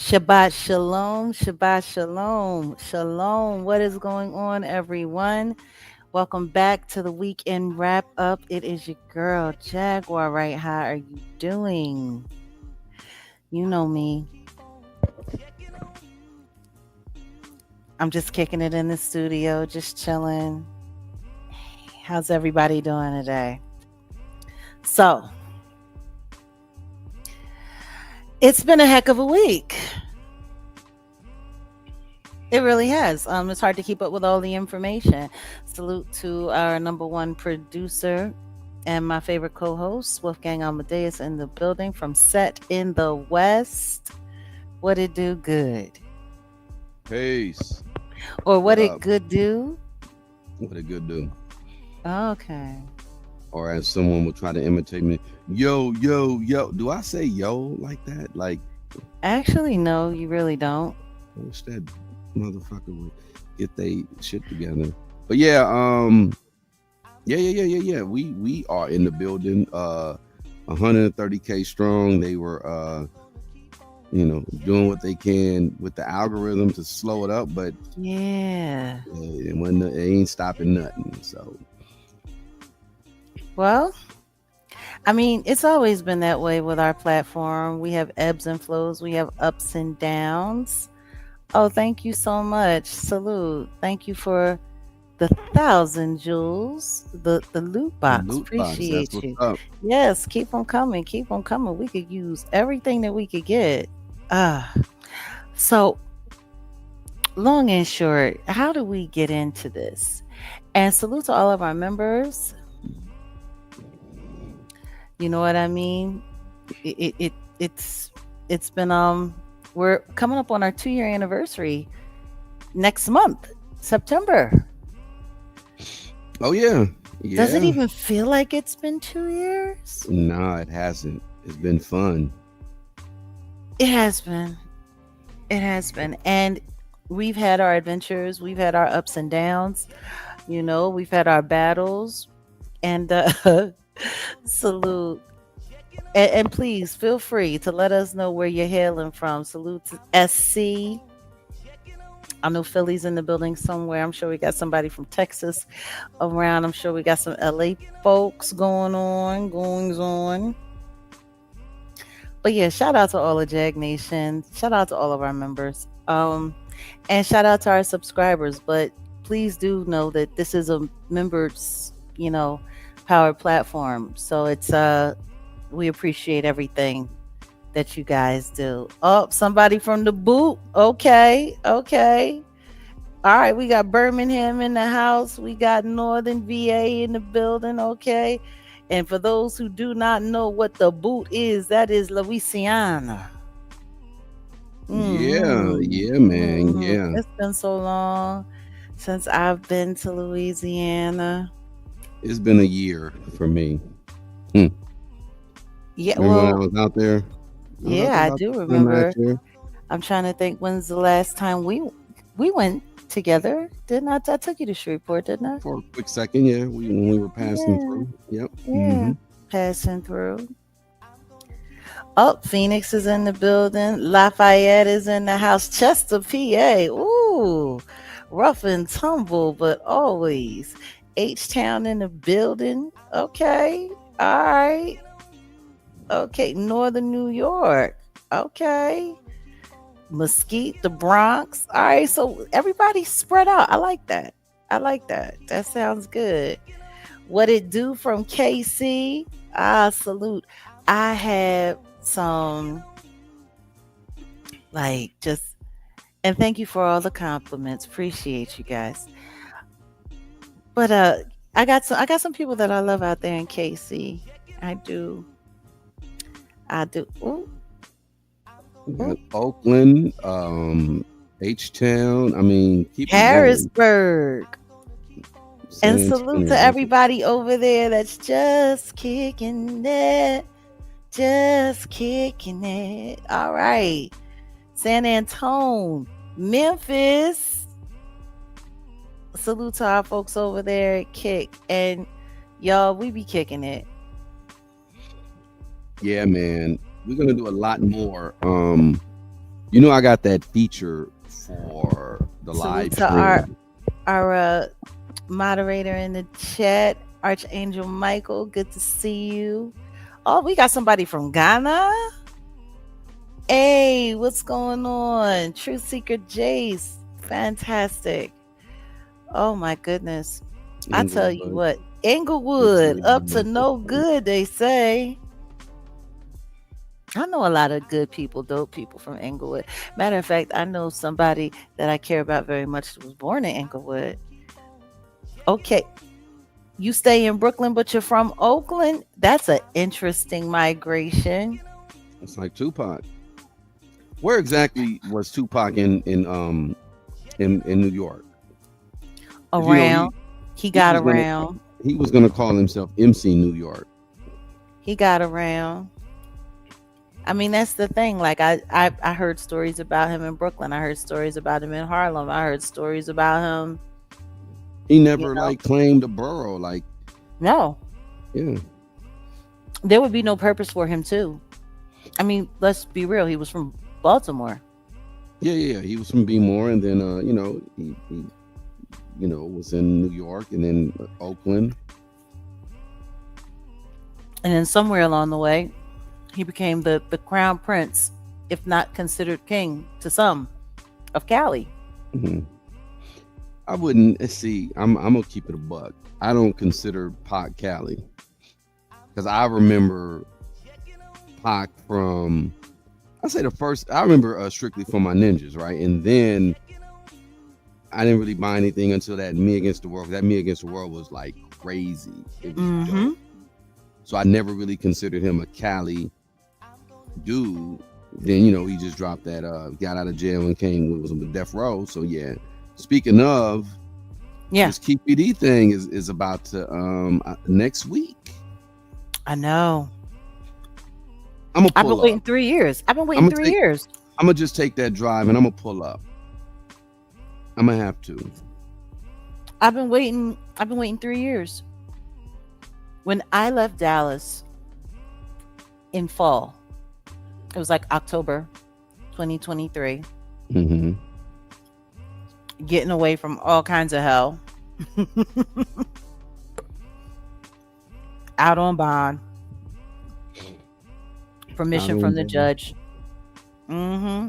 Shabbat shalom, Shabbat shalom, shalom. What is going on, everyone? Welcome back to the weekend wrap up. It is your girl, Jaguar Wright. How are you doing? You know me. I'm just kicking it in the studio, just chilling. How's everybody doing today? So, it's been a heck of a week. It really has. It's hard to keep up with all the information. Salute to our number one producer and my favorite co-host, Wolfgang Amadeus, in the building from Set in the West. What it do good? Peace. Or what What it up? good do? What a good do. Okay. Or as someone would try to imitate me, yo, yo, yo. Do I say yo like that? Like, Actually, no, you really don't. I wish that motherfucker would get they shit together. But yeah, yeah. We are in the building. 130K strong. They were doing what they can with the algorithm to slow it up, but Yeah. it ain't stopping nothing. So Well, I mean, it's always been that way with our platform. We have ebbs and flows, we have ups and downs. Oh, thank you so much. Salute. Thank you for the 1,000 jewels, the loot the box. loot box, that's Appreciate what's you. up. Yes, keep them coming. Keep them coming. We could use everything that we could get. Ah, so long and short, how do we get into this? And salute to all of our members. You know what I mean? It's it's been we're coming up on our 2 year anniversary next month, September. Oh yeah, Does it yeah. even feel like it's been 2 years? Nah, it hasn't. It's been fun. It has been. It has been. And we've had our adventures, we've had our ups and downs, we've had our battles. And salute. And please feel free to let us know where you're hailing from. Salute to SC. I know Philly's in the building somewhere. I'm sure we got somebody from Texas around. I'm sure we got some LA folks goings on. But yeah, shout out to all of Jag Nation. Shout out to all of our members. And shout out to our subscribers. But please do know that this is a members, powered platform. So it's we appreciate everything that you guys do. Oh, somebody from the boot. Okay. All right, we got Birmingham in the house. We got Northern VA in the building. Okay. And for those who do not know what the boot is, that is Louisiana. Yeah, man. Yeah. It's been so long since I've been to Louisiana. It's been a year for me. Hmm. Yeah, Remember when I well, was out there? I was out there yeah, I about do this time last remember. year I'm trying to think when's the last time we went together. Didn't I? I took you to Shreveport, didn't I? for a quick second. Yeah, when we were passing Yeah, through. Yep. yeah. Passing through. Oh, Phoenix is in the building. Lafayette is in the house. Chester, PA. Ooh, rough and tumble, but always. H Town in the building. Okay. All right. Okay. Northern New York. Okay. Mesquite, the Bronx. All right. So everybody's spread out. I like that. That sounds good. What it do from KC? Ah, salute. I have some just and thank you for all the compliments. Appreciate you guys. But I got some people that I love out there in KC. I do. I do. Ooh, We ooh. got Oakland, H Town. I mean, keep it going. Harrisburg. And San salute to Antonio. everybody over there that's just kicking it. Just kicking it. All right. San Antone, Memphis. Salute to our folks over there at Kick. And y'all, we be kicking it. Yeah, man. We're gonna do a lot more You know, I got that feature for the Salute live to our stream. our moderator in the chat, Archangel Michael. Good to see you. Oh, we got somebody from Ghana. Hey, what's going on? Truth Seeker Jace. Fantastic. Oh my goodness. I tell you Inglewood. what, It's Inglewood up to no good, they say. I know a lot of good people, dope people from Inglewood. Matter of fact, I know somebody that I care about very much that was born in Inglewood. Okay, you stay in Brooklyn, but you're from Oakland. That's an interesting migration. It's like Tupac. Where exactly was Tupac in New York? Because you know Around, he he got was gonna around. he was gonna call himself MC New York. He got around. I mean, that's the thing. Like I heard stories about him in Brooklyn. I heard stories about him in Harlem. I heard stories about him. He You never know, like claimed a borough. Like, no, yeah, there would be no purpose for him too. I mean, let's be real. He was from Baltimore. yeah. He was from Bmore, and then he was in New York, and then Oakland. And then somewhere along the way, he became the crown prince, if not considered king to some, of Cali. Mhm. I wouldn't see. I'm gonna keep it a buck. I don't consider Pac Cali because I remember Pac from. I say the first. I remember strictly from my ninjas, right? And then I didn't really buy anything until that Me Against the World. That Me Against the World was like crazy. It was Mm-hmm. dope. So I never really considered him a Cali dude. Then he just dropped that. Got out of jail and came was on the death row. So yeah. Speaking of, Yeah, this KPD thing is about to next week. I know. I'm gonna I've been pull waiting up. 3 years. I've been I'm waiting gonna three take. years. I'm gonna just take that drive and I'm gonna pull up. I'm gonna have to. I've been waiting. I've been waiting 3 years. When I left Dallas in fall, it was like October 2023. Hmm. Getting away from all kinds of hell, out on bond, I permission from the don't. judge. Mm-hmm.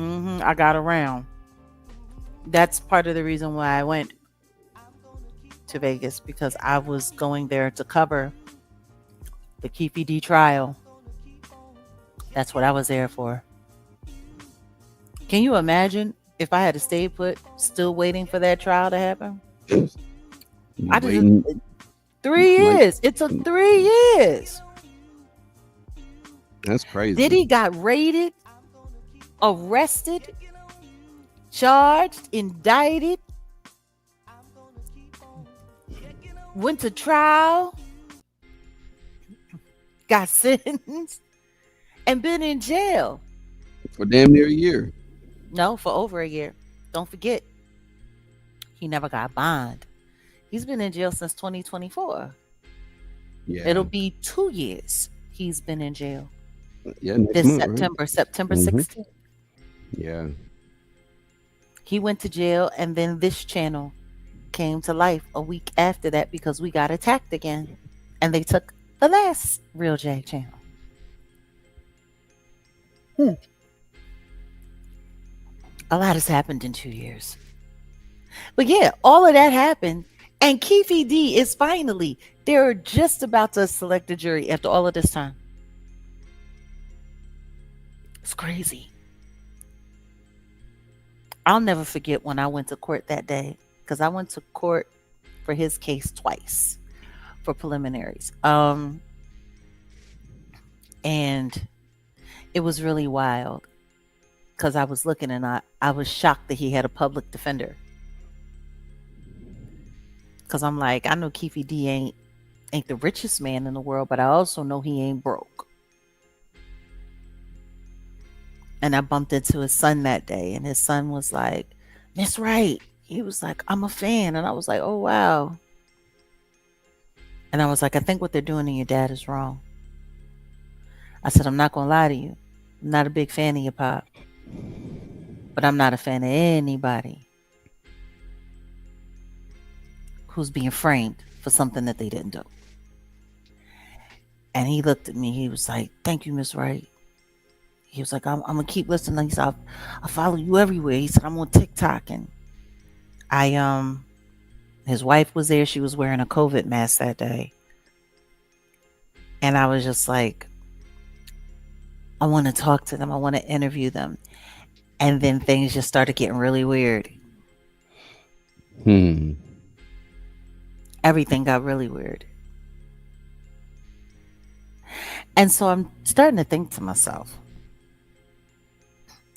Mm-hmm. I got around. That's part of the reason why I went to Vegas because I was going there to cover the Keefe D trial. That's what I was there for. Can you imagine if I had to stay put, still waiting for that trial to happen? You I just waiting 3 years. like It took 3 years. that's Diddy crazy. got raided, arrested, charged, indicted, went to trial, got sentenced, and been in jail. For damn near a year. No, for over a year. Don't forget, he never got bond. He's been in jail since 2024. It'll Yeah. be 2 years he's been in jail. Yeah, next This month, right? September Hmm. 16th. Yeah. He went to jail, and then this channel came to life a week after that because we got attacked again. And they took the last Real Jag channel. Hmm. A lot has happened in 2 years. But yeah, all of that happened. And Keefe D is finally, they're just about to select a jury after all of this time. It's crazy. I'll never forget when I went to court that day because I went to court for his case twice for preliminaries. And it was really wild because I was looking and I was shocked that he had a public defender. Because I'm like, I know Keefe D ain't the richest man in the world, but I also know he ain't broke. And I bumped into his son that day, and his son was like, Miss Wright. He was like, I'm a fan. And I was like, oh, wow. And I was like, I think what they're doing to your dad is wrong. I said, I'm not going to lie to you. I'm not a big fan of your pop. But I'm not a fan of anybody who's being framed for something that they didn't do. And he looked at me. He was like, "Thank you, Miss Wright." He was like, I'm gonna keep listening. He said, I follow you everywhere. He said, I'm on TikTok, and I his wife was there. She was wearing a COVID mask that day, and I was just like, I want to talk to them. I want to interview them. And then things just started getting really weird. Hmm. Everything got really weird. And so I'm starting to think to myself,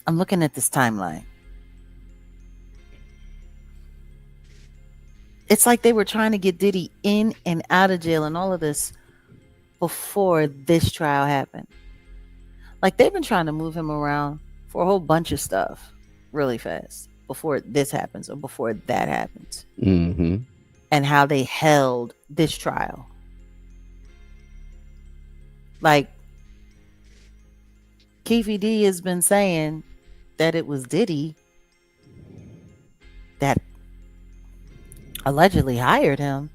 I'm looking at this timeline. It's like they were trying to get Diddy in and out of jail and all of this before this trial happened. Like they've been trying to move him around for a whole bunch of stuff really fast before this happens or before that happens. Mm-hmm. And how they held this trial. Like Keefe D has been saying that it was Diddy that allegedly hired him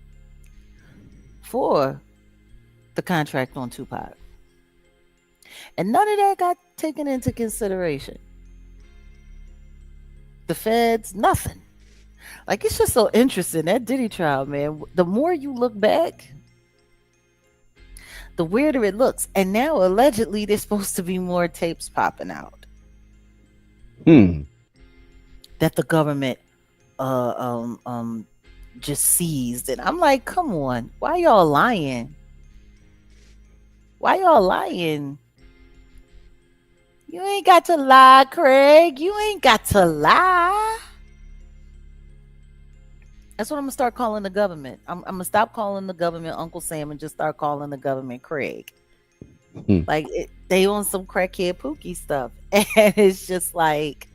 for the contract on Tupac. And none of that got taken into consideration. The feds, nothing. Like, it's just so interesting. That Diddy trial, man, the more you look back, the weirder it looks. And now, allegedly, there's supposed to be more tapes popping out Hmm. that the government uh, um, um, just seized. And I'm like, come on. Why y'all lying? Why y'all lying? You ain't got to lie, Craig. You ain't got to lie. That's what I'm gonna start calling the government. I'm gonna stop calling the government Uncle Sam and just start calling the government Craig. Hmm. Like they on some crackhead pookie stuff, and it's just like,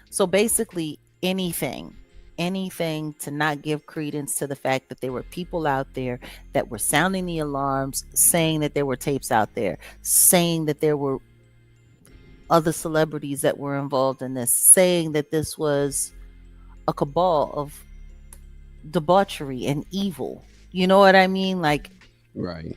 so basically anything to not give credence to the fact that there were people out there that were sounding the alarms, saying that there were tapes out there, saying that there were other celebrities that were involved in this, saying that this was a cabal of debauchery and evil. You know what I mean? Like, Right.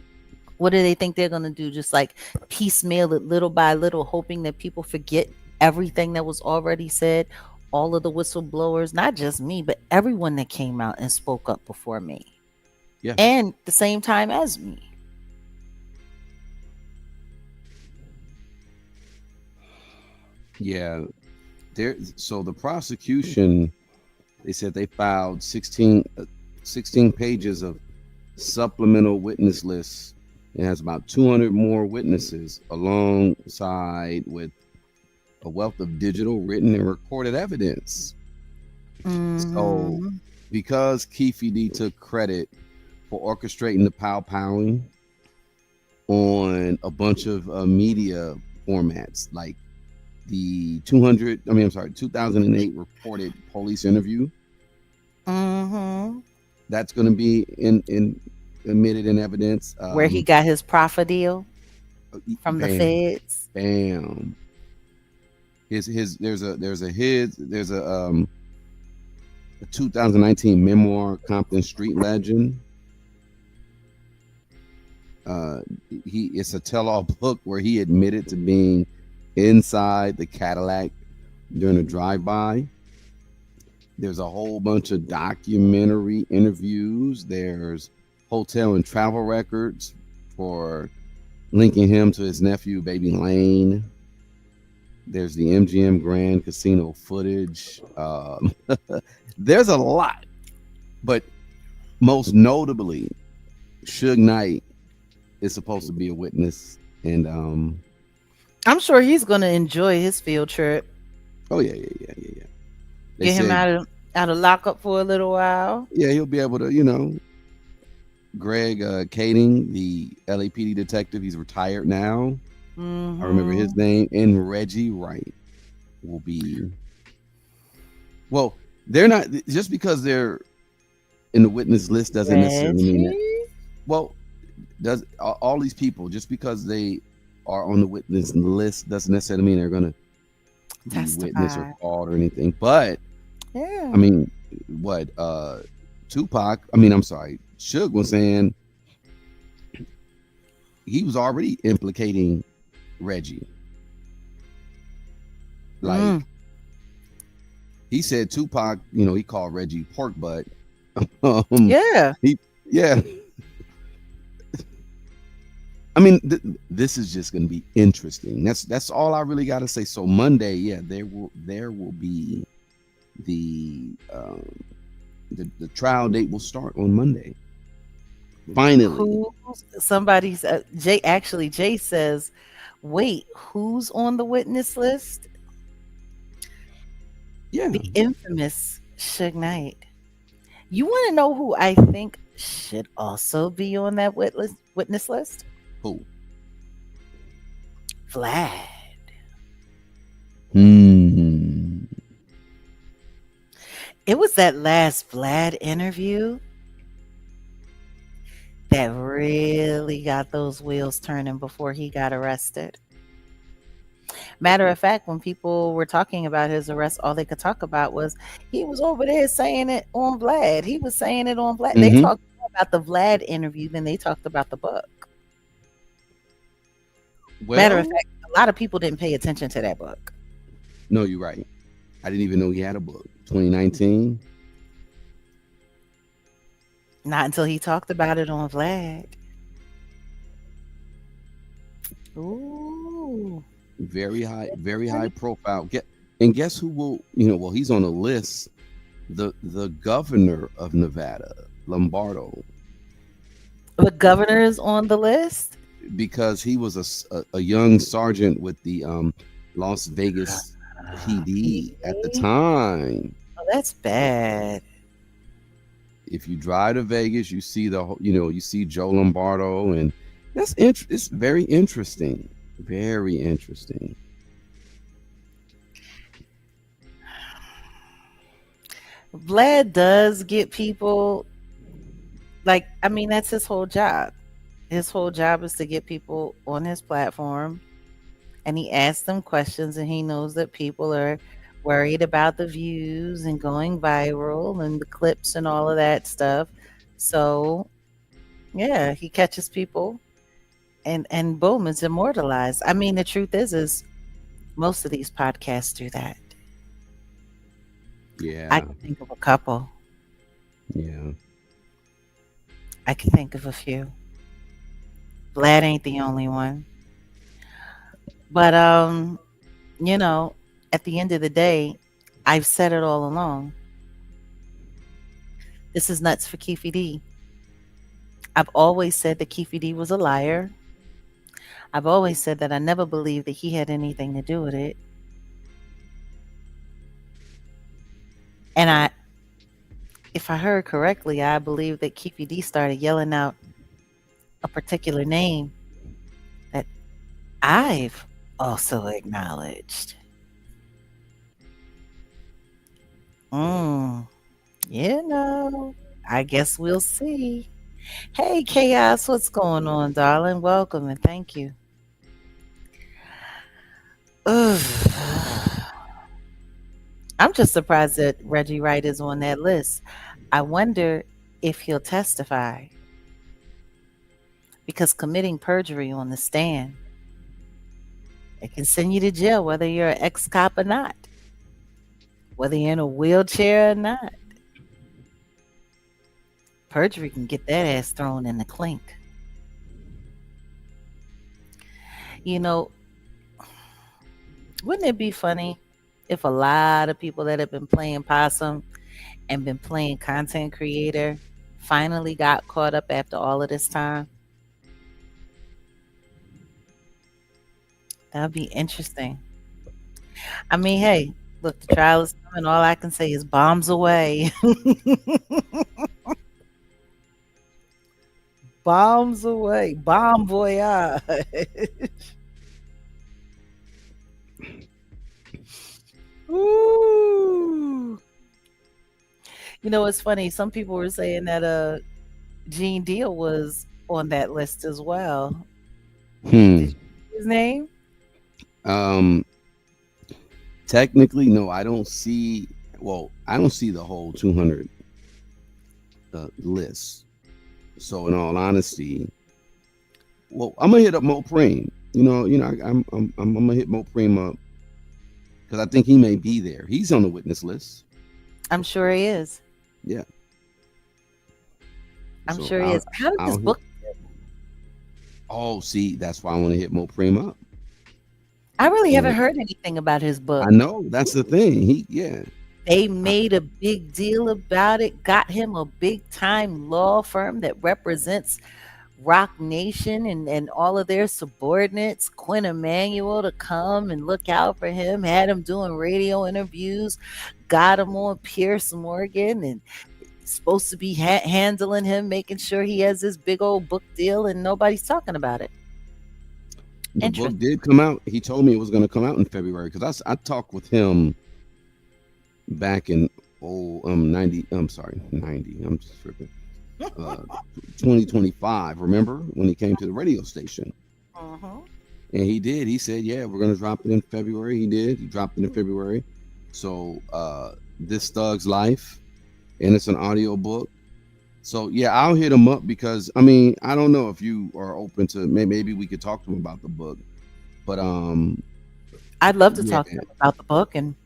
what do they think they're going to do? Just like piecemeal it little by little, hoping that people forget everything that was already said? All of the whistleblowers, not just me, but everyone that came out and spoke up before me. Yeah. And the same time as me. Yeah. There. So the prosecution, they said they filed 16 pages of supplemental witness lists. It has about 200 more witnesses alongside with a wealth of digital, written, and recorded evidence. So, Mm-hmm. because Keefe D took credit for orchestrating the powing on a bunch of media formats, like the 2008 reported police interview, Mm-hmm. that's going to be in admitted in evidence. Where he got his profit deal from the Bam, feds. bam. A 2019 memoir, Compton Street Legend. It's a tell-all book where he admitted to being inside the Cadillac during a drive-by. There's a whole bunch of documentary interviews. There's hotel and travel records for linking him to his nephew, Baby Lane. There's the MGM Grand Casino footage. There's a lot, but most notably, Suge Knight is supposed to be a witness, and I'm sure he's going to enjoy his field trip. oh yeah. They Get him said, out of lockup for a little while. yeah, he'll be able to, Greg Kading, the LAPD detective, he's retired now. I remember Mm-hmm. his name, and Reggie Wright will be. Well, they're not, just because they're in the witness list doesn't necessarily mean that. Reggie? Well, does all these people, just because they are on the witness list doesn't necessarily mean they're gonna be witnessed or Testify. called or anything. But I Yeah. mean, what Tupac? I mean, I'm sorry, Suge was saying he was already implicating Reggie. Mm. Like he said, Tupac, he called Reggie pork butt. um, Yeah. he, yeah. I mean, this is just going to be interesting. That's all I really got to say. So Monday, yeah, there will be the the trial date will start on Monday. Finally, Who somebody's Jay actually Jay says, "Wait, who's on the witness list?" yeah. The infamous Suge Knight. You want to know who I think should also be on that witness list? Who? Vlad. Hmm. It was that last Vlad interview that really got those wheels turning before he got arrested. Matter of fact, when people were talking about his arrest, all they could talk about was he was over there saying it on Vlad. He was saying it on Vlad. They Hmm. talked more about the Vlad interview than they talked about the book. Matter of Well, fact, a lot of people didn't pay attention to that book. no, you're right. I didn't even know he had a book. 2019. Not until he talked about it on Vlad. Ooh. Very high profile. Guess who will, well, he's on a list. The governor of Nevada, Lombardo, The governor is on the list. because he was a young sergeant with the Las Vegas PD at the PD? time. Oh, that's bad. If you drive to Vegas, you see you see Joe Lombardo, and it's very interesting. Very interesting. Vlad does get people like, I mean, that's his whole job. His whole job is to get people on his platform, and he asks them questions, and he knows that people are worried about the views and going viral and the clips and all of that stuff. So, yeah, he catches people, and boom, it's immortalized. I mean, the truth is most of these podcasts do that. I Yeah. can think of a couple. Yeah. I can think of a few. Vlad ain't the only one. But you know, at the end of the day, I've said it all along. This is nuts for Keefe D. I've always said that Keefe D was a liar. I've always said that I never believed that he had anything to do with it. And if I heard correctly, I believe that Keefe D started yelling out a particular name that I've also acknowledged. Mm, I guess we'll see. Hey, Chaos, what's going on, darling? Welcome and thank you. Ugh. I'm just surprised that Reggie Wright is on that list. I wonder if he'll testify because committing perjury on the stand, it can send you to jail whether you're an ex cop or not, whether you're in a wheelchair or not. Perjury can get that ass thrown in the clink. You know, wouldn't it be funny if a lot of people that have been playing possum and been playing content creator finally got caught up after all of this time? That would be interesting. I mean, hey, look, the trial is coming. All I can say is bombs away. Bombs away. Bomb voyage. Ooh. You know, it's funny. Some people were saying that Gene Deal was on that list as well. Did Hmm. you see his name? Um. Technically, no, I don't see. Well, I don't see the whole 200 list. So, in all honesty, well, I'm gonna hit up Mo Preem. I'm gonna hit Mo Preem up because I think he may be there. He's on the witness list. I'm sure he is. Yeah. I'm So sure he is. How did this I'll hit. book? Oh, see, that's why I want to hit Mo Preem up. I really haven't And heard anything about his book. I know that's the thing. Yeah. They I, made a big deal about it, got him a big time law firm that represents Rock Nation and all of their subordinates, Quinn Emanuel, to come and look out for him, had him doing radio interviews, got him on Pierce Morgan, and supposed to be handling him, making sure he has this big old book deal, and nobody's talking about it. the book Interesting. did come out. He told me it was going to come out in February because I talked with him back in 90. I'm sorry, 90. I'm just tripping. Uh, 2025. Remember when he came to the radio station? Uh-huh. And he did. He said, "Yeah, we're gonna drop it in February." He did. He dropped it in February. So this Thug's Life, and it's an audio book. So yeah, I'll hit him up because I mean I don't know if you are open to maybe we could talk to him about the book, but I'd love to yeah, talk to him about the book, and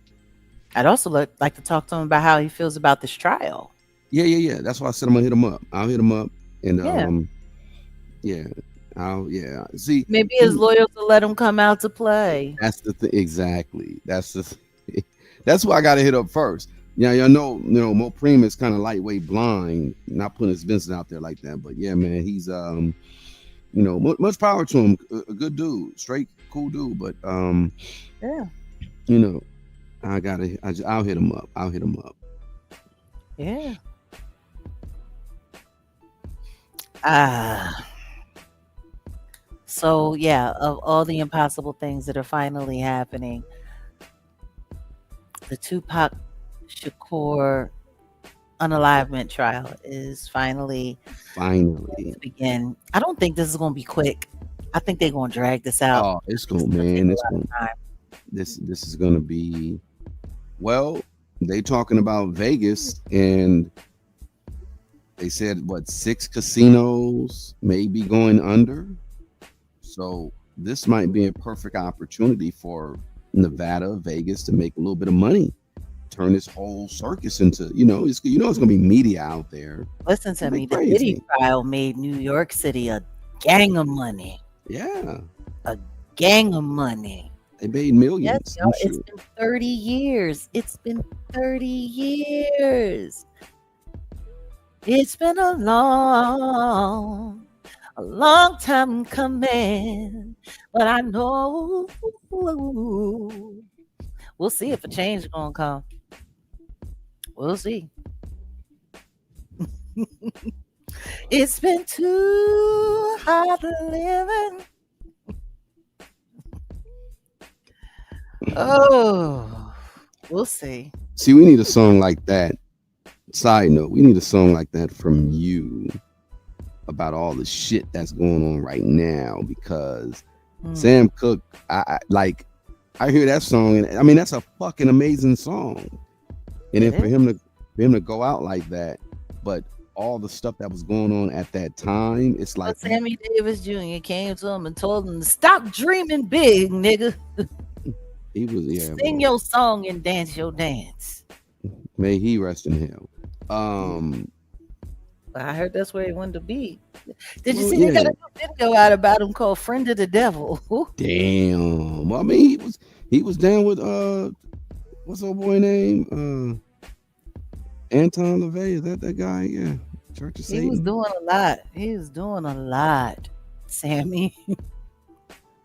I'd also like to talk to him about how he feels about this trial. yeah. That's why I said I'm gonna hit him up. I'll hit him up and Yeah. yeah, I'll yeah. See, Maybe his he lawyers will let him come out to play. that's the thing exactly. That's why I got to hit up first. Yeah, y'all know, Mo Preem is kind of lightweight blind, not putting his business out there like that. But yeah, man, he's much power to him. A good dude, straight cool dude. But Yeah. you know, I'll hit him up. I'll hit him up. Yeah. Ah. So yeah, of all the impossible things that are finally happening, the Tupac Shakur unalivement trial is finally Finally, to begin. I don't think this is going to be quick. I think they're going to drag this out. oh, it's It's going, going to take man. a It's lot going. of time. This is gonna be well. They talking about Vegas, and they said what 6 casinos may be going under. So this might be a perfect opportunity for Nevada, Vegas to make a little bit of money. Turn this whole circus into, it's gonna be media out there. Listen It's to gonna be me. The Diddy crazy. trial made New York City a gang of money. Yeah, A gang of money. they made Yes, millions. y'all. I'm It's sure. been 30 years. It's been 30 years. It's been a long time coming. But I know we'll see if a change is gonna come. We'll see. It's been too hard living. Oh, we'll see. See, we need a song like that. Side note, we need a song like that from you about all the shit that's going on right now because Mm, Sam Cooke, I hear that song and I mean that's a fucking amazing song. And it then is. for him to go out like that, but all the stuff that was going on at that time, it's like But Sammy Davis Jr. came to him and told him to stop dreaming big, nigga. he was yeah, Sing well, your song and dance your dance. may he rest in hell. Yeah. I heard that's where he wanted to be. Did you Well, see they got yeah, a new video out about him called Friend of the Devil? damn. Well, I mean he was down with what's old boy name? Anton LaVey, is that guy? Yeah. Church of He was Satan. doing a lot. He was doing a lot, Sammy.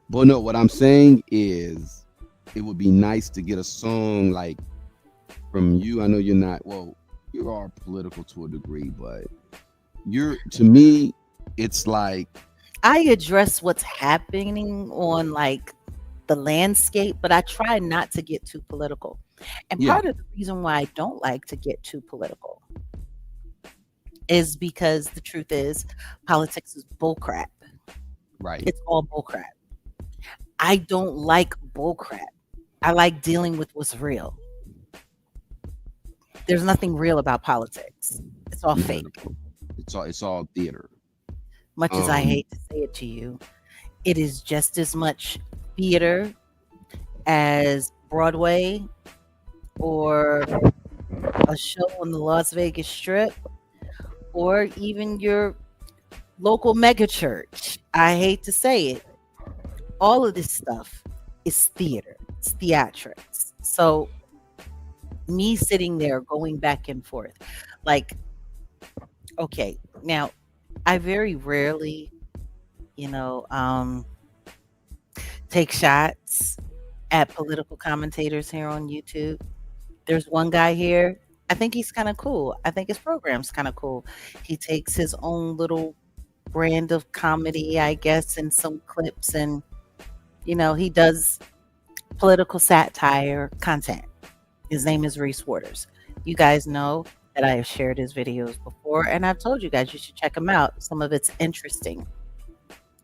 But no, what I'm saying is it would be nice to get a song like from you. I know you're not, well, you are political to a degree, but to me, it's like, I address what's happening on like the landscape, but I try not to get too political. And yeah, part of the reason why I don't like to get too political is because the truth is politics is bullcrap. right. It's all bullcrap. I don't like bullcrap. I like dealing with what's real. There's nothing real about politics. It's all Not fake. at all. It's all theater. Much as I Um, hate to say it to you, it is just as much theater as Broadway or a show on the Las Vegas Strip or even your local megachurch. I hate to say it. All of this stuff is theater, it's theatrics. So, me sitting there going back and forth, like, okay, now I very rarely, you know, take shots at political commentators here on YouTube. There's one guy here. I think he's kind of cool. I think his program's kind of cool. He takes his own little brand of comedy, I guess, in some clips, and he does political satire content. His name is Reese Waters. You guys know that I have shared his videos before, and I've told you guys you should check him out. Some of it's interesting.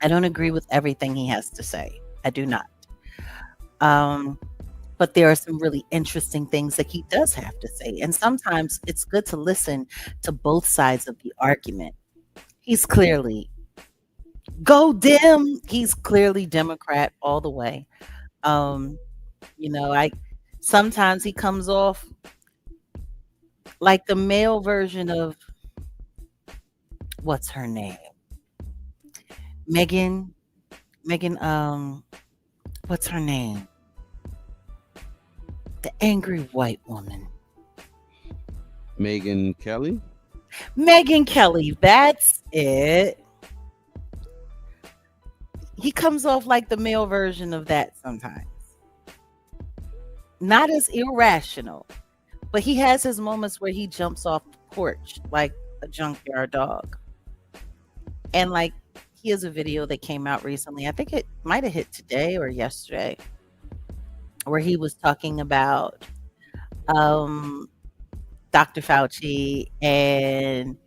I don't agree with everything he has to say. I do not. Um, but there are some really interesting things that he does have to say. And sometimes it's good to listen to both sides of the argument. He's clearly go dim. He's clearly Democrat all the way. Um, I sometimes he comes off like the male version of what's her name? Megan. Megan, what's her name? The angry white woman. Megan Kelly. Megan Kelly, that's it. He comes off like the male version of that sometimes. Not as irrational, but he has his moments where he jumps off the porch like a junkyard dog. And like, he has a video that came out recently. I think it might have hit today or yesterday, where he was talking about Dr. Fauci and,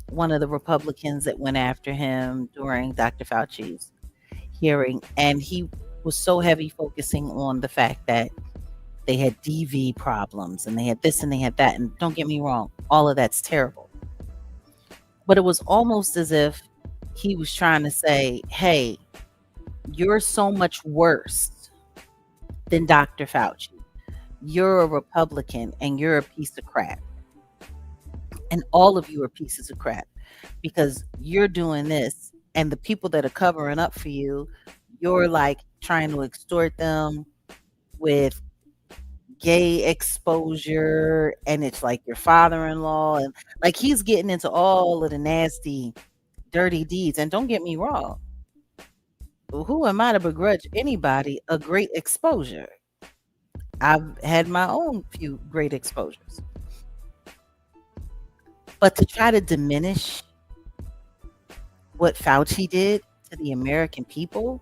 one of the Republicans that went after him during Dr. Fauci's hearing. And he was so heavy focusing on the fact that they had DV problems and they had this and they had that. And don't get me wrong, all of that's terrible. But it was almost as if he was trying to say, hey, you're so much worse than Dr. Fauci. You're a Republican and you're a piece of crap. And all of you are pieces of crap because you're doing this. And the people that are covering up for you, you're like trying to extort them with gay exposure. And it's like your father-in-law. And like he's getting into all of the nasty, dirty deeds. And don't get me wrong. Who am I to begrudge anybody a great exposure? I've had my own few great exposures. But to try to diminish what Fauci did to the American people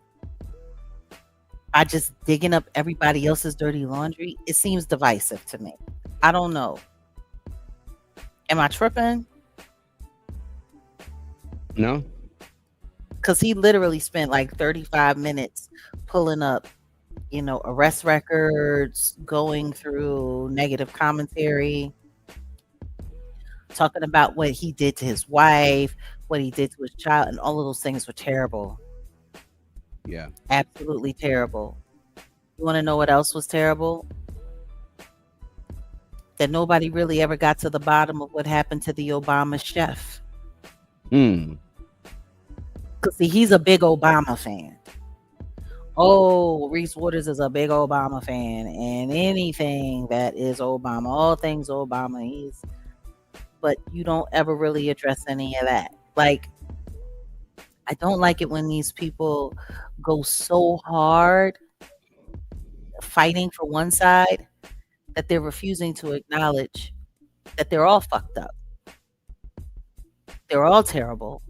by just digging up everybody else's dirty laundry, it seems divisive to me. I don't know. Am I tripping? No. Because he literally spent like 35 minutes pulling up, arrest records, going through negative commentary, talking about what he did to his wife, what he did to his child, and all of those things were terrible. Yeah. Absolutely terrible. You want to know what else was terrible? That nobody really ever got to the bottom of what happened to the Obama chef. Because see, he's a big Obama fan. Oh, Reese Waters is a big Obama fan, and anything that is Obama, all things Obama, but you don't ever really address any of that. Like, I don't like it when these people go so hard fighting for one side that they're refusing to acknowledge that they're all fucked up. They're all terrible.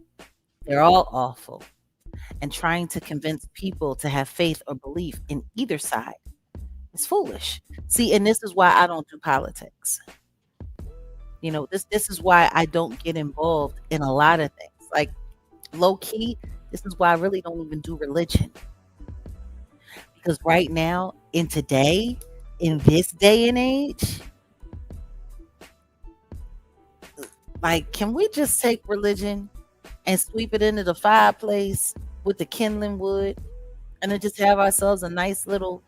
They're all awful. And trying to convince people to have faith or belief in either side is foolish. See, and this is why I don't do politics. This is why I don't get involved in a lot of things. Like, low key, this is why I really don't even do religion. Because right now, in this day and age, like, can we just take religion and sweep it into the fireplace with the kindling wood and then just have ourselves a nice little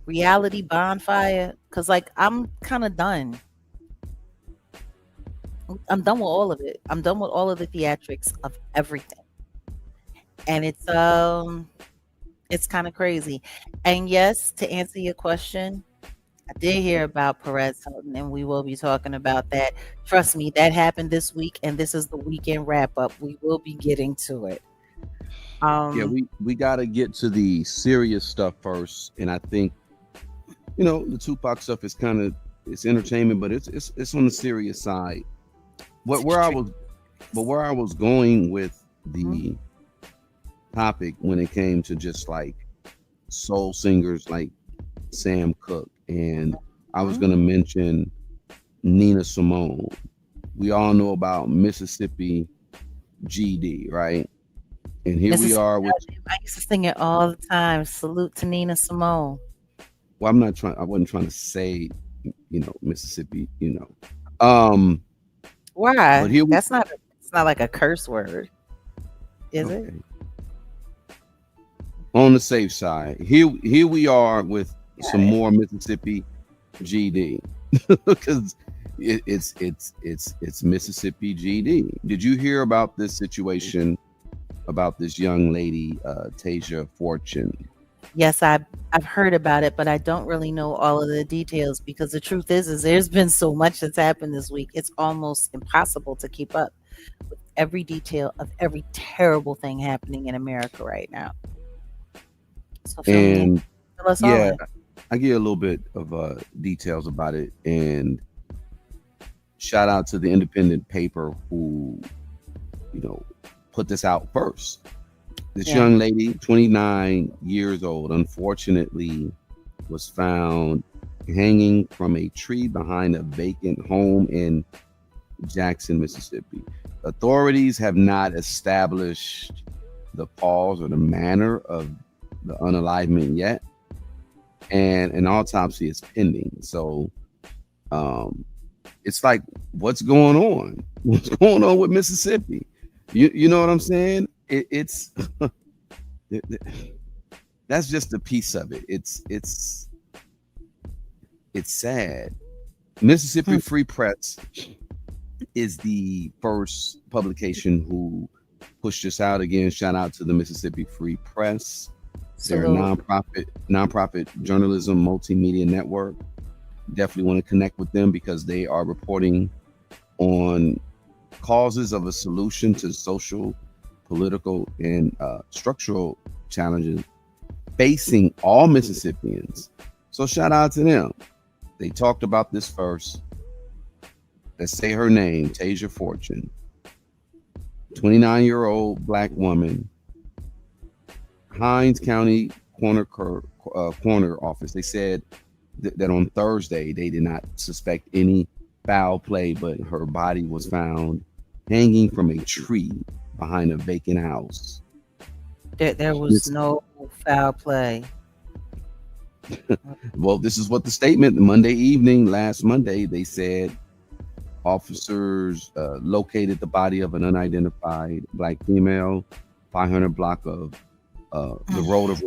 reality bonfire? Because, like, I'm kind of done. I'm done with all of it. I'm done with all of the theatrics of everything. And it's kind of crazy. And yes, to answer your question, I did hear about Perez Hilton, and we will be talking about that. Trust me, that happened this week, and this is the weekend wrap up. We will be getting to it. Yeah, Um, we got to get to the serious stuff first, and I think the Tupac stuff is kind of it's entertainment, but it's on the serious side. it's What where I extreme. was but where I was going with Mhm. the topic when it came to just like soul singers like Sam Cooke, and I was Mhm. going to mention Nina Simone. We all know about Mississippi GD, right? And here we Mississippi are with. Goddam, I used to sing it all the time. Salute to Nina Simone. Well, I wasn't trying to say, Mississippi, Um, but Why? here we. It's not like a curse word, is it? Okay, on the safe side, here we are with Got some it. more Mississippi GD because it's Mississippi GD. Did you hear about this situation about this young lady, Tasia Fortune? Yes, I've heard about it, but I don't really know all of the details because the truth is there's been so much that's happened this week. It's almost impossible to keep up with every detail of every terrible thing happening in America right now. So fill me in. And Fill us all yeah, in. I get a little bit of details about it. And shout out to the independent paper who, you know, put this out first. This Yeah. young lady, 29 years old, unfortunately was found hanging from a tree behind a vacant home in Jackson, Mississippi. Authorities have not established the cause or the manner of the unalivement yet, and an autopsy is pending. So um, it's like, what's going on? What's going on with Mississippi? You know what I'm saying? It's that's just a piece of it. It's sad. Mississippi Hmm. Free Press is the first publication who pushed this out. Again, shout out to the Mississippi Free Press. They're a Salute. nonprofit journalism multimedia network. Definitely want to connect with them because they are reporting on causes of a solution to social, political, and structural challenges facing all Mississippians. So shout out to them. They talked about this first. Let's say her name, Tasia Fortune, 29-year-old black woman, Hines County coroner office. They said that on Thursday they did not suspect any foul play, but her body was found hanging from a tree behind a vacant house. There was This, no foul play. well, this is what the statement Monday evening, last Monday, they said officers located the body of an unidentified black female, 500 block of the road of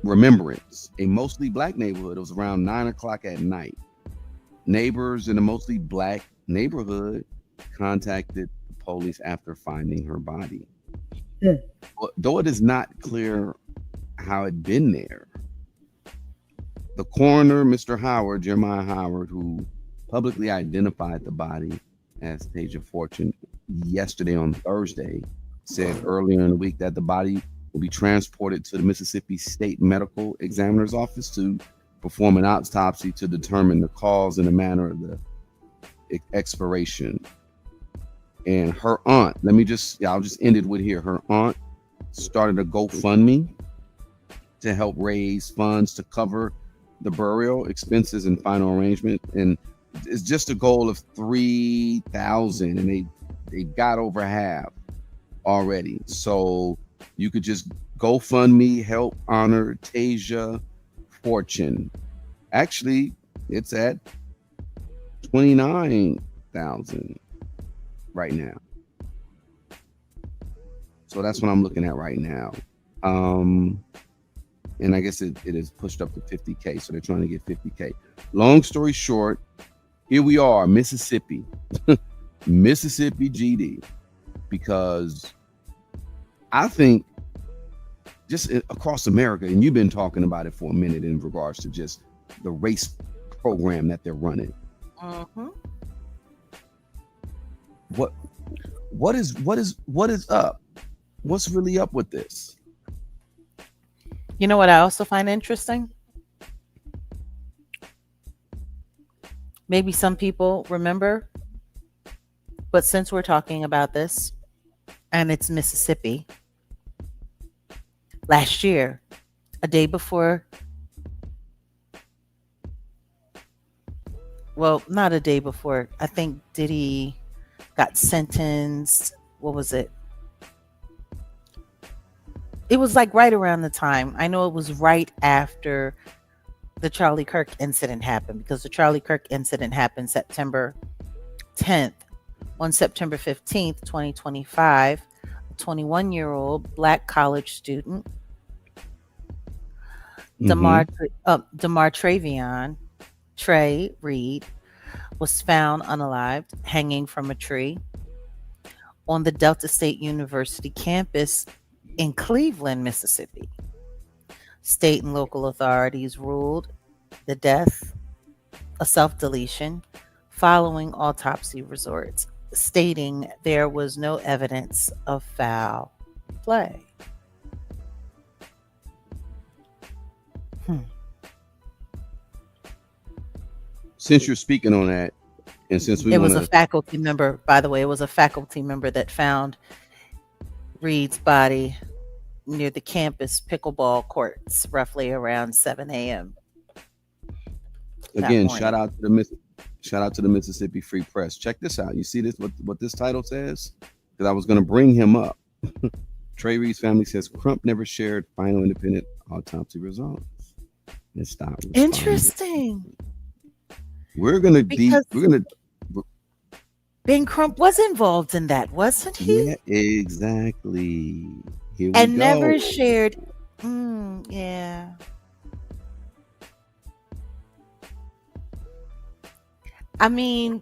remembrance, a mostly black neighborhood. It was around 9 o'clock at night. Neighbors in a mostly black neighborhood contacted the police after finding her body. Yeah. Though it is not clear how it been there, the coroner, Mr. Howard, Jeremiah Howard, who publicly identified the body as Tasia Fortune yesterday on Thursday, said earlier in the week that the body will be transported to the Mississippi State Medical Examiner's Office to perform an autopsy to determine the cause and the manner of the expiration. And her aunt, I'll just end it with here. Her aunt started a GoFundMe to help raise funds to cover the burial expenses and final arrangement. And it's just a goal of 3,000, and they got over half already. So you could just GoFundMe, help honor Tasia. fortune. Actually, it's at 29,000 right now. So that's what I'm looking at right now. Um, and I guess it is pushed up to 50K. So they're trying to get 50K. Long story short, here we are, Mississippi, Mississippi GD, because I think just across America, and you've been talking about it for a minute in regards to just the race program that they're running. Mm-hmm. What is up? What's really up with this? You know what I also find interesting? Maybe some people remember, but since we're talking about this and it's Mississippi, last year, a day before, well, not a day before, I think Diddy got sentenced. What was it? It was like right around the time. I know it was right after the Charlie Kirk incident happened, because the Charlie Kirk incident happened September 10th. On September 15th, 2025, a 21-year-old black college student, Mm-hmm. DeMar Travion Trey Reed, was found unalived, hanging from a tree on the Delta State University campus in Cleveland, Mississippi. State and local authorities ruled the death a self-deletion following autopsy results, stating there was no evidence of foul play. Hmm. Since you're speaking on that, and since we It want was a to, faculty member, by the way, it was a faculty member that found Reed's body near the campus pickleball courts roughly around 7 a.m. that again, morning. shout out to the Mississippi Free Press. Check this out. You see this? What this title says? Because I was going to bring him up. Trey Reed's family says Crump never shared final independent autopsy results. And stop responding. Interesting. We're gonna deep. Because We're gonna. Ben Crump was involved in that, wasn't he? Yeah, exactly. Here we And go. never shared. Yeah. I mean,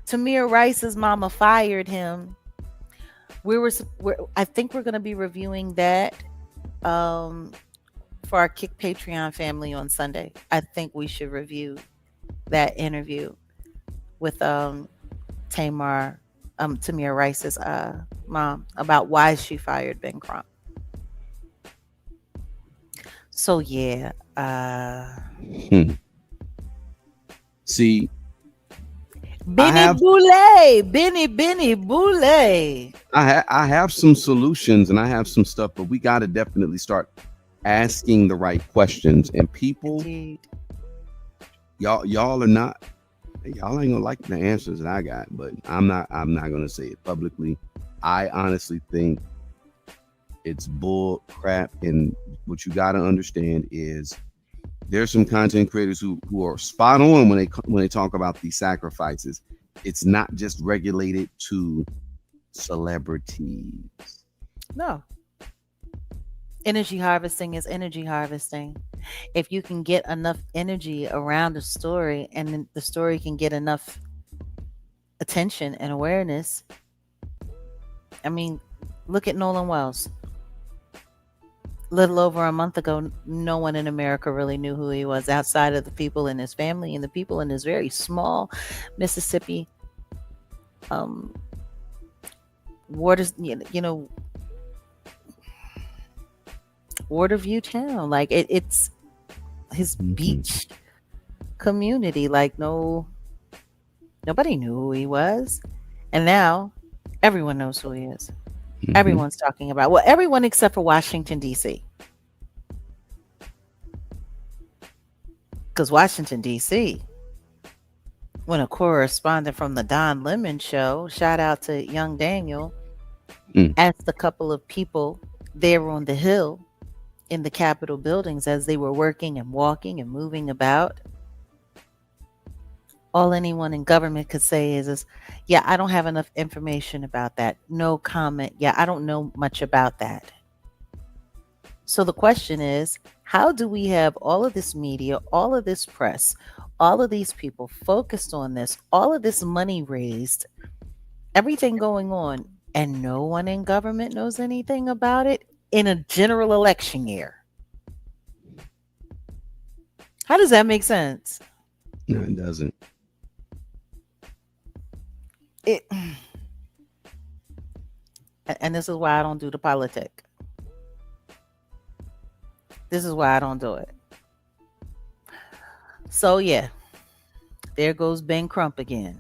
Tamir Rice's mama fired him. I think we're going to be reviewing that um, for our Kick Patreon family on Sunday. I think we should review that interview with Tamir Rice's mom about why she fired Ben Crump. So yeah, Hmm. See, I Benny have Boulay, Benny Boulay. I have some solutions and I have some stuff, but we got to definitely start asking the right questions. And people, Indeed. y'all are not, y'all ain't gonna like the answers that I got, but I'm not gonna say it publicly. I honestly think it's bull crap, and what you got to understand is there's some content creators who are spot on when they talk about these sacrifices. It's not just regulated to celebrities. No. Energy harvesting is energy harvesting. If you can get enough energy around a story and then the story can get enough attention and awareness. I mean, look at Nolan Wells. Little over a month ago, no one in America really knew who he was outside of the people in his family and the people in his very small Mississippi waters, Waterview town. Like it's his Mhm. beach community. Like nobody knew who he was, and now everyone knows who he is. Mhm. Everyone's talking about, well, everyone except for Washington D.C. Because Washington D.C., when a correspondent from the Don Lemon show, shout out to young Daniel, Mm. asked a couple of people there on the Hill in the Capitol buildings as they were working and walking and moving about. All anyone in government could say is, yeah, I don't have enough information about that. No comment. Yeah, I don't know much about that. So the question is, how do we have all of this media, all of this press, all of these people focused on this, all of this money raised, everything going on, and no one in government knows anything about it in a general election year? How does that make sense? No, it doesn't. It, and this is why I don't do the politic. This is why I don't do it. So yeah, there goes Ben Crump again.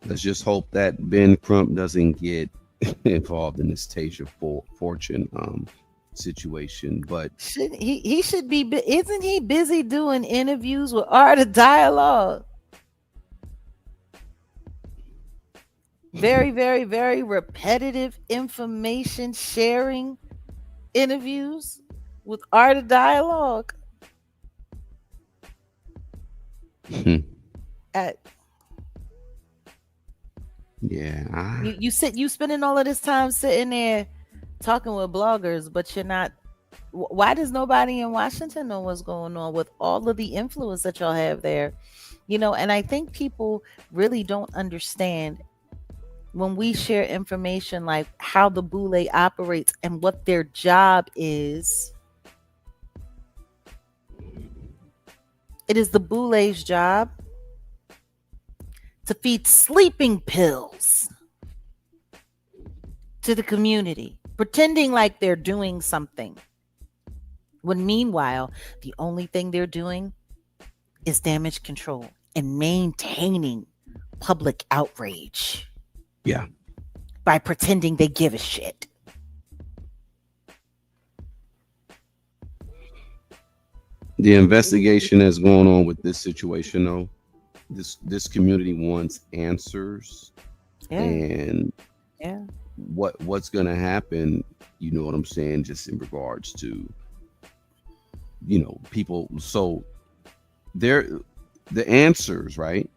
Let's just hope that Ben Crump doesn't get involved in this Tasia Fortune situation. But Should he should be isn't he busy doing interviews with Art of Dialogue? Very, very, very repetitive information sharing interviews with Art of Dialogue. At yeah, you spending all of this time sitting there talking with bloggers, but you're not. Why does nobody in Washington know what's going on with all of the influence that y'all have there? And I think people really don't understand when we share information like how the boule operates and what their job is. It is the boule's job to feed sleeping pills to the community, pretending like they're doing something. When meanwhile, the only thing they're doing is damage control and maintaining public outrage. yeah. By pretending they give a shit. The investigation that's going on with this situation, though, this community wants answers, Yeah. and Yeah. what's going to happen. You know what I'm saying? Just in regards to people. So they're the answers, right?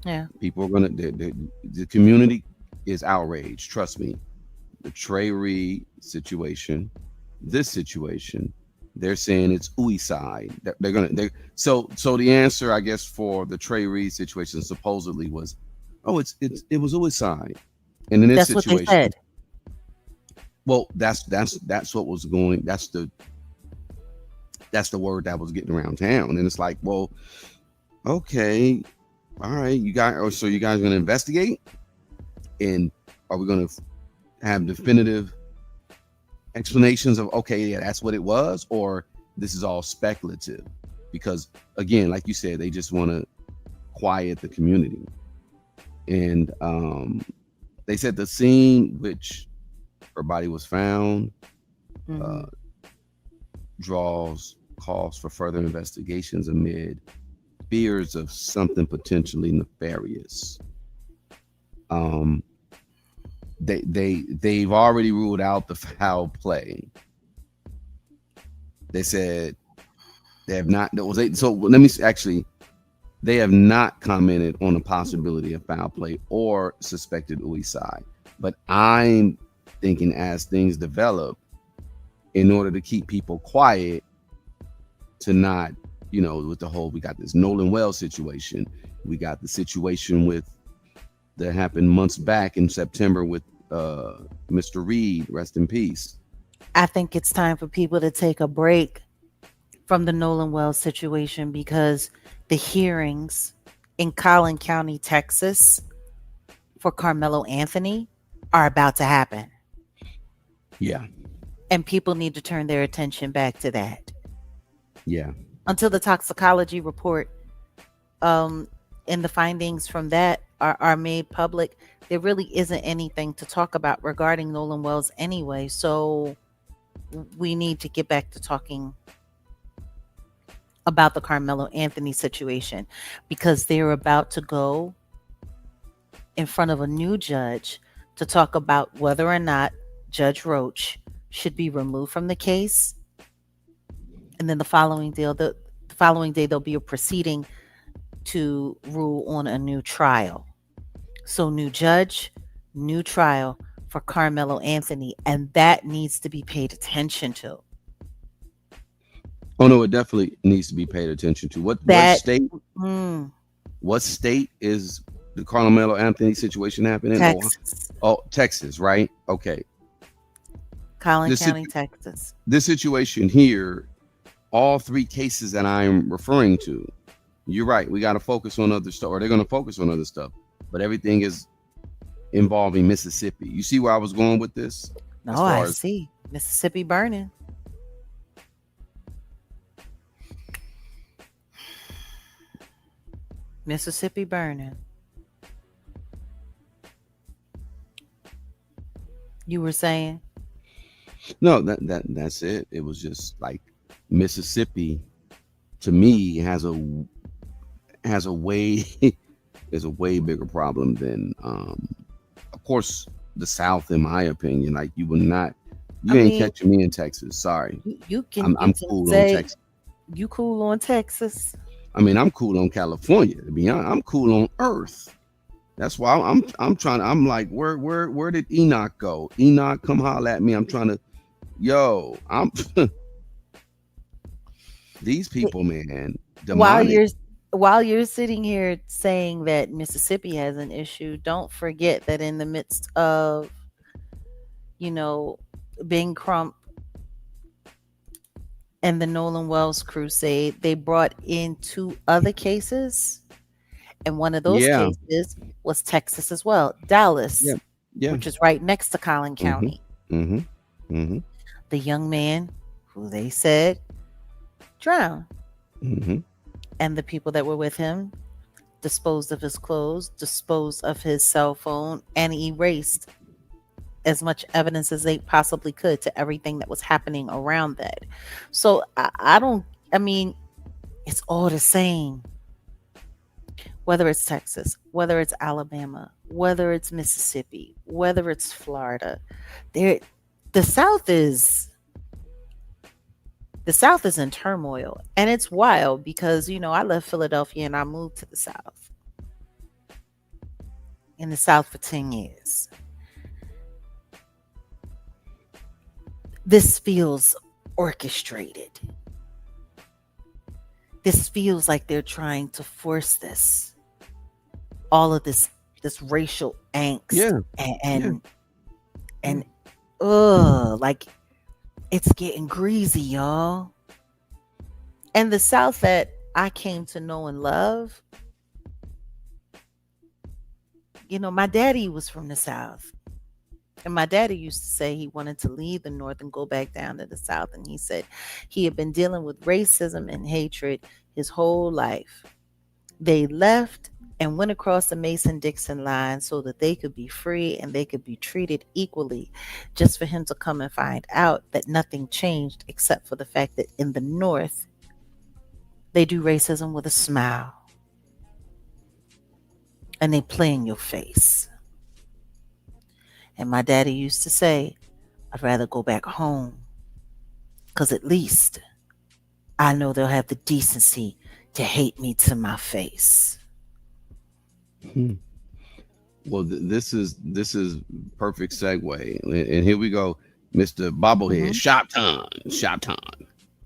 Yeah. People are gonna the community is outraged. Trust me. The Trey Reed situation, this situation, they're saying it's suicide. So the answer, I guess, for the Trey Reed situation supposedly was, oh, it was suicide. And in this That's what they situation, said. well, that's what was going. That's the word that was getting around town, and it's like, well, okay, all right, you guys. So you guys going to investigate, and are we going to have definitive explanations of, okay, yeah, that's what it was, or this is all speculative? Because again, like you said, they just want to quiet the community, and they said the scene which her body was found draws calls for further investigations amid fears of something potentially nefarious. They've already ruled out the foul play. They said they have not. So let me actually. They have not commented on the possibility of foul play or suspected suicide. But I'm thinking as things develop, in order to keep people quiet, to not, with the whole, we got this Nolan Wells situation. We got the situation that happened months back in September with Mr. Reed, rest in peace. I think it's time for people to take a break from the Nolan Wells situation because the hearings in Collin County, Texas for Carmelo Anthony are about to happen. Yeah. And people need to turn their attention back to that. Yeah. Until the toxicology report and the findings from that are made public, there really isn't anything to talk about regarding Nolan Wells anyway. So we need to get back to talking about the Carmelo Anthony situation because they're about to go in front of a new judge to talk about whether or not Judge Roach should be removed from the case, and then the following day there'll be a proceeding to rule on a new trial. So new judge, new trial for Carmelo Anthony, and that needs to be paid attention to. Oh no, it definitely needs to be paid attention to. That mm, What state is the Carmelo Anthony situation happening? Oh, Texas, oh, Texas, right? Okay. Collin This sit- County, Texas. this situation here, all three cases that I'm referring to, you're right. We got to focus on other stuff, or they're going to focus on other stuff. But everything is involving Mississippi. You see where I was going with this? No, As I far as see. Mississippi burning. Mississippi burning. You were saying? no, that's it. It was just like Mississippi to me has a way is a way bigger problem than of course the South, in my opinion. Like I you ain't mean, catching me in Texas. Sorry. you I'm can cool on say Texas. you cool on Texas. I mean, I'm cool on California. To be honest, I'm cool on Earth. That's why I'm trying to. I'm like, where did Enoch go? Enoch, come holler at me. I'm trying to. Yo, I'm these people, man, While demonic. you're sitting here saying that Mississippi has an issue, don't forget that in the midst of, you know, Ben Crump and the Nolan Wells crusade, they brought in two other cases, and one of those Yeah, cases was Texas as well, yeah, Dallas, yeah. which is right next to Collin Mm-hmm. County. Mm-hmm. Mm-hmm. The young man who they said drowned, Mm-hmm. and the people that were with him disposed of his clothes, disposed of his cell phone, and erased as much evidence as they possibly could to everything that was happening around that. So I don't, I mean, it's all the same. Whether it's Texas, whether it's Alabama, whether it's Mississippi, whether it's Florida, there, the South is the South is in turmoil, and it's wild because I left Philadelphia and I moved to the South. In the South for 10 years. This feels orchestrated. This feels like they're trying to force all of this racial angst Yeah, and yeah. and, Yeah. and like it's getting greasy, y'all. And the South that I came to know and love, my daddy was from the South. And my daddy used to say he wanted to leave the North and go back down to the South. And he said he had been dealing with racism and hatred his whole life. They left and went across the Mason-Dixon line so that they could be free and they could be treated equally, just for him to come and find out that nothing changed except for the fact that in the North, they do racism with a smile and they play in your face. And my daddy used to say, I'd rather go back home because at least I know they'll have the decency to hate me to my face. Hmm. Well, this is perfect segue, and here we go, Mister Bobblehead. Mhm. Shop time, shop time.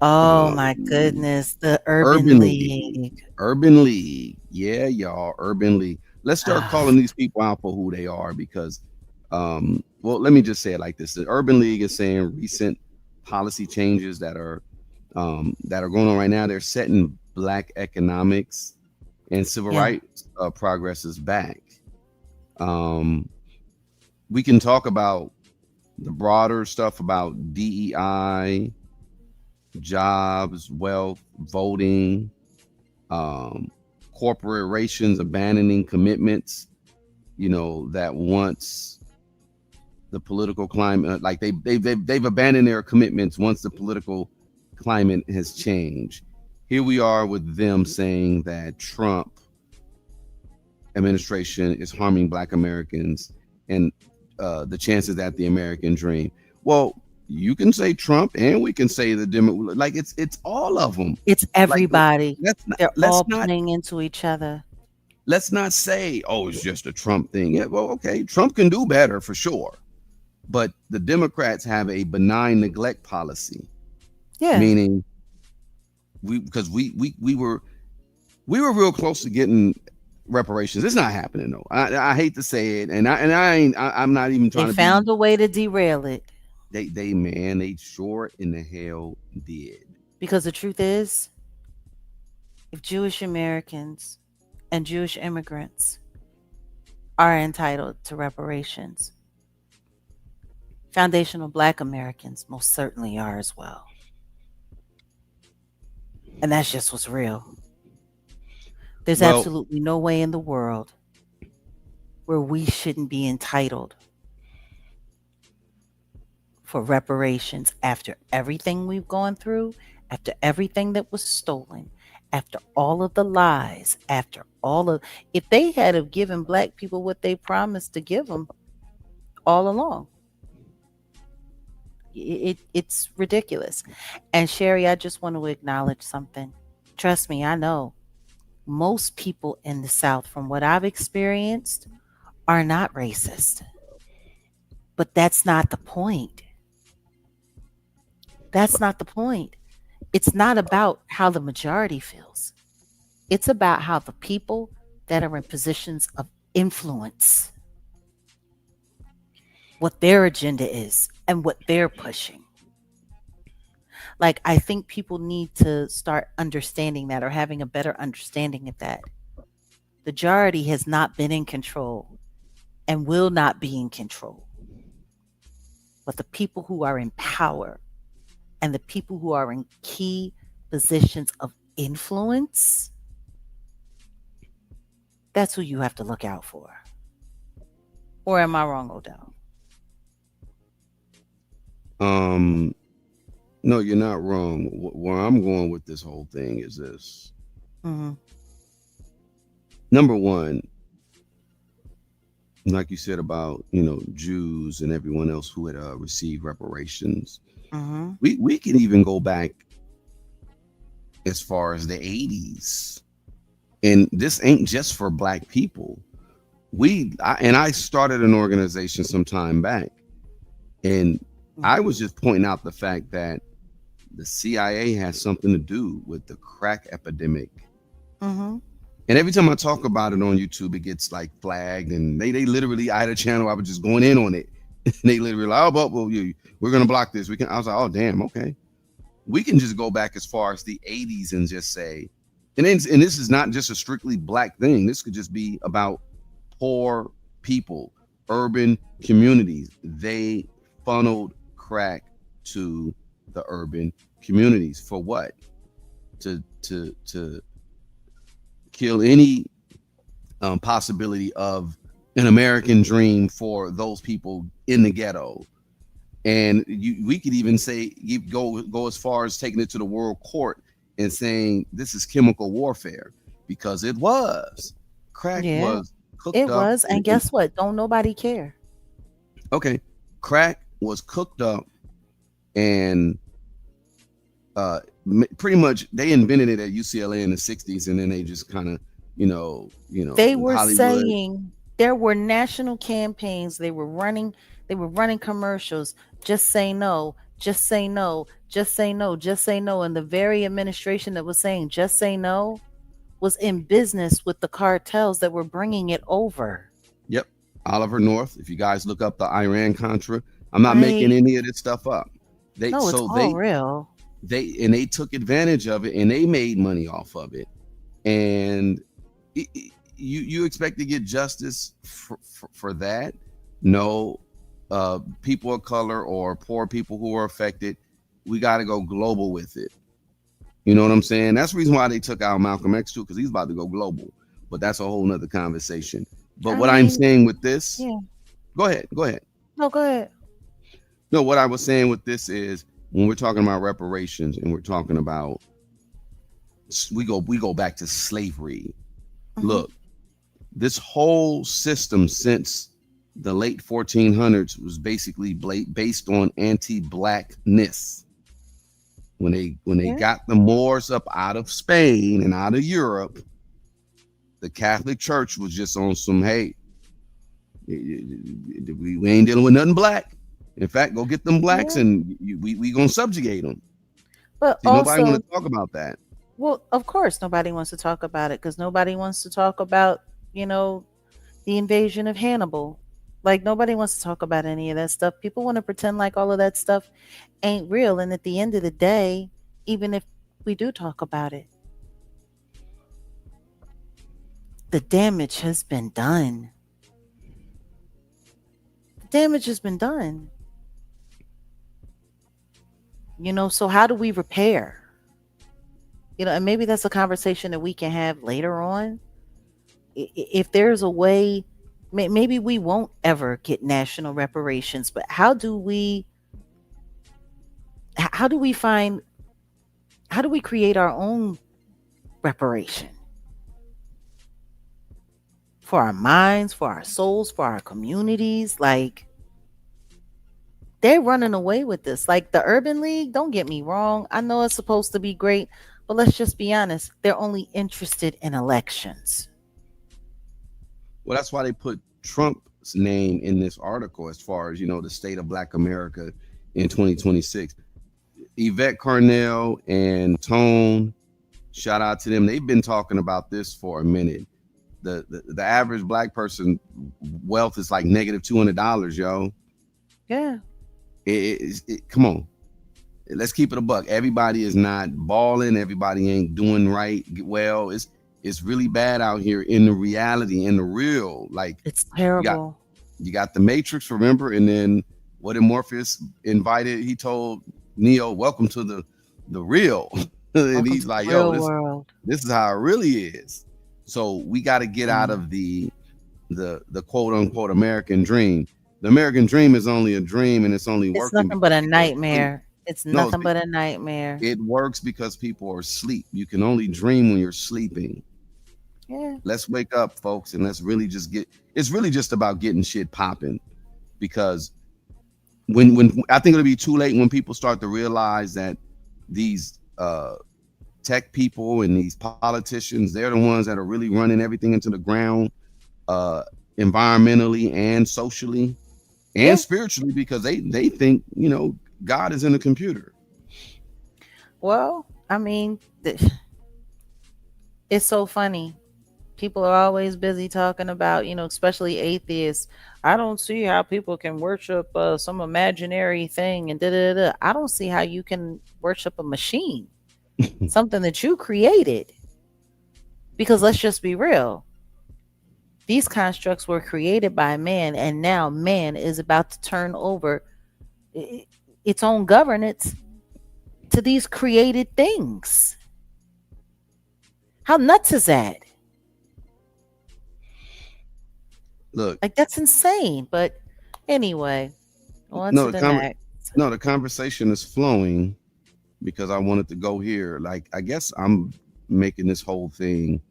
Oh my Um, goodness, the Urban Urban League, League. Urban League. Yeah, y'all, Urban League. Let's start Ah, calling these people out for who they are because, well, let me just say it like this: the Urban League is saying recent policy changes that are going on right now. They're setting Black economics and civil yeah, rights progresses back. Um, we can talk about the broader stuff about DEI, jobs, wealth, voting, um, corporations abandoning commitments, that once the political climate, like they've abandoned their commitments once the political climate has changed. Here we are with them saying that Trump administration is harming Black Americans and the chances at the American dream. Well, you can say Trump and we can say the Demo. Like it's all of them. It's Like everybody. let's not They're let's all not playing into each other. let's not say, oh, it's just a Trump thing. Yeah, well, okay, Trump can do better for sure, but the Democrats have a benign neglect policy, Yeah. meaning because we were real close to getting reparations. It's not happening though. I hate to say it, I'm not even They trying to be. found a way to derail it They sure in the hell did. because the truth is, if Jewish Americans and Jewish immigrants are entitled to reparations, foundational Black Americans most certainly are as well. And that's just what's real. There's Well, absolutely no way in the world where we shouldn't be entitled for reparations after everything we've gone through, after everything that was stolen, after all of the lies, after all of, if they had have given Black people what they promised to give them all along, it's ridiculous. And Sherry, I just want to acknowledge something. Trust me, I know most people in the South, from what I've experienced, are not racist. But that's not the point. That's not the point. It's not about how the majority feels. It's about how the people that are in positions of influence, what their agenda is and what they're pushing. Like, I think people need to start understanding that or having a better understanding of that. The majority has not been in control and will not be in control. But the people who are in power and the people who are in key positions of influence, that's who you have to look out for. Or am I wrong, Odell? um, no, you're not wrong. Where I'm going with this whole thing is this. Mm-hmm. Number one, like you said about Jews and everyone else who had received reparations. Mm-hmm. We can even go back as far as the 80s, and this ain't just for Black people. I started an organization some time back, and I was just pointing out the fact that the CIA has something to do with the crack epidemic. Mm-hmm. And every time I talk about it on YouTube, it gets like flagged, and they literally, I had a channel, I was just going in on it. And they literally like, oh, but well, we're gonna block this. I was like, oh damn, okay. We can just go back as far as the 80s and just say, and this is not just a strictly Black thing. This could just be about poor people, urban communities. They funneled crack to the urban communities for what? To kill any possibility of an American dream for those people in the ghetto. And we could even say, go as far as taking it to the world court and saying this is chemical warfare, because it was. Crack Yeah, was cooked it up. was. And guess what? Don't nobody care. Okay, crack was cooked up, and pretty much they invented it at UCLA in the 60s, and then they just kind of, They were Hollywood. saying there were national campaigns. They were running commercials. Just say no, just say no, just say no, just say no. And the very administration that was saying just say no was in business with the cartels that were bringing it over. Yep, Oliver North. If you guys look up the Iran Contra, I'm not making Right? any of this stuff up. They No, it's so all real. they took advantage of it, and they made money off of it. And you expect to get justice for that? No. People of color or poor people who are affected, we got to go global with it. You know what I'm saying? That's the reason why they took out Malcolm X too, because he's about to go global. But that's a whole nother conversation. But I what I'm mean, saying with this, yeah. go ahead. No, go ahead. No, what I was saying with this is, when we're talking about reparations and we're talking about, we go back to slavery. Mm-hmm. Look, this whole system since the late 1400s was basically based on anti-blackness. When they Yeah. got the Moors up out of Spain and out of Europe, the Catholic Church was just on some, hey, we ain't dealing with nothing black. In fact, go get them blacks Yeah. and we gonna subjugate them. But See, nobody want also, to talk about that. well, of course, nobody wants to talk about it because nobody wants to talk about, you know, the invasion of Hannibal. Like, nobody wants to talk about any of that stuff. People want to pretend like all of that stuff ain't real. And at the end of the day, even if we do talk about it, the damage has been done. The damage has been done. So how do we repair? And maybe that's a conversation that we can have later on. If there's a way, maybe we won't ever get national reparations, but how do we find, how do we create our own reparation for our minds, for our souls, for our communities? Like, they're running away with this. Like the Urban League, don't get me wrong. I know it's supposed to be great, but let's just be honest. They're only interested in elections. Well, that's why they put Trump's name in this article as far as, the state of Black America in 2026. Yvette Carnell and Tone, shout out to them. They've been talking about this for a minute. The average black person wealth is like -$200, yo. Yeah. Come on, let's keep it a buck. Everybody is not balling. Everybody ain't doing right. Well, it's really bad out here in the reality, in the real. Like It's you got terrible. you got the Matrix, remember, and then what did Morpheus invited? He told Neo, "Welcome to the real," and Welcome he's to the like, "Yo, real this world. this is how it really is." So we got to get out Mm. of the quote unquote American dream. The American dream is only a dream, and it's only It's working nothing but because a people are asleep. nightmare. It's No, nothing but a nightmare. it works because people are asleep. You can only dream when you're sleeping. Yeah. Let's wake up, folks, and let's really just get. It's really just about getting shit popping, because when I think it'll be too late when people start to realize that these tech people and these politicians, they're the ones that are really running everything into the ground, uh, environmentally and socially and Yeah. spiritually, because they think God is in the computer. Well, I mean, it's so funny. People are always busy talking about, especially atheists. I don't see how people can worship some imaginary thing and da da da. I don't see how you can worship a machine, something that you created. Because let's just be real. These constructs were created by man, and now man is about to turn over its own governance to these created things. How nuts is that? Look, Like, that's insane. But anyway, on no, to the next. the conversation is flowing because I wanted to go here. Like, I guess I'm making this whole thing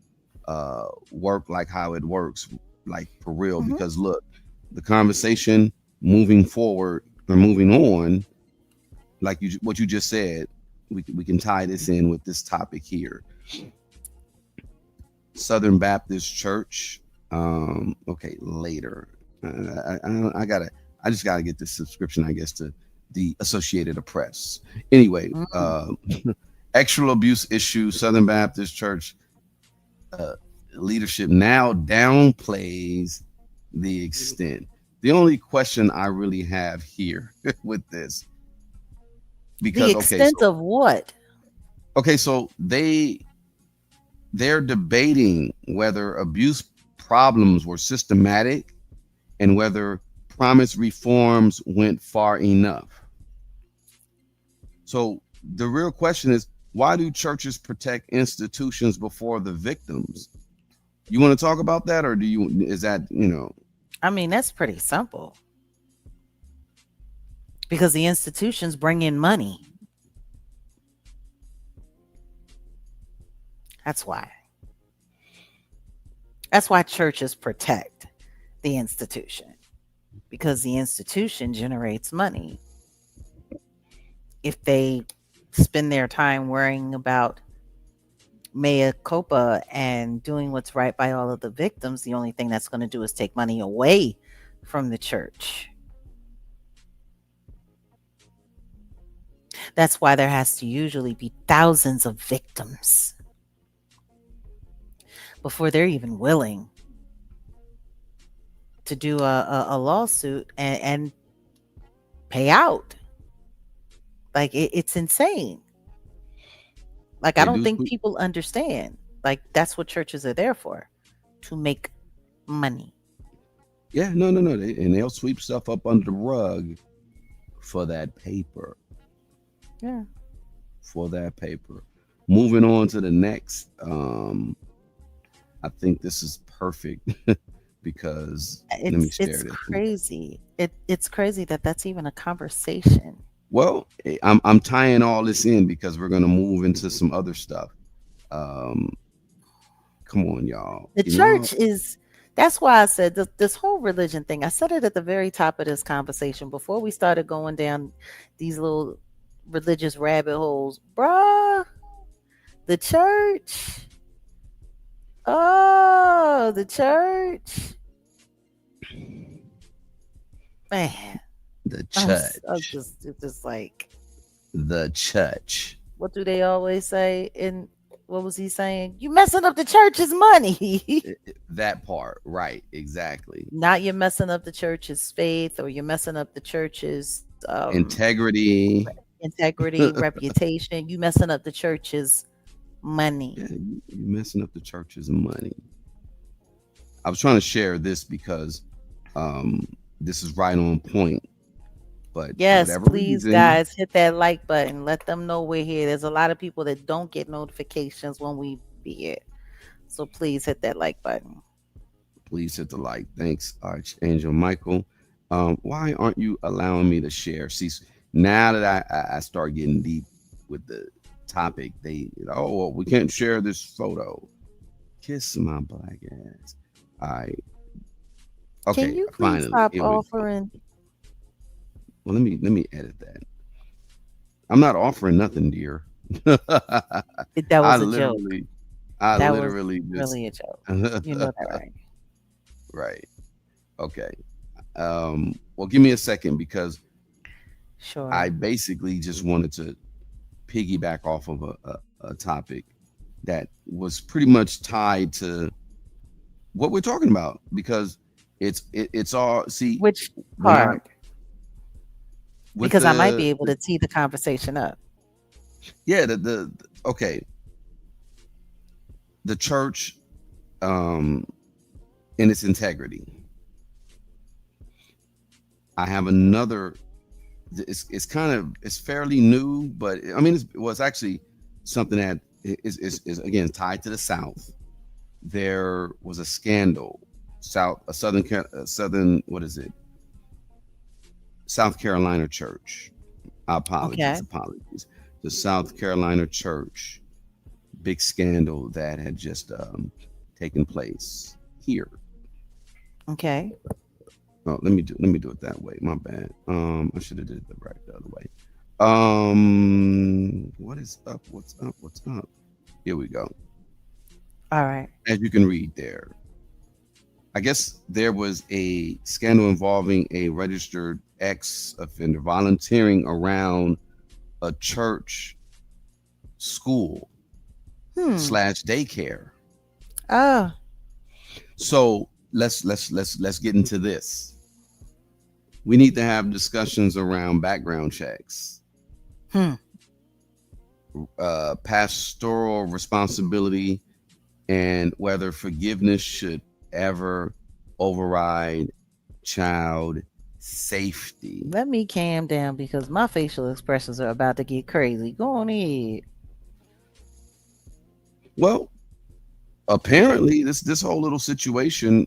work like how it works, like for real. Hmm. Because look, the conversation moving forward or moving on, like what you just said, we can tie this in with this topic here. Southern Baptist Church. Okay, later. I just gotta get this subscription, I guess, to the Associated Press. Anyway, Mm. sexual abuse issue. Southern Baptist Church uh, leadership now downplays the extent. The only question I really have here with this, The because extent of what? so they're debating whether abuse problems were systematic and whether promised reforms went far enough. So the real question is, why do churches protect institutions before the victims? You want to talk about that, or is that? I mean, that's pretty simple because the institutions bring in money. That's why. That's why churches protect the institution. because the institution generates money. If they spend their time worrying about mea culpa and doing what's right by all of the victims, the only thing that's going to do is take money away from the church. That's why there has to usually be thousands of victims before they're even willing to do a lawsuit and pay out. Like it's insane. Like I They don't do think sweep. people understand. Like that's what churches are there for, to make money. Yeah, no, no, no. And they'll sweep stuff up under the rug for that paper. Yeah. For that paper. Moving on to the next. I think this is perfect because let me share It's this. crazy. It's crazy that that's even a conversation. Well, I'm tying all this in because we're gonna move into some other stuff. Um, come on, y'all. The You know, church is that's why I said this whole religion thing. I said it at the very top of this conversation before we started going down these little religious rabbit holes. Bruh, the church. Oh, the church. Man, the I'm church, just it's just like the church. what do they always say in what was he saying? You messing up the church's money. That part, right? Exactly. Not you're messing up the church's faith or you're messing up the church's Integrity. integrity, reputation. You messing up the church's money. Yeah, you messing up the church's money. I was trying to share this because um, this is right on point. But for Yes, whatever please, reason, guys, hit that like button. Let them know we're here. There's a lot of people that don't get notifications when we be here. So please hit that like button. please hit the like. Thanks, Archangel Michael. Why aren't you allowing me to share? See, now that I start getting deep with the topic, oh, well, we can't share this photo. Kiss my black ass. All right. Can Okay, you please finally. stop Here we go. offering? Well, let me edit that. I'm not offering nothing, dear. That I was a joke. literally, I That was literally just really a joke. You know that, right? right. Okay. Well, give me a second because I Sure. basically just wanted to piggyback off of a topic that was pretty much tied to what we're talking about because it's all see Which when I part? with Because I might be able the to tee the conversation up. yeah okay, the church um in its integrity. I have another. It's kind of it's fairly new, but I mean it's actually something that is again tied to the South. There was a scandal, southern what is it? South Carolina church. Okay. Apologies. The South Carolina church, big scandal that had just taken place here. Okay. Oh, let me do it that way. My bad. I should have did it the other way. What is up? What's up? What's up? Here we go. All right. As you can read there, I guess there was a scandal involving a registered ex offender volunteering around a church school Hmm. slash daycare. Oh. So let's get into this. We need to have discussions around background checks, Hmm. pastoral responsibility, and whether forgiveness should ever override child safety. Let me calm down because my facial expressions are about to get crazy. Go on ahead. Well, apparently this whole little situation,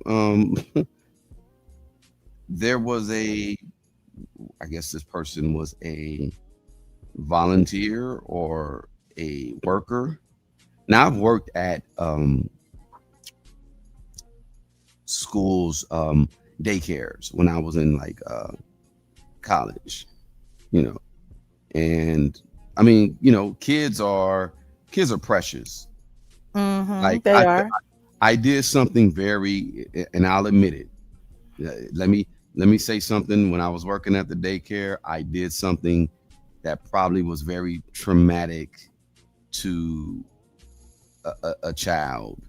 there was a, I guess this person was a volunteer or a worker. Now I've worked at schools. daycares when I was in like college, you know. And I mean, kids are precious. Like They are. I did something very, and I'll admit it. Let me say something. When I was working at the daycare, I did something that probably was very traumatic to a child.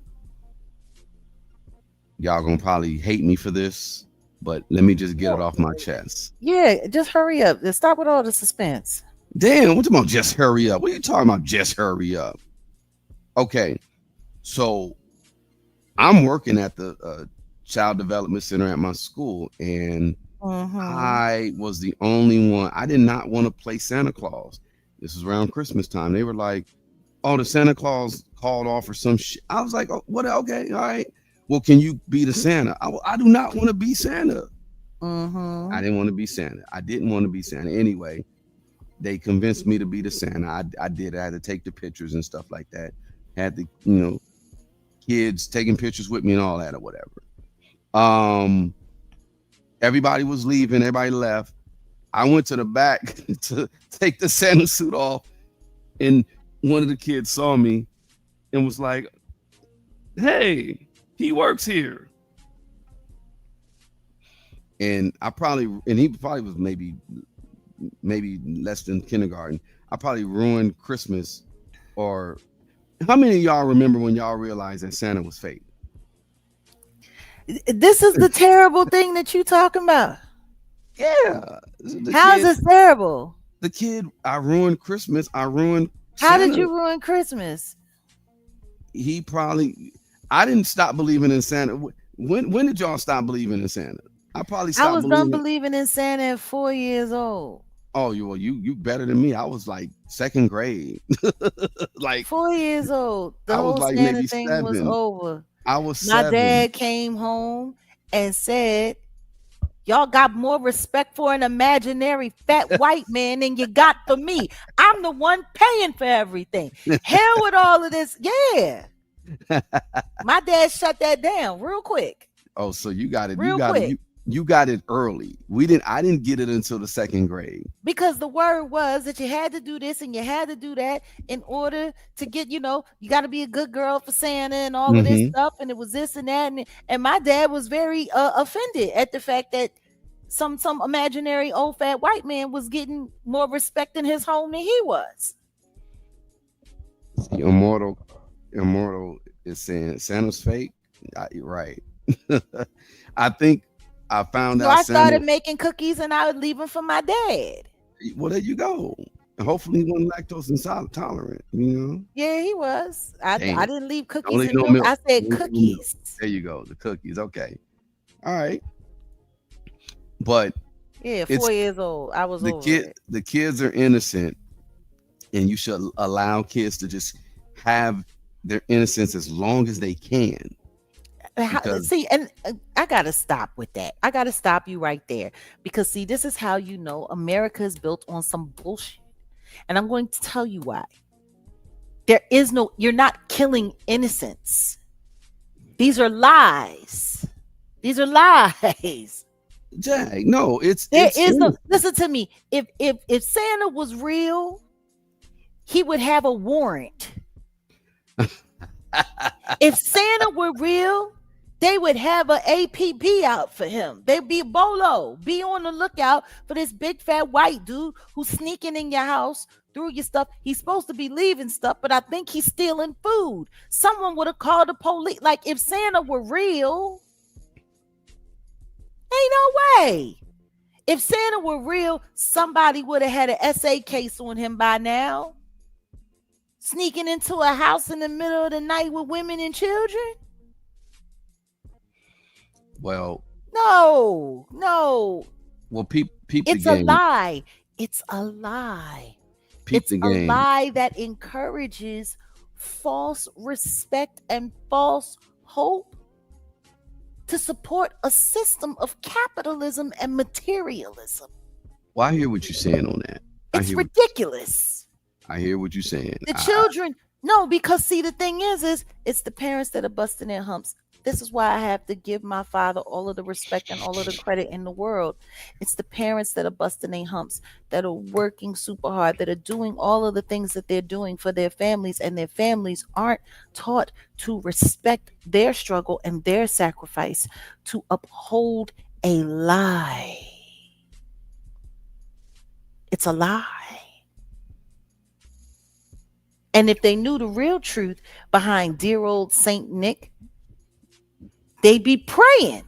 Y'all gonna probably hate me for this, but let me just get it off my chest. Yeah, just hurry up. Just stop with all the suspense. Damn, what you about? Just hurry up. What are you talking about? Just hurry up. Okay, so I'm working at the child development center at my school, and Mm-hmm. I was the only one. I did not want to play Santa Claus. This was around Christmas time. They were like, "Oh, the Santa Claus called off or some shit." I was like, "Oh, what? Okay, all right. Well, can you be the Santa?" I do not want to be Santa. I Mm-hmm. didn't want to be Santa. I didn't want to be Santa. Anyway, they convinced me to be the Santa. I did. I had to take the pictures and stuff like that. Had the kids taking pictures with me and all that or whatever. Um, Everybody was leaving. Everybody left. I went to the back to take the Santa suit off, and one of the kids saw me and was like, "Hey, he works here." And he probably was maybe less than kindergarten. I probably ruined Christmas. Or how many of y'all remember when y'all realized that Santa was fake? This is the terrible thing that you talking about. Yeah, the How is kid, this terrible? the kid. I ruined Christmas. I ruined How did Santa. you ruin Christmas? He probably. I didn't stop believing in Santa. When did y'all stop believing in Santa? I probably I stopped was done believing. believing in Santa at 4 years old. Oh, you better than me. I was like second grade. Like 4 years old. The I was whole like Santa maybe thing was 7. over. I was My 7. dad came home and said, "Y'all got more respect for an imaginary fat white man than you got for me. I'm the one paying for everything. Hell with all of this." Yeah. My dad shut that down real quick. Oh, so you got it. You Real got it. quick. You got it early. We didn't. I didn't get it until the second grade. Because the word was that you had to do this and you had to do that in order to get, you got to be a good girl for Santa and all of this Hmm. stuff. And it was this and that. And my dad was very offended at the fact that some imaginary old fat white man was getting more respect in his home than he was. See, immortal is saying Santa's fake. You're right. I think I found So out I started Santa. making cookies and I would leave them for my dad. Well, there you go. Hopefully, he wasn't lactose intolerant. Yeah, he was. I Damn. didn't leave Don't cookies leave and no milk. milk. I said Don't leave no milk. cookies. There you go. The cookies. Okay. All right. But Yeah, it's 4 years old. I was the over kid. it. The kids are innocent, and you should allow kids to just have their innocence as long as they can. Because See, and I gotta stop with that. I gotta stop you right there because see, this is how you know America is built on some bullshit, and I'm going to tell you why. There is no. You're not killing innocents. These are lies. These are lies. Jag, no, it's There it's is no. innocent. Listen to me. If Santa was real, he would have a warrant. If Santa were real, they would have an APB out for him. They'd be Bolo. Be on the lookout for this big fat white dude who's sneaking in your house through your stuff. He's supposed to be leaving stuff, but I think he's stealing food. Someone would have called the police. Like if Santa were real, ain't no way. If Santa were real, somebody would have had an SA case on him by now. Sneaking into a house in the middle of the night with women and children? Well, No, no. peep the It's a game. lie. It's a lie. Peep It's the a game. lie that encourages false respect and false hope to support a system of capitalism and materialism. Well, I hear what you're saying on that. I It's hear what ridiculous. I hear what you're saying. The children, no, because see, the thing is it's the parents that are busting their humps This is why I have to give my father all of the respect and all of the credit in the world. It's the parents that are busting their humps, that are working super hard, that are doing all of the things that they're doing for their families, and their families aren't taught to respect their struggle and their sacrifice, to uphold a lie. It's a lie. And if they knew the real truth behind dear old Saint Nick, they'd be praying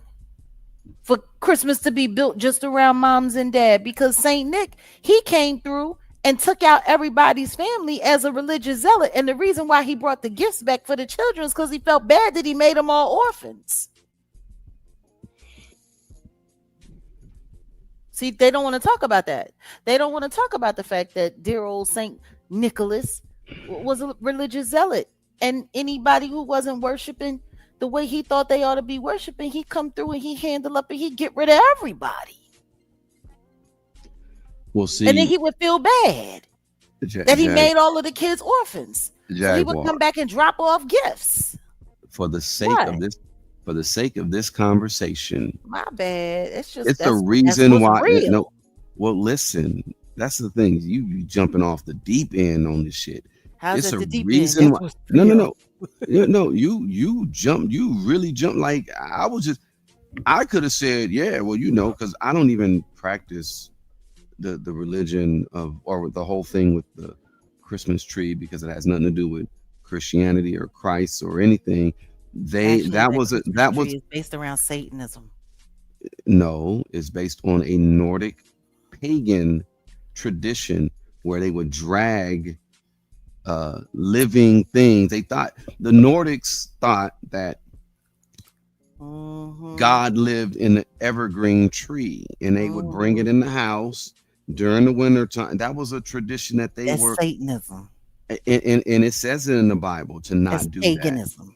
for Christmas to be built just around moms and dad, because Saint Nick, he came through and took out everybody's family as a religious zealot. And the reason why he brought the gifts back for the children is because he felt bad that he made them all orphans. See, they don't want to talk about that. They don't want to talk about the fact that dear old Saint Nicholas was a religious zealot, and anybody who wasn't worshiping the way he thought they ought to be worshiping, he come through and he handle up and he get rid of everybody. Well, And then see, he would feel bad that he made all of the kids orphans. So he would Jaguar, come back and drop off gifts. for the sake What? of this, for the sake of this conversation, My bad. It's just it's the that's reason what's why. No, real. well, listen, that's the thing. You jumping off the deep end on this shit. How's It's that a the deep end? reason That's why. what's No, no, real. no. No, you jumped. You really jumped. Like I was just. I could have said, yeah, well, because I don't even practice the religion of, or with the whole thing with the Christmas tree, because it has nothing to do with Christianity or Christ or anything. Actually, That that was a Christmas that tree was is based around Satanism. no, it's based on a Nordic pagan tradition where they would drag living things. The Nordics thought that Mm-hmm. God lived in the evergreen tree, and they would bring Mm-hmm. it in the house during the winter time. That was a tradition that they That's were, Satanism. and it says it in the Bible to That's not do that. paganism.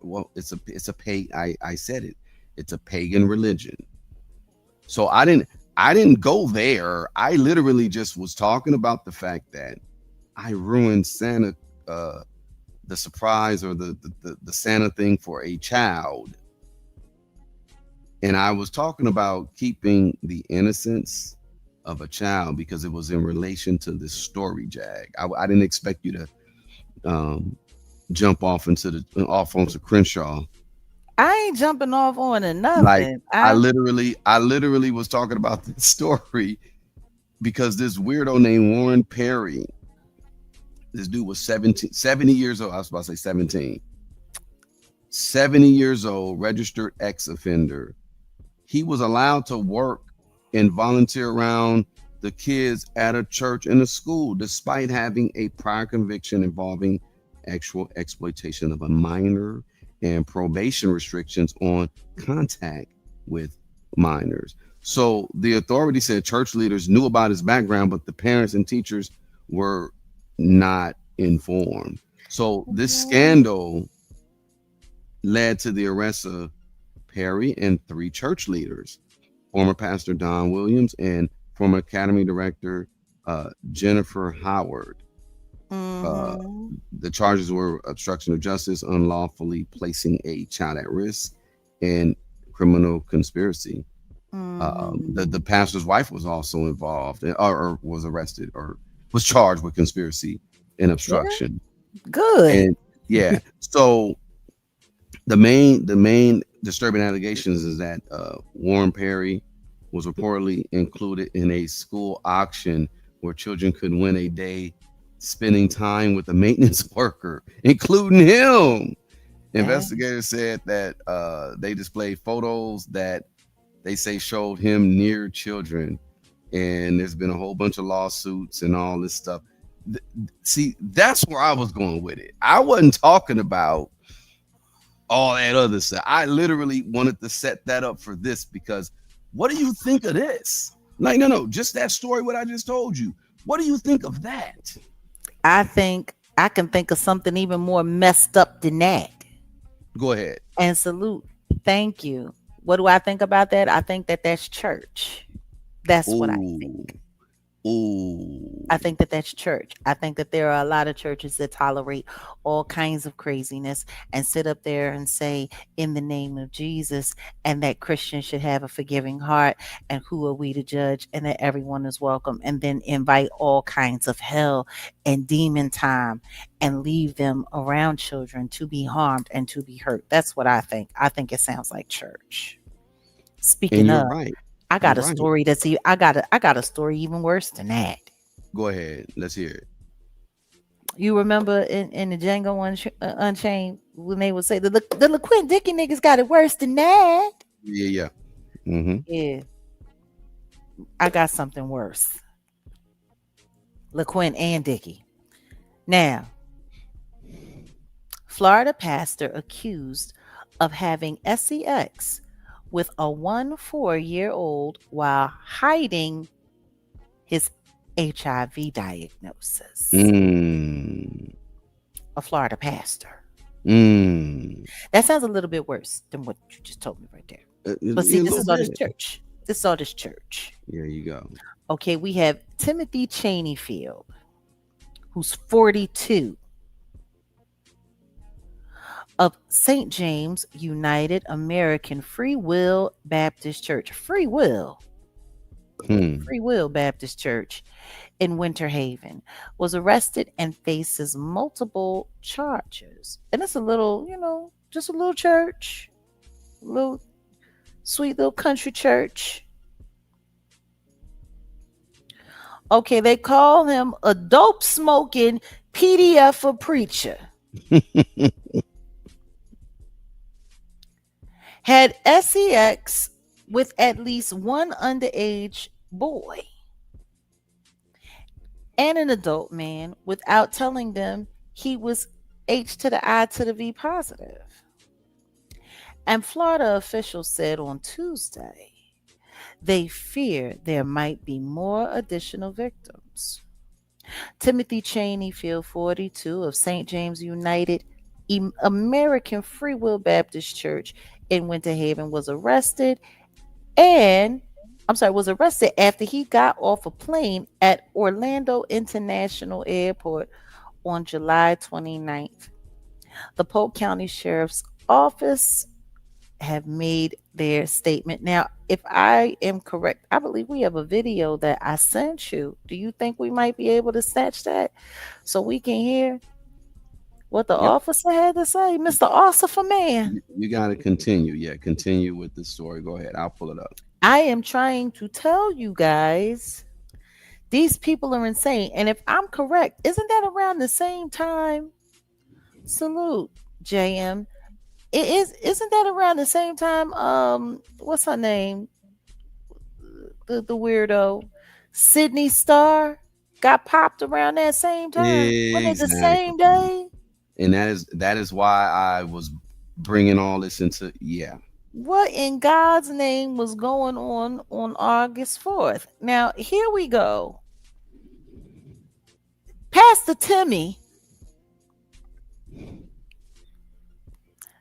Well, I said it. It's a pagan religion. So I didn't go there. I literally just was talking about the fact that I ruined Santa, uh, the surprise, or the Santa thing for a child. And I was talking about keeping the innocence of a child because it was in relation to this story, Jag. I didn't expect you to um, jump off onto Crenshaw. I ain't jumping off on to Like nothing. I literally was talking about this story because this weirdo named Warren Perry, this dude was 70 years old. I was about to say 17. 70 years old, registered ex offender. He was allowed to work and volunteer around the kids at a church and a school, despite having a prior conviction involving actual exploitation of a minor and probation restrictions on contact with minors. So the authority said church leaders knew about his background, but the parents and teachers were not informed. So this scandal led to the arrest of Perry and 3 church leaders, former pastor Don Williams and former academy director Jennifer Howard. Uh, Mm-hmm. the charges were obstruction of justice, unlawfully placing a child at risk, and criminal conspiracy. The Mm-hmm. pastor's wife was also involved, or was arrested, or was charged with conspiracy and Yeah, obstruction. good. And yeah, so the main disturbing allegations is that Warren Perry was reportedly included in a school auction where children could win a day spending time with a maintenance worker, including him. Yeah. Investigators said that they displayed photos that they say showed him near children, and there's been a whole bunch of lawsuits and all this stuff. See, that's where I was going with it. I wasn't talking about all that other stuff. I literally wanted to set that up for this because what do you think of this? Like, no, just that story, what I just told you. What do you think of that? I think I can think of something even more messed up than that. Go ahead. And salute. Thank you. What do I think about that? I think that that's church. That's what I Oh, think. Ooh. I think that that's church. I think that there are a lot of churches that tolerate all kinds of craziness and sit up there and say, in the name of Jesus, and that Christians should have a forgiving heart, and who are we to judge, and that everyone is welcome, and then invite all kinds of hell and demon time and leave them around children to be harmed and to be hurt. That's what I think. I think it sounds like church. And Speaking you're of, right. I You're got a right. story I got a story even worse than that. Go ahead. Let's hear it. You remember in the Django Unchained when they would say the LaQuint Dicky niggas got it worse than that? Yeah, yeah. Mm-hmm. Yeah, I got something worse. LaQuint and Dicky. Now, Florida pastor accused of having sex with a 4-year-old while hiding his HIV diagnosis. Mm. A Florida pastor. Mm. That sounds a little bit worse than what you just told me right there. But see, A this little is all this bit. church. This is all this church. There you go. Okay, we have Timothy Cheneyfield, who's 42, of St. James United American Free Will Baptist Church. Hmm. Free Will Baptist Church in Winter Haven, was arrested and faces multiple charges. And it's a little, just a little church, a little sweet little country church. Okay, they call him a dope smoking PDF for preacher. Had sex with at least one underage boy and an adult man without telling them he was H to the I to the V positive. And Florida officials said on Tuesday they fear there might be more additional victims. Timothy Cheneyfield, 42, of St. James United American Free Will Baptist Church in Winter Haven, and was arrested after he got off a plane at Orlando International Airport on July 29th. The Polk County Sheriff's Office have made their statement. Now, if I am correct, I believe we have a video that I sent you. Do you think we might be able to snatch that so we can hear what the Yep. officer had to say? Mr. Officer Man, You got to continue. Yeah, continue with the story. Go ahead. I'll pull it up. I am trying to tell you guys these people are insane. And if I'm correct, isn't that around the same time? Salute, JM. Isn't that around the same time? What's her name? The weirdo, Sidney Starr, got popped around that same time. Wasn't it the same Exactly. day? And that is why I was bringing all this into. Yeah. What in God's name was going on August 4th? Now here we go. Pastor Timmy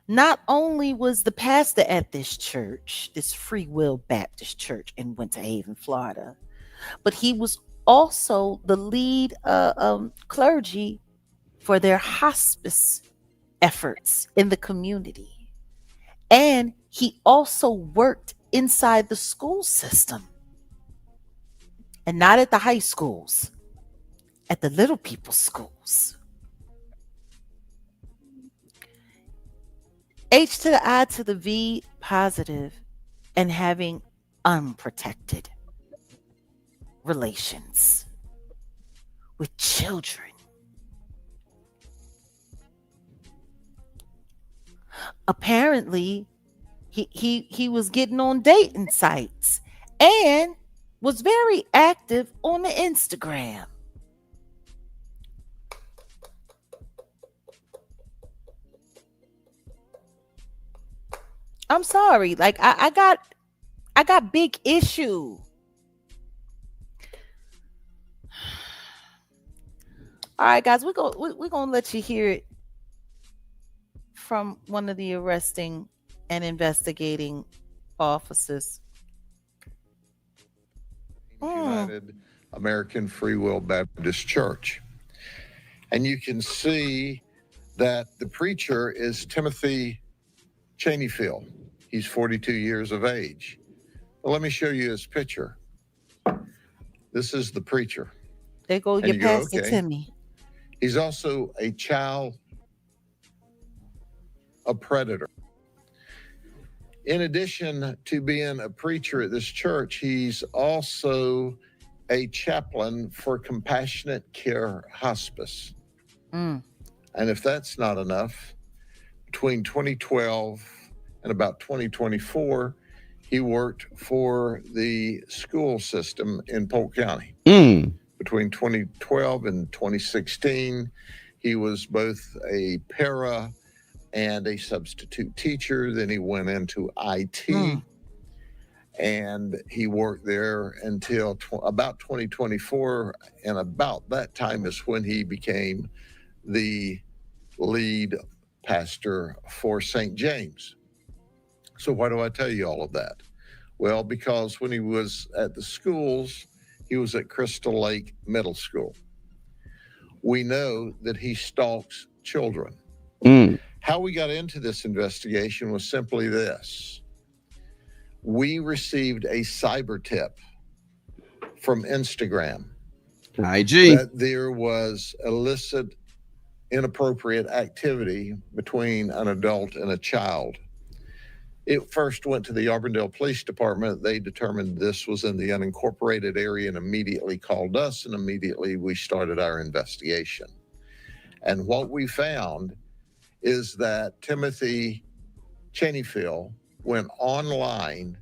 not only was the pastor at this church, this Free Will Baptist Church in Winter Haven, Florida, but he was also the lead clergy for their hospice efforts in the community. And he also worked inside the school system and not at the high schools, at the little people's schools. H to the I to the V positive and having unprotected relations with children. Apparently, he was getting on dating sites and was very active on the Instagram. I'm sorry, like I got big issue. All right, guys, we're gonna let you hear it from one of the arresting and investigating officers. Mm. United American Free Will Baptist Church. And you can see that the preacher is Timothy Cheneyfield. He's 42 years of age. Well, let me show you his picture. This is the preacher. There go And your you go, pastor okay. Timmy. He's also a child, a predator. In addition to being a preacher at this church, he's also a chaplain for Compassionate Care Hospice. Mm. And if that's not enough, between 2012 and about 2024, he worked for the school system in Polk County. Between 2012 and 2016, he was both a para and a substitute teacher. Then he went into IT, and he worked there until about 2024. And about that time is when he became the lead pastor for St. James. So why do I tell you all of that? Well, because when he was at the schools, he was at Crystal Lake Middle School. We know that he stalks children. How we got into this investigation was simply this. We received a cyber tip from Instagram IG. that there was illicit, inappropriate activity between an adult and a child. It first went to the Auburndale Police Department. They determined this was in the unincorporated area and immediately called us, and immediately we started our investigation. And what we found is that Timothy Cheneyfield went online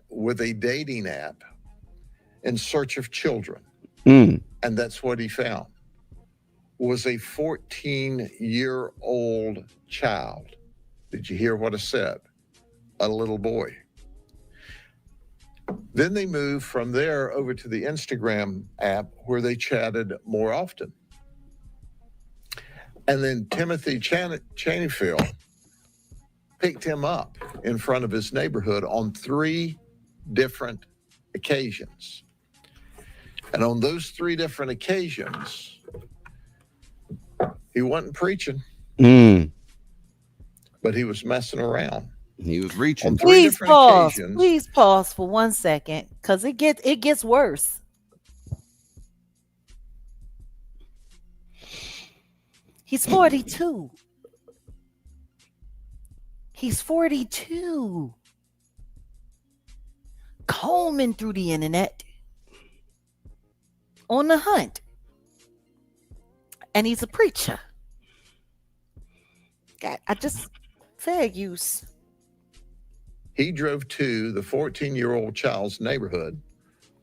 with a dating app in search of children. And that's what he found, was a 14-year-old child. Did you hear what I said? A little boy. Then they moved from there over to the Instagram app where they chatted more often. And then Timothy Cheneyfield picked him up in front of his neighborhood on 3 different occasions. And on those 3 different occasions, he wasn't preaching, but he was messing around. He was reaching. On 3 different occasions. Please pause for 1 second, because it gets worse. He's 42. He's 42. Combing through the internet on the hunt. And he's a preacher. God, I just fair use. He drove to the 14-year-old child's neighborhood,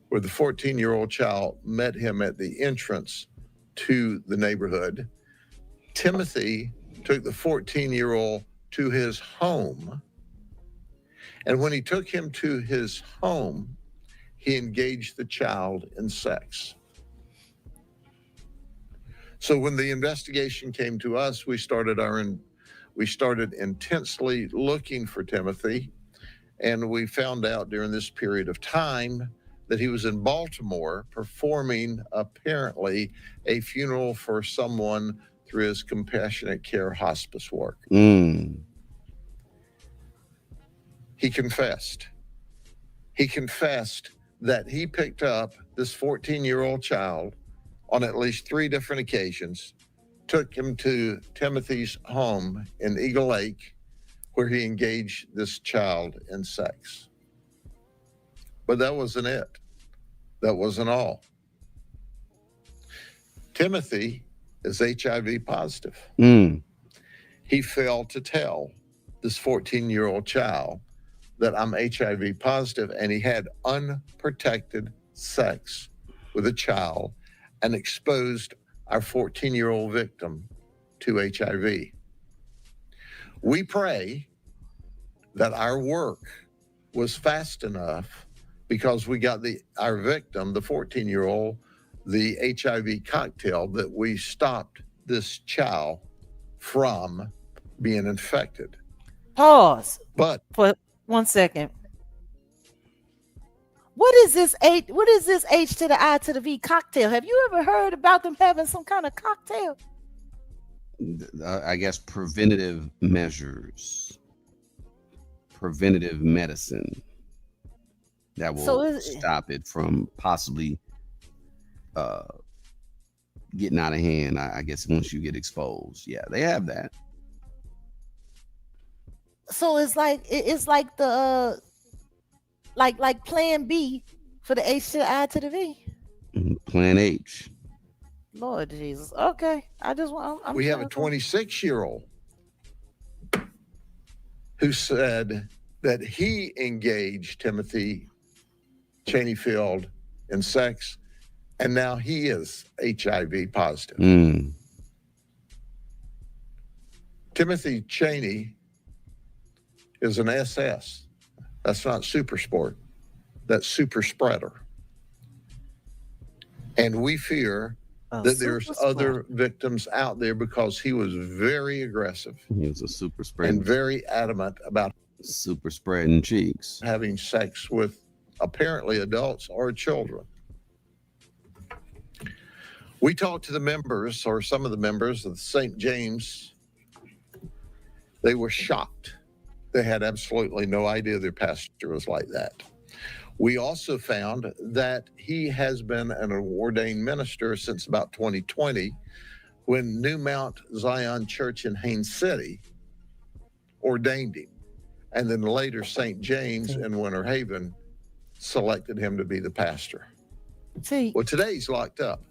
where the 14-year-old child met him at the entrance to the neighborhood. Timothy took the 14-year-old to his home. And when he took him to his home, he engaged the child in sex. So when the investigation came to us, we started intensely looking for Timothy. And we found out during this period of time that he was in Baltimore performing, apparently, a funeral for someone through his Compassionate Care Hospice work. He confessed. He confessed that he picked up this 14-year-old child on at least 3 different occasions, took him to Timothy's home in Eagle Lake, where he engaged this child in sex. But that wasn't it. That wasn't all. Timothy is HIV positive. He failed to tell this 14-year-old child that I'm HIV positive, and he had unprotected sex with a child and exposed our 14-year-old victim to HIV. We pray that our work was fast enough, because we got our victim, the 14-year-old, the HIV cocktail, that we stopped this child from being infected. Pause. But for 1 second. What is this H? What is this H to the I to the V cocktail? Have you ever heard about them having some kind of cocktail? I guess preventative measures, preventative medicine that So will stop it from possibly uh, getting out of hand. I guess once you get exposed, yeah, they have that. it's like the like Plan B for the H to the I to the V. Plan H. Lord Jesus. Okay, I just want. We have a 26-year-old who said that he engaged Timothy Cheneyfield in sex, and now he is HIV positive. Timothy Cheney is an SS. That's not super sport. That's super spreader. And we fear that there's other victims out there because he was very aggressive. He was a super spreader and very adamant about super spreading cheeks, having sex with apparently adults or children. We talked to the members, or some of the members of St. James. They were shocked. They had absolutely no idea their pastor was like that. We also found that he has been an ordained minister since about 2020, when New Mount Zion Church in Haines City ordained him. And then later St. James in Winter Haven selected him to be the pastor. Well, today he's locked up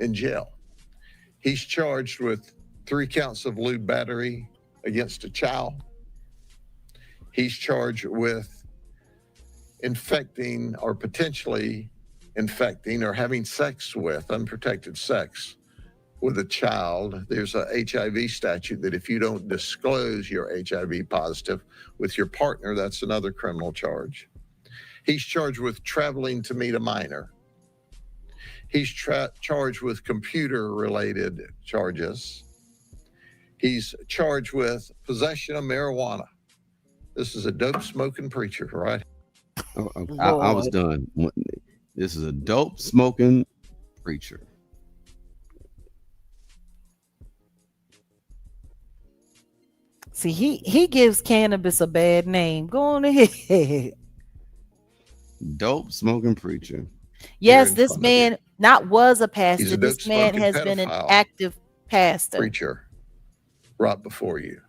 in jail. He's charged with 3 counts of lewd battery against a child. He's charged with infecting or potentially infecting or having sex with, unprotected sex with a child. There's a HIV statute that if you don't disclose you're HIV positive with your partner, that's another criminal charge. He's charged with traveling to meet a minor. He's charged with computer-related charges. He's charged with possession of marijuana. This is a dope-smoking preacher, right? I was done. This is a dope smoking preacher. See, he gives cannabis a bad name. Go on ahead. Dope smoking preacher. Yes, this man was a pastor. This man has been an active pastor. Preacher right before you.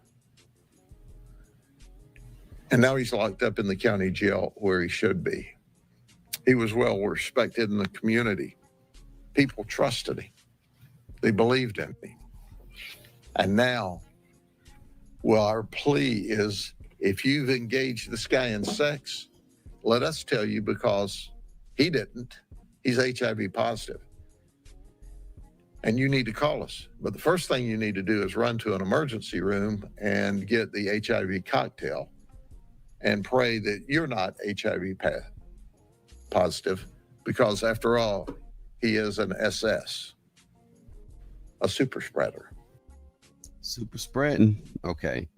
And now he's locked up in the county jail where he should be. He was well respected in the community. People trusted him. They believed in him. And now, well, our plea is, if you've engaged this guy in sex, let us tell you, because he didn't. He's HIV positive. And you need to call us. But the first thing you need to do is run to an emergency room and get the HIV cocktail and pray that you're not HIV positive, because after all, he is an SS, a super spreader. Super spreading. Okay.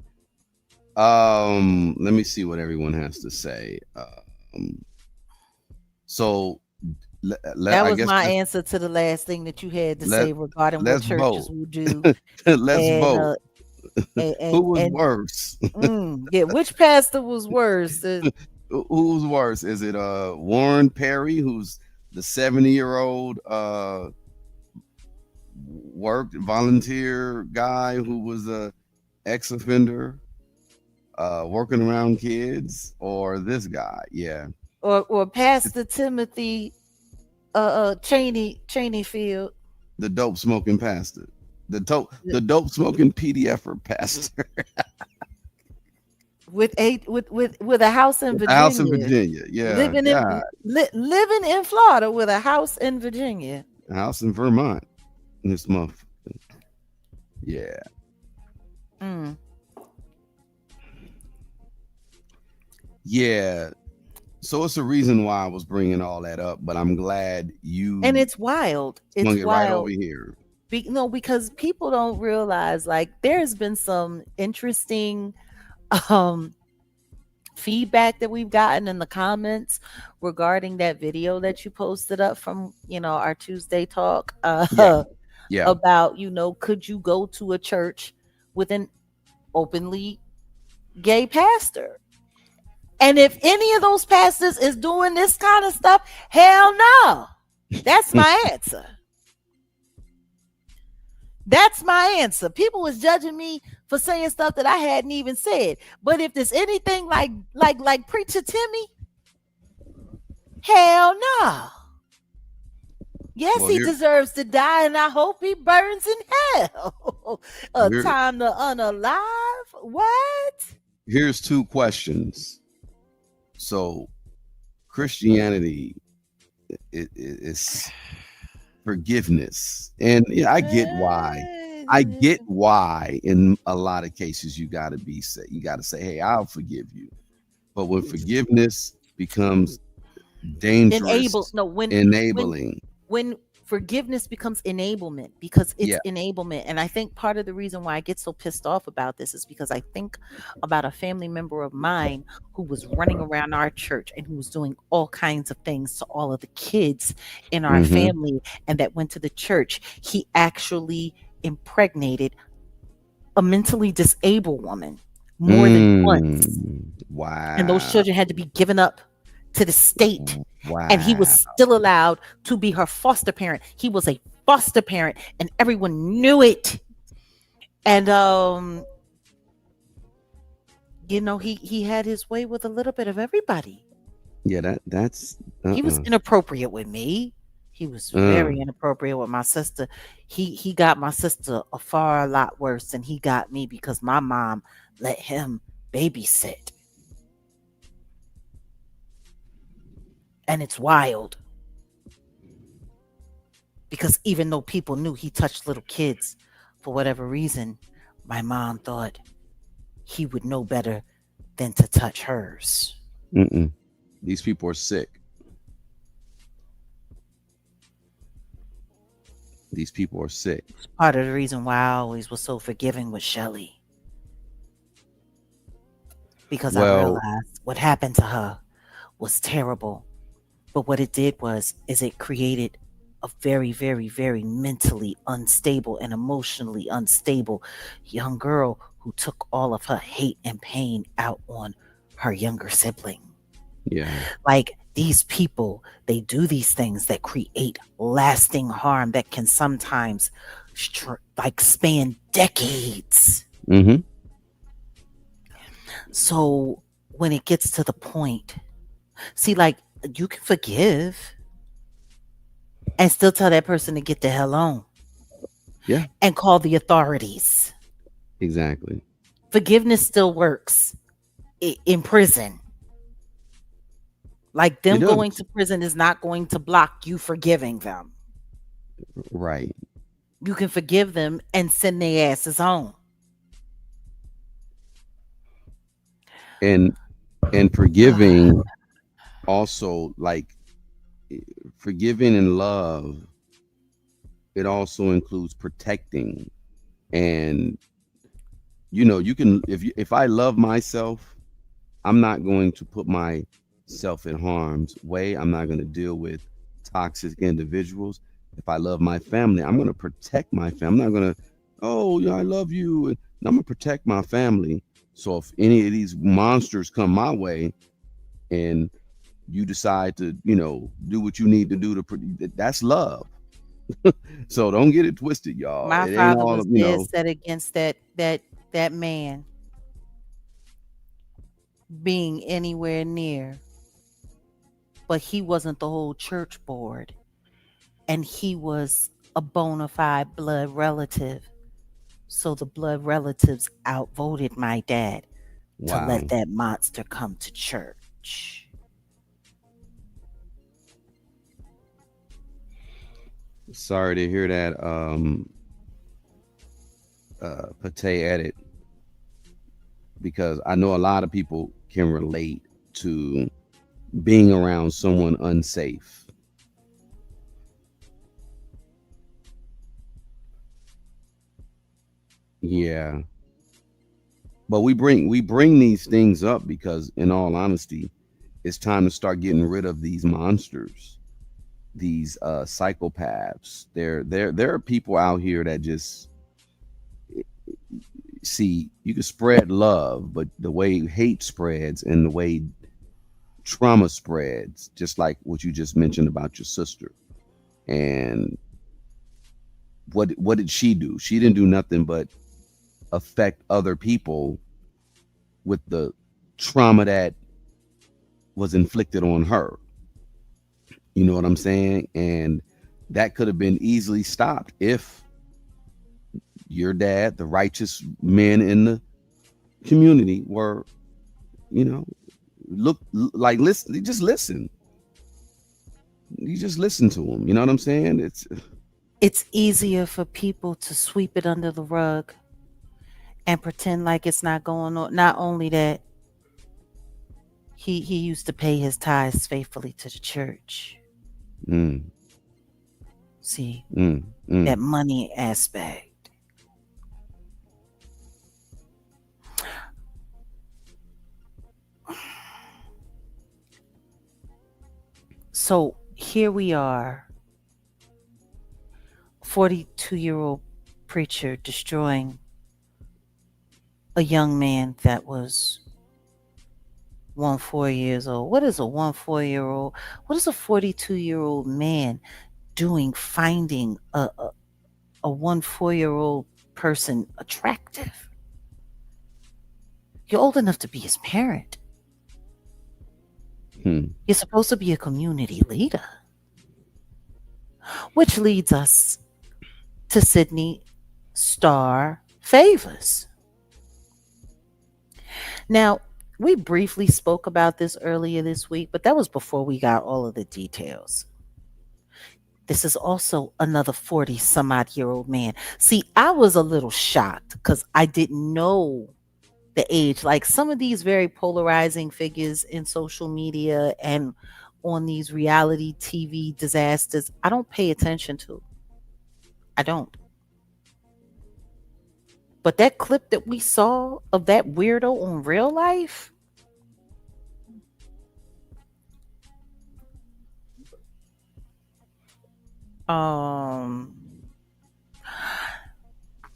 Let me see what everyone has to say. So that was my answer to the last thing that you had to say regarding what churches will do. Let's vote. Who was worse? Yeah, which pastor was worse? Who's worse? Is it Warren Perry, who's the 70-year-old volunteer guy who was a ex-offender working around kids, or this guy? Yeah. Or Pastor Timothy Cheneyfield, the dope smoking pastor. The dope smoking PDFer pastor with a house in Virginia. House in Virginia, yeah. Living in Florida with a house in Virginia. A house in Vermont. This month, yeah. Yeah. So it's a reason why I was bringing all that up, but I'm glad you. And it's wild. It's wild. Right over here. Because people don't realize, like, there's been some interesting feedback that we've gotten in the comments regarding that video that you posted up from, our Tuesday talk, Yeah, yeah. about, could you go to a church with an openly gay pastor? And if any of those pastors is doing this kind of stuff, hell no. That's my answer. That's my answer. People was judging me for saying stuff that I hadn't even said. But if there's anything like Preacher Timmy, hell no. Yes, Well, he deserves to die, and I hope he burns in hell. A time to unalive? What? Here's two questions. So, Christianity is forgiveness, and I get why. I get why. In a lot of cases, you got to say, "Hey, I'll forgive you." But when forgiveness becomes dangerous, enabling. When forgiveness becomes enablement, because it's enablement. And I think part of the reason why I get so pissed off about this is because I think about a family member of mine who was running around our church and who was doing all kinds of things to all of the kids in our family, and that went to the church. He actually impregnated a mentally disabled woman more than once. Wow. And those children had to be given up to the state. Wow. And he was still allowed to be her foster parent. He was a foster parent, and everyone knew it. And he had his way with a little bit of everybody. Yeah, that's he was inappropriate with me. He was very inappropriate with my sister. He got my sister a lot worse than he got me, because my mom let him babysit. And it's wild, because even though people knew he touched little kids, for whatever reason, my mom thought he would know better than to touch hers. These people are sick. These people are sick. It's part of the reason why I always was so forgiving with Shelly, because I realized what happened to her was terrible. But what it did is it created a very, very, very mentally unstable and emotionally unstable young girl who took all of her hate and pain out on her younger sibling. Yeah. Like, these people, they do these things that create lasting harm that can sometimes span decades. So when it gets to the point, see, like, you can forgive and still tell that person to get the hell on. Yeah. And call the authorities. Exactly. Forgiveness still works in prison. Like, them going to prison is not going to block you forgiving them. Right. You can forgive them and send their asses home. And forgiving also, like, forgiving and love, it also includes protecting. And you can, if I love myself, I'm not going to put myself in harm's way. I'm not going to deal with toxic individuals. If I love my family, I'm going to protect my family. I'm not going to, oh yeah, I love you, and I'm going to protect my family. So if any of these monsters come my way and you decide to, do what you need to do that's love. So don't get it twisted, y'all. My father was dead set against that man being anywhere near, but he wasn't the whole church board, and he was a bona fide blood relative. So the blood relatives outvoted my dad to let that monster come to church. Sorry to hear that, Pate edit, because I know a lot of people can relate to being around someone unsafe. Yeah. But we bring these things up because, in all honesty, it's time to start getting rid of these monsters, these psychopaths. There are people out here that just see, you can spread love, but the way hate spreads and the way trauma spreads, just like what you just mentioned about your sister. And what did she do? She didn't do nothing but affect other people with the trauma that was inflicted on her. You know what I'm saying? And that could have been easily stopped if your dad, the righteous men in the community, were, you know, like, listen, you just listen to them. You know what I'm saying? It's easier for people to sweep it under the rug and pretend like it's not going on. Not only that, he used to pay his tithes faithfully to the church. mm, See, mm, mm. that money aspect. So here we are, 42-year-old preacher destroying a young man that was 4 years old. What is a 4 year old? What is a 42-year-old man doing finding a 4 year old person attractive? You're old enough to be his parent. You're supposed to be a community leader. Which leads us to Sidney Starr Favors. Now, we briefly spoke about this earlier this week, but that was before we got all of the details. This is also another 40 some odd year old man. See, I was a little shocked because I didn't know the age. Like some of these very polarizing figures in social media and on these reality TV disasters, I don't pay attention to. I don't. But that clip that we saw of that weirdo on Real Life, um,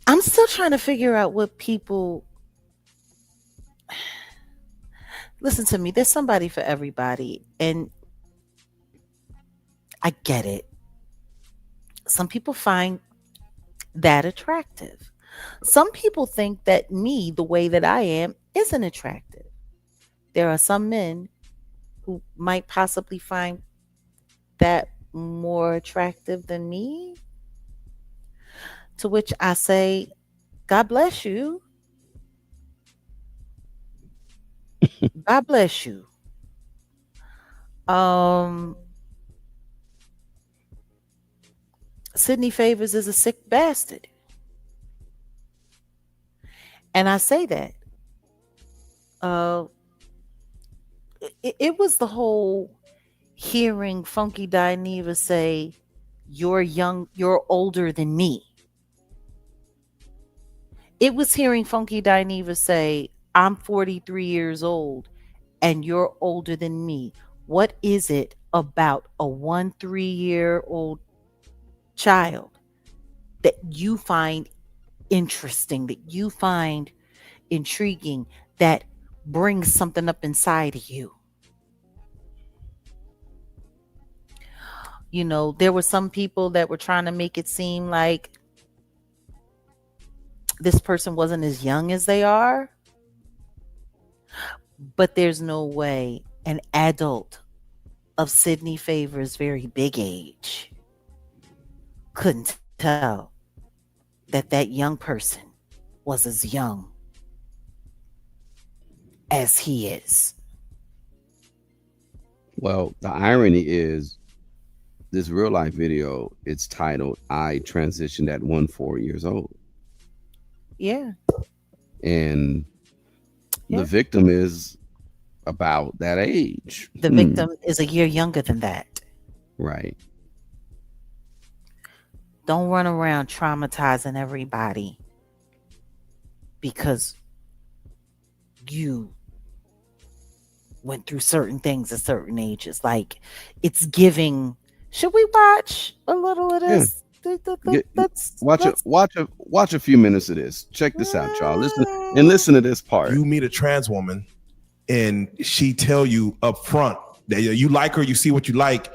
I'm still trying to figure out what people. Listen to me. There's somebody for everybody, and I get it. Some people find that attractive. Some people think that me, the way that I am, isn't attractive. There are some men who might possibly find that more attractive than me. To which I say, God bless you. God bless you. Um, Sidney Favors is a sick bastard. And I say that. Uh, it was the whole hearing Funky Dineva say, "You're young, you're older than me." It was hearing Funky Dineva say, "I'm 43 years old and you're older than me." What is it about a 3 year old child that you find interesting, that you find intriguing, that brings something up inside of you? You know, there were some people that were trying to make it seem like this person wasn't as young as they are, but there's no way an adult of Sidney Favors' very big age couldn't tell that that young person was as young as he is. Well, the irony is, this real life video, it's titled "I Transitioned at 4 years old," Yeah, and the yeah. victim is about that age. The victim is a year younger than that. Right. Don't run around traumatizing everybody because you went through certain things at certain ages. Like, it's giving. Should we watch a little of Yeah. this? Watch a few minutes of this. Check this out, y'all. Listen to this part. You meet a trans woman and she tell you up front that you like her, you see what you like,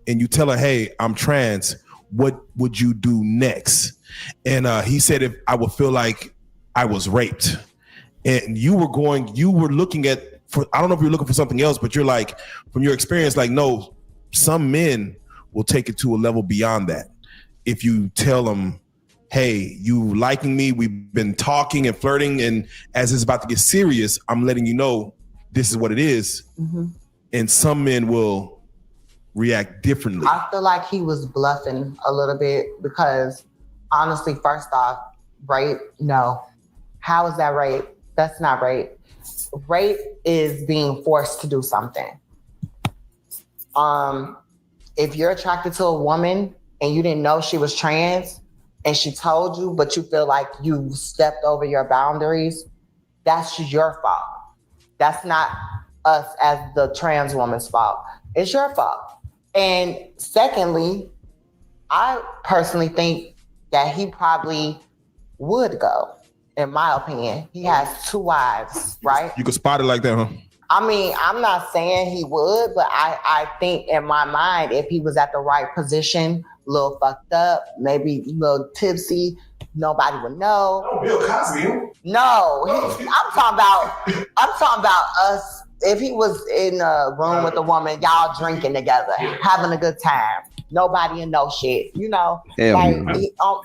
and you tell her, hey, I'm trans. What would you do next? And he said, if I would feel like I was raped. And you were looking at, I don't know if you're looking for something else, but you're like, from your experience, like, no, some men will take it to a level beyond that. If you tell them, hey, you liking me, we've been talking and flirting, and as it's about to get serious, I'm letting you know this is what it is. Mm-hmm. And some men will react differently. I feel like he was bluffing a little bit because, honestly, first off, rape, no. How is that rape? That's not rape. Rape is being forced to do something. If you're attracted to a woman and you didn't know she was trans and she told you, but you feel like you stepped over your boundaries, that's your fault. That's not us as the trans woman's fault. It's your fault. And secondly, I personally think that he probably would go, in my opinion. He has 2 wives, right? You could spot it like that, huh? I mean, I'm not saying he would, but I think in my mind, if he was at the right position, a little fucked up, maybe a little tipsy, nobody would know. Oh, Bill Cosby. No, I'm talking about us. If he was in a room with a woman, y'all drinking together, having a good time, nobody will know shit, you know? Like,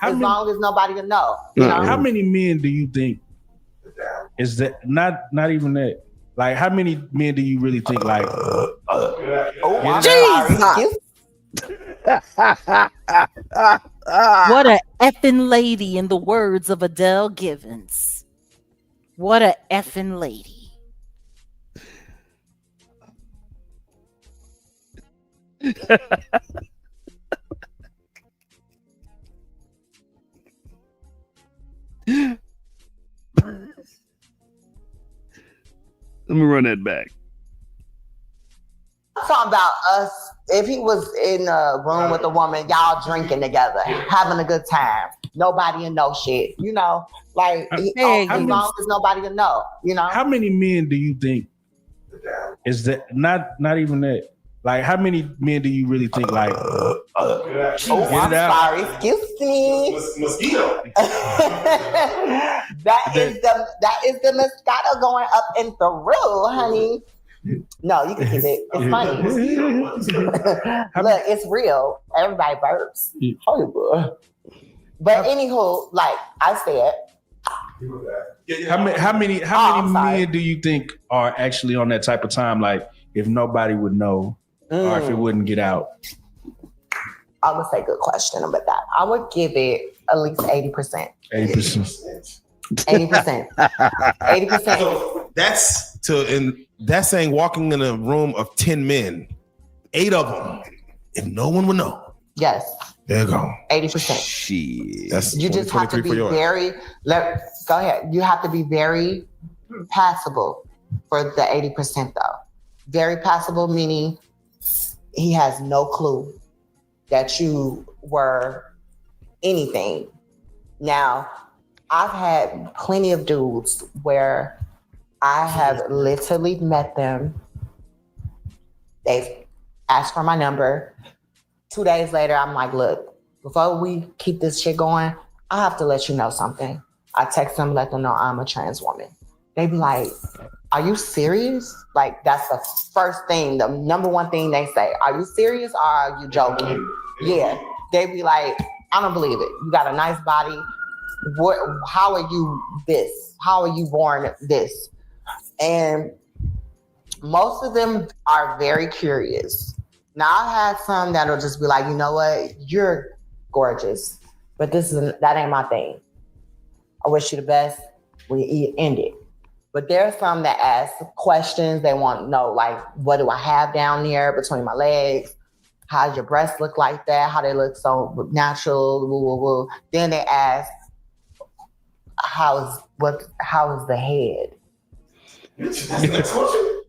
as long as nobody will know. You know? How many men do you think is that, not even that, like, how many men do you really think, like, Jesus! What a effing lady, in the words of Adele Givens. What a effing lady. Let me run that back. I'm talking about us. If he was in a room with a woman, y'all drinking together, having a good time, nobody will know shit, you know? Like, as long as nobody will know, you know? How many men do you think is that, not even that, like, how many men do you really think, like, I'm sorry, excuse me. Mosquito. that is the mosquito going up in the room, honey. No, you can keep it. It's funny. Look, it's real. Everybody burps. Hollywood. But anywho, like I said, how many men do you think are actually on that type of time? Like, if nobody would know, or if it wouldn't get out? I would say good question about that. I would give it at least 80%. 80%. 80%. 80%. So that's saying walking in a room of 10 men, 8 of them, if no one would know. Yes. There you go. 80%. Shit. That's you just have to be go ahead. You have to be very passable for the 80% though. Very passable, meaning he has no clue that you were anything. Now, I've had plenty of dudes where I have literally met them. They've asked for my number. 2 days later, I'm like, look, before we keep this shit going, I have to let you know something. I text them, let them know I'm a trans woman. They be like, are you serious? Like, that's the first thing, the number one thing they say. Are you serious or are you joking? Yeah. They be like, I don't believe it. You got a nice body. How are you this? How are you born this? And most of them are very curious. Now, I've had some that'll just be like, you know what? You're gorgeous, but that ain't my thing. I wish you the best. We end it. But there are some that ask questions. They want to know, like, what do I have down there between my legs? How does your breasts look like that? How they look so natural? Woo, woo, woo. Then they ask, how is the head?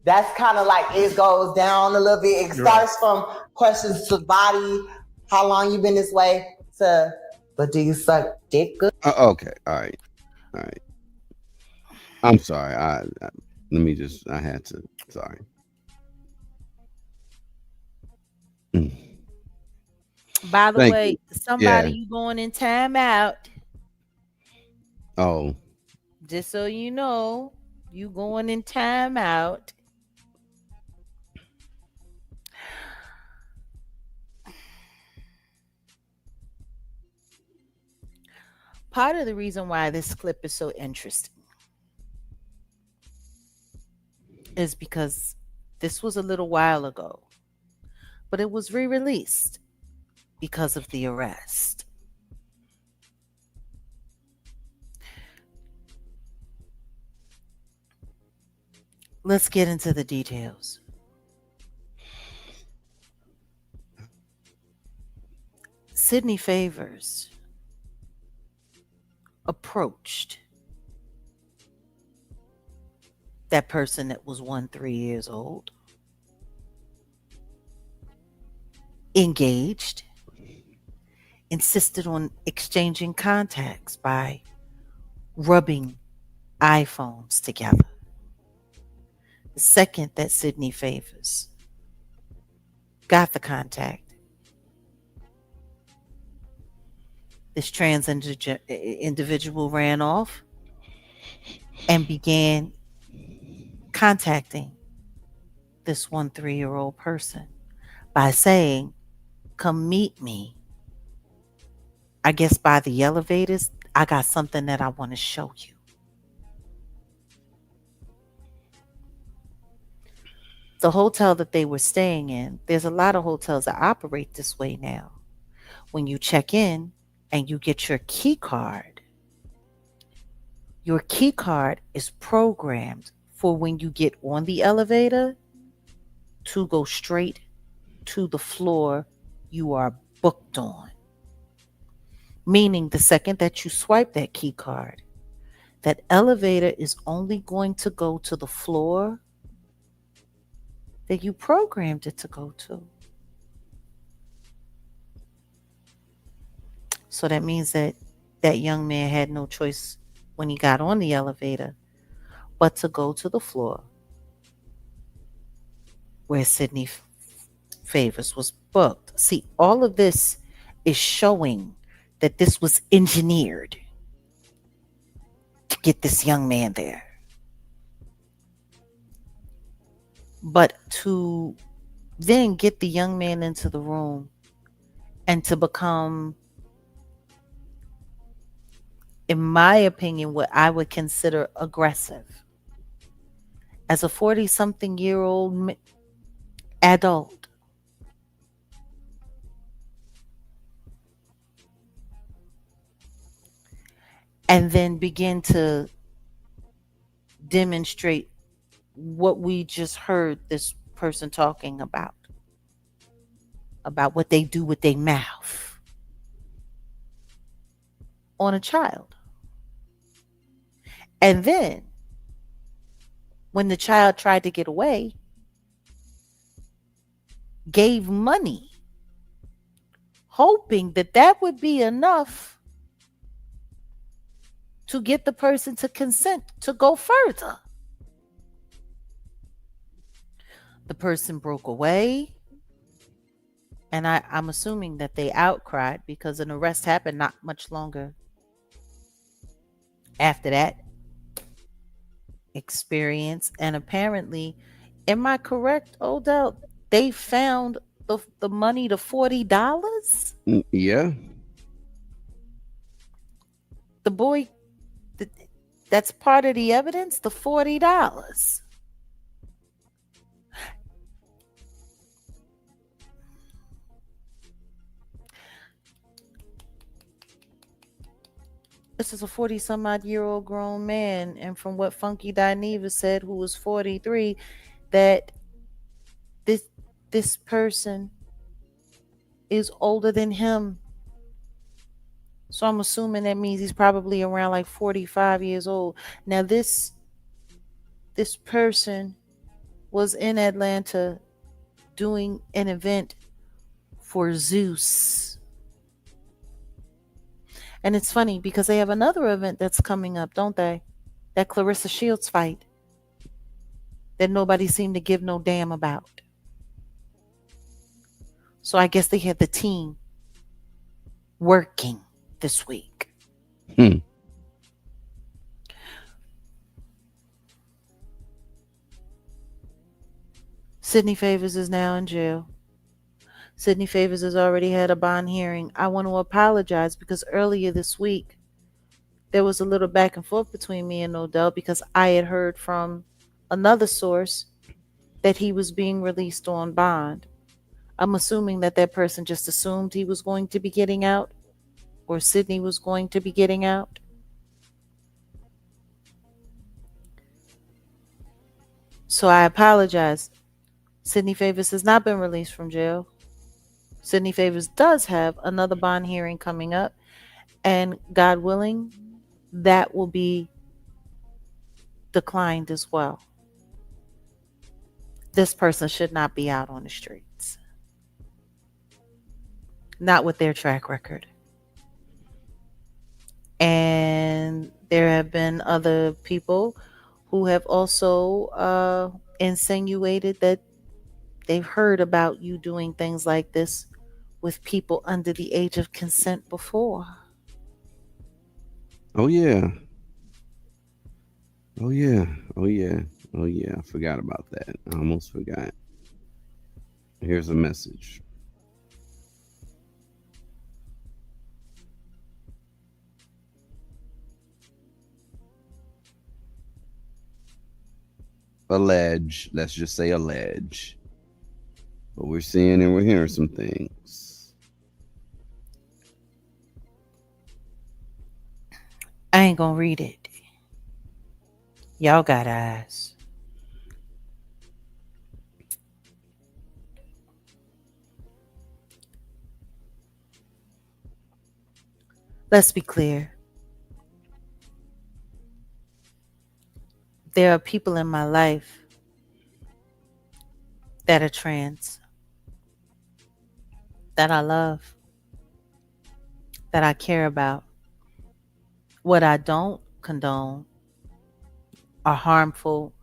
That's kind of like it goes down a little bit. It starts from questions to body, how long you been this way, to but do you suck dick good? Okay. All right. I'm sorry. Let me just. I had to. Sorry. Mm. By the Thank way, you. somebody Yeah. you going in timeout. Oh. Just so you know, you going in timeout. Part of the reason why this clip is so interesting is because this was a little while ago, but it was re-released because of the arrest. Let's get into the details. Sidney Favors approached that person that was 3 years old, engaged, insisted on exchanging contacts by rubbing iPhones together. The second that Sidney Favors got the contact, this trans individual ran off and began contacting this 3-year-old person by saying, come meet me. I guess by the elevators, I got something that I want to show you. The hotel that they were staying in, there's a lot of hotels that operate this way now. When you check in and you get your key card is programmed for when you get on the elevator to go straight to the floor you are booked on. Meaning the second that you swipe that key card, that elevator is only going to go to the floor that you programmed it to go to. So that means that that young man had no choice when he got on the elevator but to go to the floor where Sidney Favors was booked. See, all of this is showing that this was engineered to get this young man there. But to then get the young man into the room and to become, in my opinion, what I would consider aggressive as a 40-something-year-old adult. And then begin to demonstrate what we just heard this person talking about what they do with their mouth on a child. And then when the child tried to get away, gave money, hoping that that would be enough to get the person to consent to go further. The person broke away, and I'm assuming that they outcried because an arrest happened not much longer after that experience. And apparently, am I correct, Odell? They found the money, the $40. Yeah. The boy, that's part of the evidence, the $40. This is a 40-some-odd-year-old grown man, and from what Funky Dineva said, who was 43, that this person is older than him. So I'm assuming that means he's probably around like 45 years old. Now, this this person was in Atlanta doing an event for Zeus. And it's funny because they have another event that's coming up, don't they? That Clarissa Shields fight that nobody seemed to give no damn about. So I guess they had the team working this week. Hmm. Sidney Favors is now in jail. Sidney Favors has already had a bond hearing. I want to apologize because earlier this week there was a little back and forth between me and Odell because I had heard from another source that he was being released on bond. I'm assuming that that person just assumed he was going to be getting out, or Sidney was going to be getting out. So I apologize. Sidney Favors has not been released from jail. Sidney Favors does have another bond hearing coming up, and God willing, that will be declined as well. This person should not be out on the streets. Not with their track record. And there have been other people who have also insinuated that they've heard about you doing things like this with people under the age of consent before. Oh yeah. Oh yeah. Oh yeah. Oh yeah. I forgot about that. I almost forgot. Here's a message. Allege. Let's just say allege. But we're seeing and we're hearing some things. I ain't gonna read it. Y'all got eyes. Let's be clear. There are people in my life that are trans, that I love, that I care about. What I don't condone are harmful,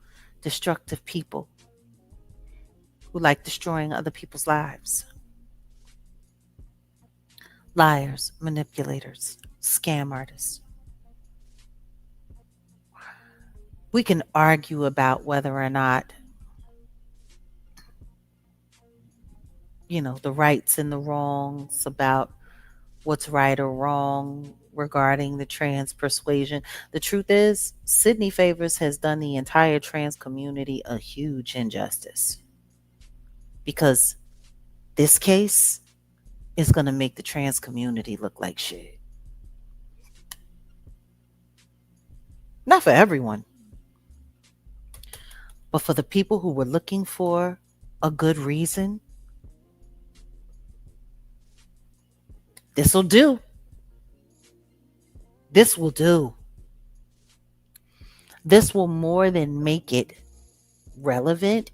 destructive people who like destroying other people's lives. Liars, manipulators, scam artists. We can argue about whether or not, the rights and the wrongs, about what's right or wrong regarding the trans persuasion. The truth is, Sidney Favors has done the entire trans community a huge injustice, because this case is going to make the trans community look like shit. Not for everyone, but for the people who were looking for a good reason, this'll do. This will do. This will more than make it relevant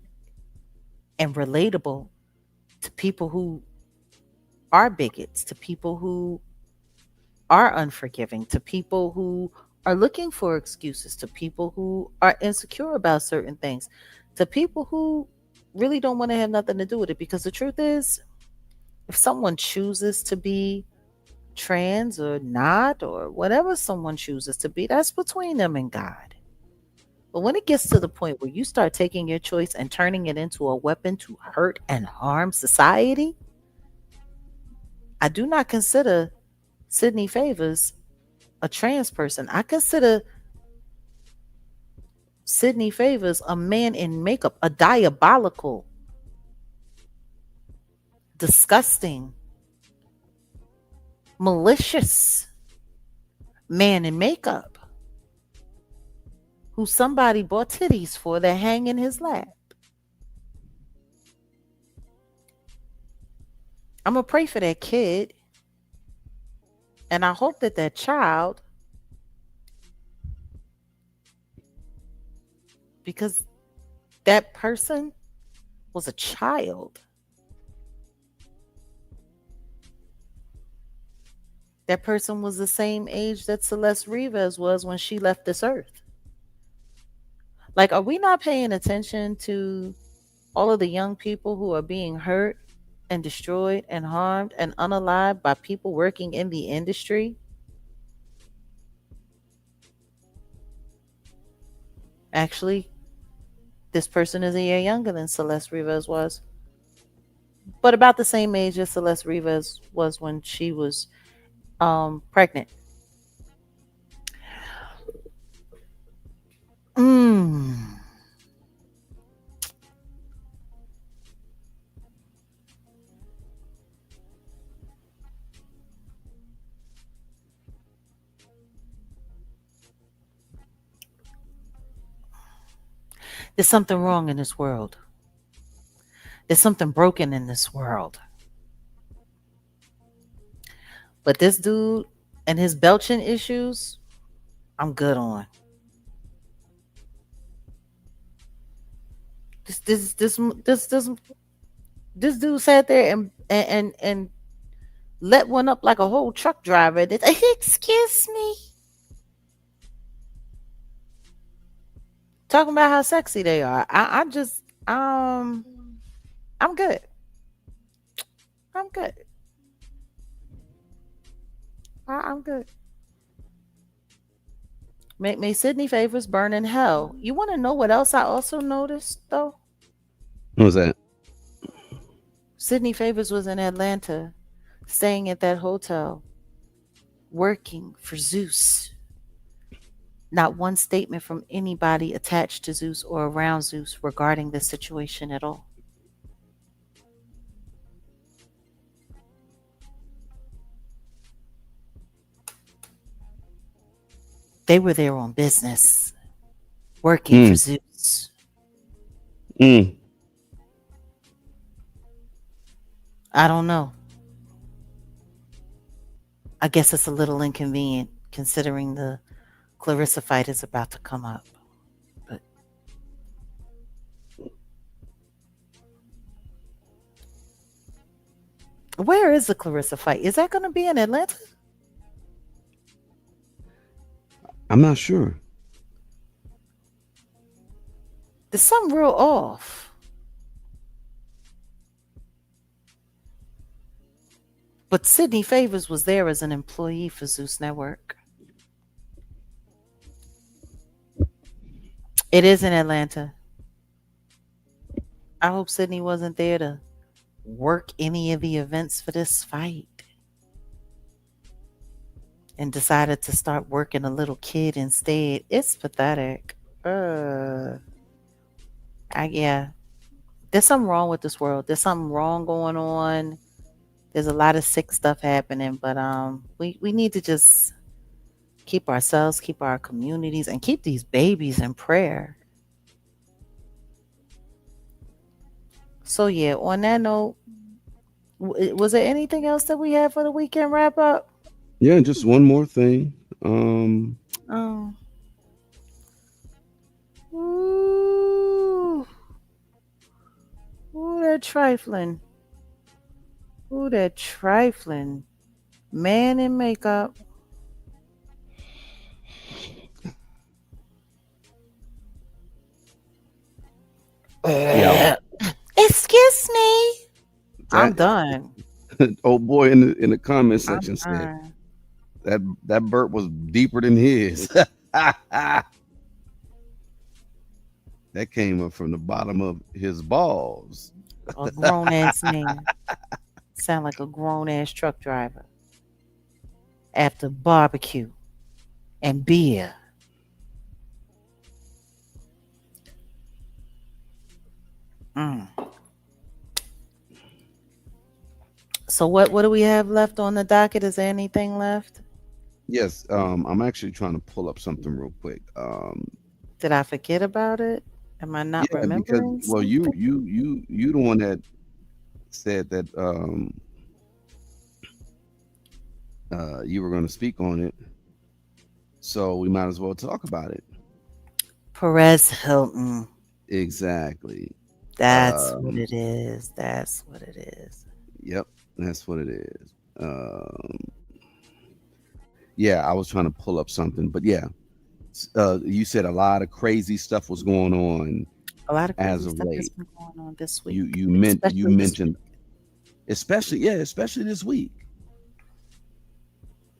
and relatable to people who are bigots, to people who are unforgiving, to people who are looking for excuses, to people who are insecure about certain things, to people who really don't want to have nothing to do with it. Because the truth is, if someone chooses to be trans or not, or whatever someone chooses to be, that's between them and God. But when it gets to the point where you start taking your choice and turning it into a weapon to hurt and harm society, I do not consider Sidney Favors a trans person. I consider Sidney Favors a man in makeup, a diabolical, disgusting, malicious man in makeup who somebody bought titties for that hang in his lap. I'm going to pray for that kid. And I hope that that child because that person was a child. That person was the same age that Celeste Rivas was when she left this earth. Like, are we not paying attention to all of the young people who are being hurt and destroyed and harmed and unalived by people working in the industry? Actually, this person is a year younger than Celeste Rivas was, but about the same age as Celeste Rivas was when she was pregnant. Mm. There's something wrong in this world. There's something broken in this world. But this dude and his belching issues, I'm good on. This dude sat there and let one up like a whole truck driver. Excuse me. Talking about how sexy they are. I just I'm good. I'm good. I'm good. May Sidney Favors burn in hell. You want to know what else I also noticed though? What was that? Sidney Favors was in Atlanta, staying at that hotel, working for Zeus. Not one statement from anybody attached to Zeus or around Zeus regarding this situation at all. They were there on business, working for Zeus. Mm. I don't know. I guess it's a little inconvenient considering the Clarissa fight is about to come up. But where is the Clarissa fight? Is that going to be in Atlanta? I'm not sure. There's something real off. But Sidney Favors was there as an employee for Zeus Network. It is in Atlanta. I hope Sidney wasn't there to work any of the events for this fight and decided to start working a little kid instead. It's pathetic. Yeah. There's something wrong with this world. There's something wrong going on. There's a lot of sick stuff happening, but we need to just keep ourselves, keep our communities, and keep these babies in prayer. So yeah, on that note, was there anything else that we had for the weekend wrap up? Yeah, just one more thing. Oh. Ooh. Ooh, that trifling. Ooh, that trifling. Man in makeup. Yeah. Excuse me. I'm done. Old boy in the comment I'm section said done. that burp was deeper than his. That came up from the bottom of his balls. A grown ass man. Sound like a grown ass truck driver. After barbecue and beer. So what do we have left on the docket? Is there anything left? Yes, I'm actually trying to pull up something real quick. Did I forget about it? Am I not Yeah, because remembering? well, you Something? you the one that said that you were going to speak on it, so we might as well talk about it. Perez Hilton. Exactly. That's what Um, it is. That's what it is. yep, that's what it is. Um, yeah, I was trying to pull up something, but yeah, you said a lot of crazy stuff was going on A lot of as crazy of stuff has late. been going on this week, You especially this week. mentioned, especially this week,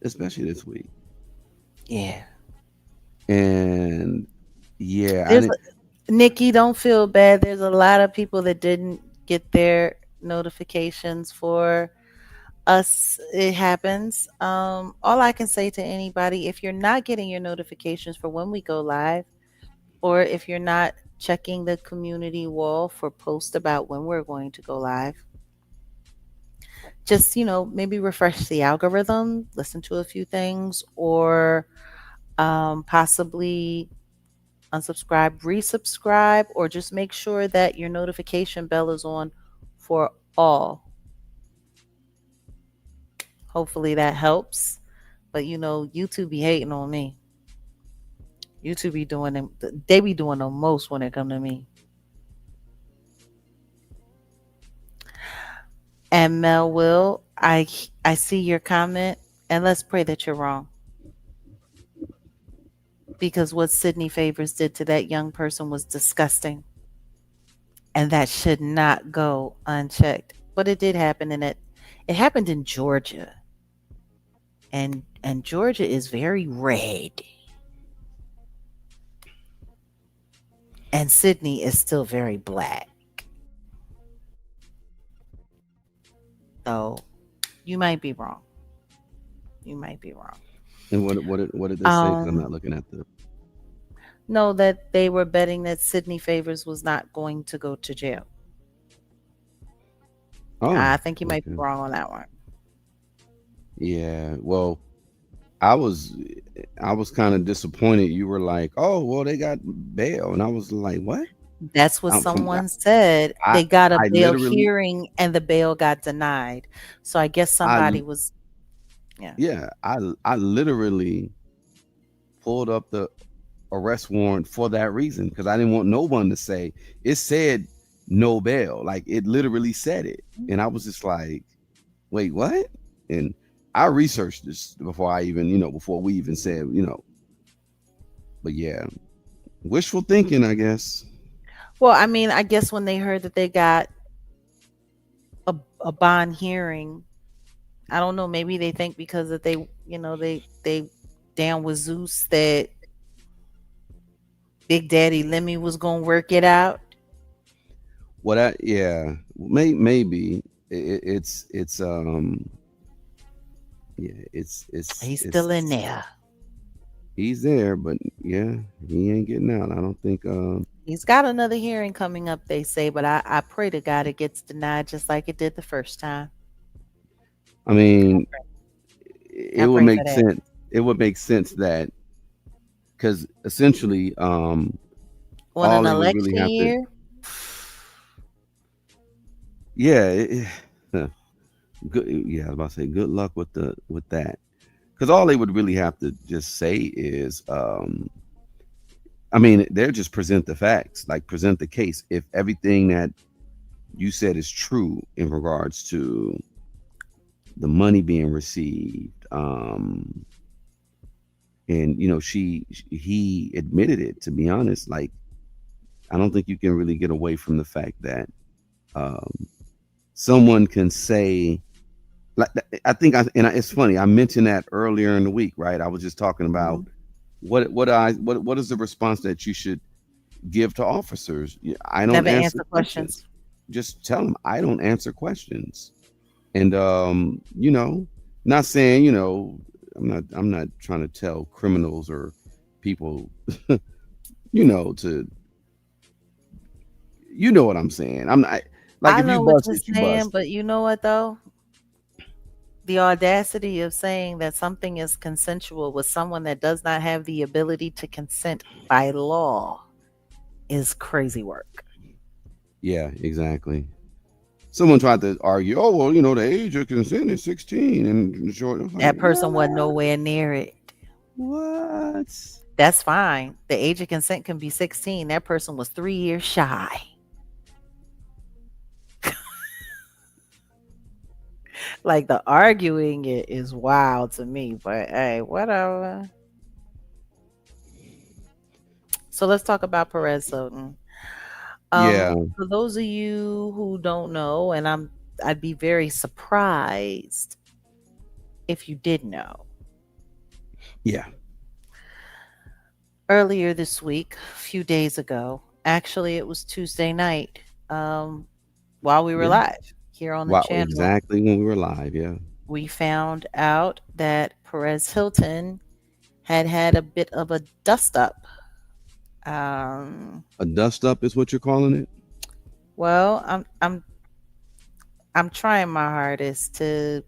especially this week, Yeah. and yeah, I There's didn't. Nikki, don't feel bad. There's a lot of people that didn't get their notifications for us. It happens. All I can say to anybody, if you're not getting your notifications for when we go live, or if you're not checking the community wall for posts about when we're going to go live, just maybe refresh the algorithm, listen to a few things, or possibly unsubscribe, resubscribe, or just make sure that your notification bell is on for all. Hopefully that helps. But YouTube be hating on me. YouTube be doing them. They be doing the most when it come to me. And Mel Will, I see your comment, and let's pray that you're wrong, because what Sydney Favors did to that young person was disgusting, and that should not go unchecked. But it did happen, and it happened in Georgia, and Georgia is very red, and Sydney is still very black. So you might be wrong. You might be wrong. And what did they say? Because I'm Um, not looking at the. know that they were betting that Sydney Favors was not going to go to jail. Oh, I think you might be okay. wrong on that one. Yeah. Well, I was I was kind of disappointed. You were like, "Oh, well, they got bail," and I was like, "What?" That's what From someone said. I They got a I bail literally hearing and the bail got denied. So I guess I somebody was, yeah. yeah I literally pulled up the arrest warrant for that reason because I didn't want no one to say it said no bail. Like it literally said it, and I was just like, "Wait, what?" And I researched this before I even before we even said. But yeah, wishful thinking, I guess. Well, I mean, I guess when they heard that they got a bond hearing, I don't know, maybe they think because that they down with Zeus that Big Daddy Lemmy was gonna work it out. What I yeah, maybe it's yeah, He's still in it's there. he's there, but yeah, he ain't getting out. I don't think He's got another hearing coming up, they say, but I pray to God it gets denied just like it did the first time. I mean I it would pray for make that. sense. It would make sense that because essentially On all an they would really election have to year, yeah, good yeah, I was about to say good luck with that. Because all they would really have to just say is I mean, they're just present the facts, like present the case. If everything that you said is true in regards to the money being received, and he admitted it. To be honest, like I don't think you can really get away from the fact that um, someone can say like I think it's funny. I mentioned that earlier in the week, right? I was just talking about mhm, what is the response that you should give to officers. I don't never answer answer questions. questions. Just tell them I don't answer questions. And not saying, I'm not trying to tell criminals or people, to what I'm saying. I'm not like I if you know what you're busted, you saying, busted. but you know what though? The audacity of saying that something is consensual with someone that does not have the ability to consent by law is crazy work. Yeah, exactly. Someone tried to argue, oh well, the age of consent is 16 and short. I was like, That person was what? nowhere near it. What? That's fine. The age of consent can be 16. That person was 3 years shy. Like the arguing it is wild to me, but hey, whatever. So let's talk about Perez Hilton. Yeah, For those of you who don't know, and I'd be very surprised if you did know. yeah, Earlier this week, a few days ago, actually it was Tuesday night, while we were yeah. live here on the Wow, channel, exactly when we were live. Yeah, we found out that Perez Hilton had a bit of a dust up. Um, a dust up is what you're calling it. well, I'm trying my hardest to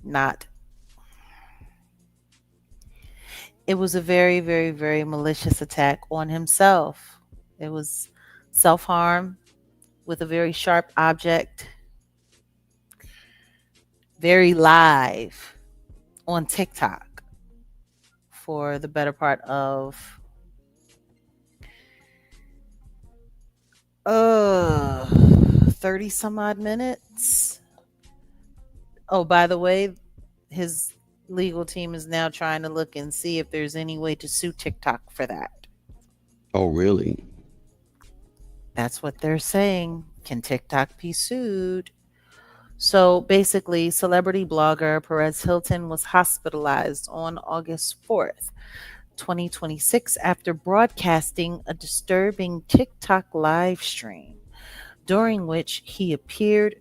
not. It was a very, very, very malicious attack on himself. It was self harm with a very sharp object, very live on TikTok for the better part of 30 some odd minutes. Oh, by the way, his legal team is now trying to look and see if there's any way to sue TikTok for that. Oh, really? That's what they're saying. Can TikTok be sued? So basically, celebrity blogger Perez Hilton was hospitalized on August 4th, 2026, after broadcasting a disturbing TikTok live stream during which he appeared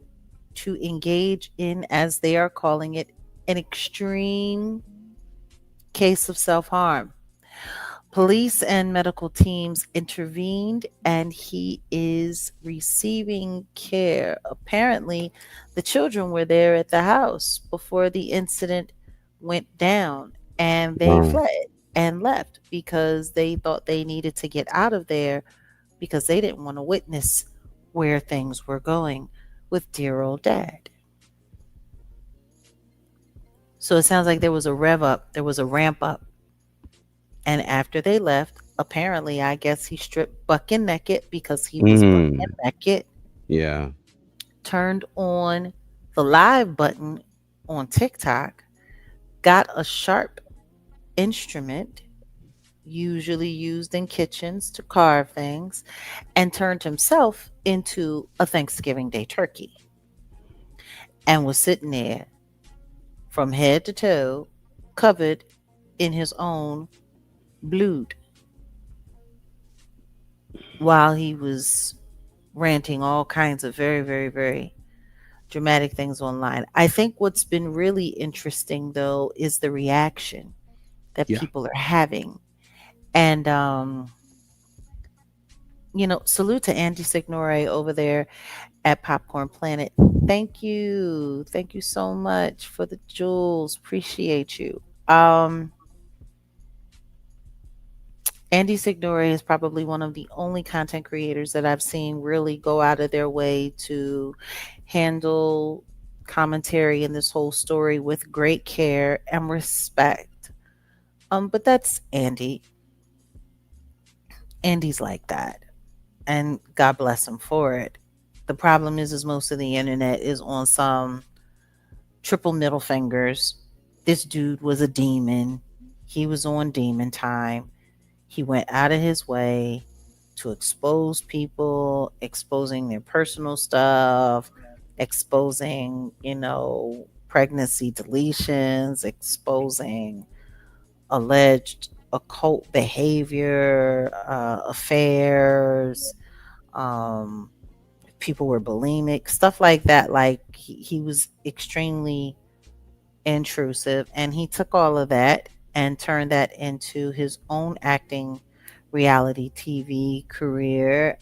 to engage in, as they are calling it, an extreme case of self harm. Police and medical teams intervened and he is receiving care. Apparently, the children were there at the house before the incident went down and they Wow. fled and left because they thought they needed to get out of there because they didn't want to witness where things were going with dear old dad. So it sounds like there was a rev up, there was a ramp up. And after they left, apparently, I guess he stripped bucket naked because he was bucket Mm, naked, yeah. turned on the live button on TikTok, got a sharp instrument, usually used in kitchens to carve things, and turned himself into a Thanksgiving Day turkey and was sitting there from head to toe, covered in his own blood while he was ranting all kinds of very, very, very dramatic things online. I think what's been really interesting though is the reaction that Yeah. people are having. And salute to Andy Signore over there at Popcorn Planet. Thank you. Thank you so much for the jewels. Appreciate you. Andy Signore is probably one of the only content creators that I've seen really go out of their way to handle commentary in this whole story with great care and respect. But that's Andy. Andy's like that, and God bless him for it. The problem is most of the internet is on some triple middle fingers. This dude was a demon. He was on demon time. He went out of his way to expose people, exposing their personal stuff, exposing, pregnancy deletions, exposing alleged occult behavior, affairs. Um, People were bulimic, stuff like that. Like he was extremely intrusive, and he took all of that and turned that into his own acting reality TV career.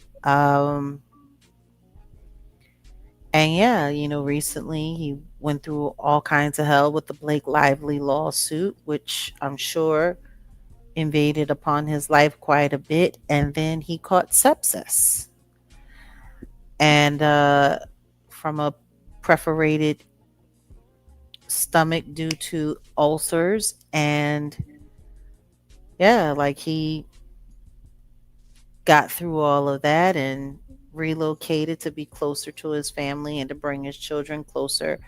And yeah, recently he went through all kinds of hell with the Blake Lively lawsuit, which I'm sure invaded upon his life quite a bit. And then he caught sepsis. And from a perforated stomach due to ulcers, and Yeah, like he got through all of that and relocated to be closer to his family and to bring his children closer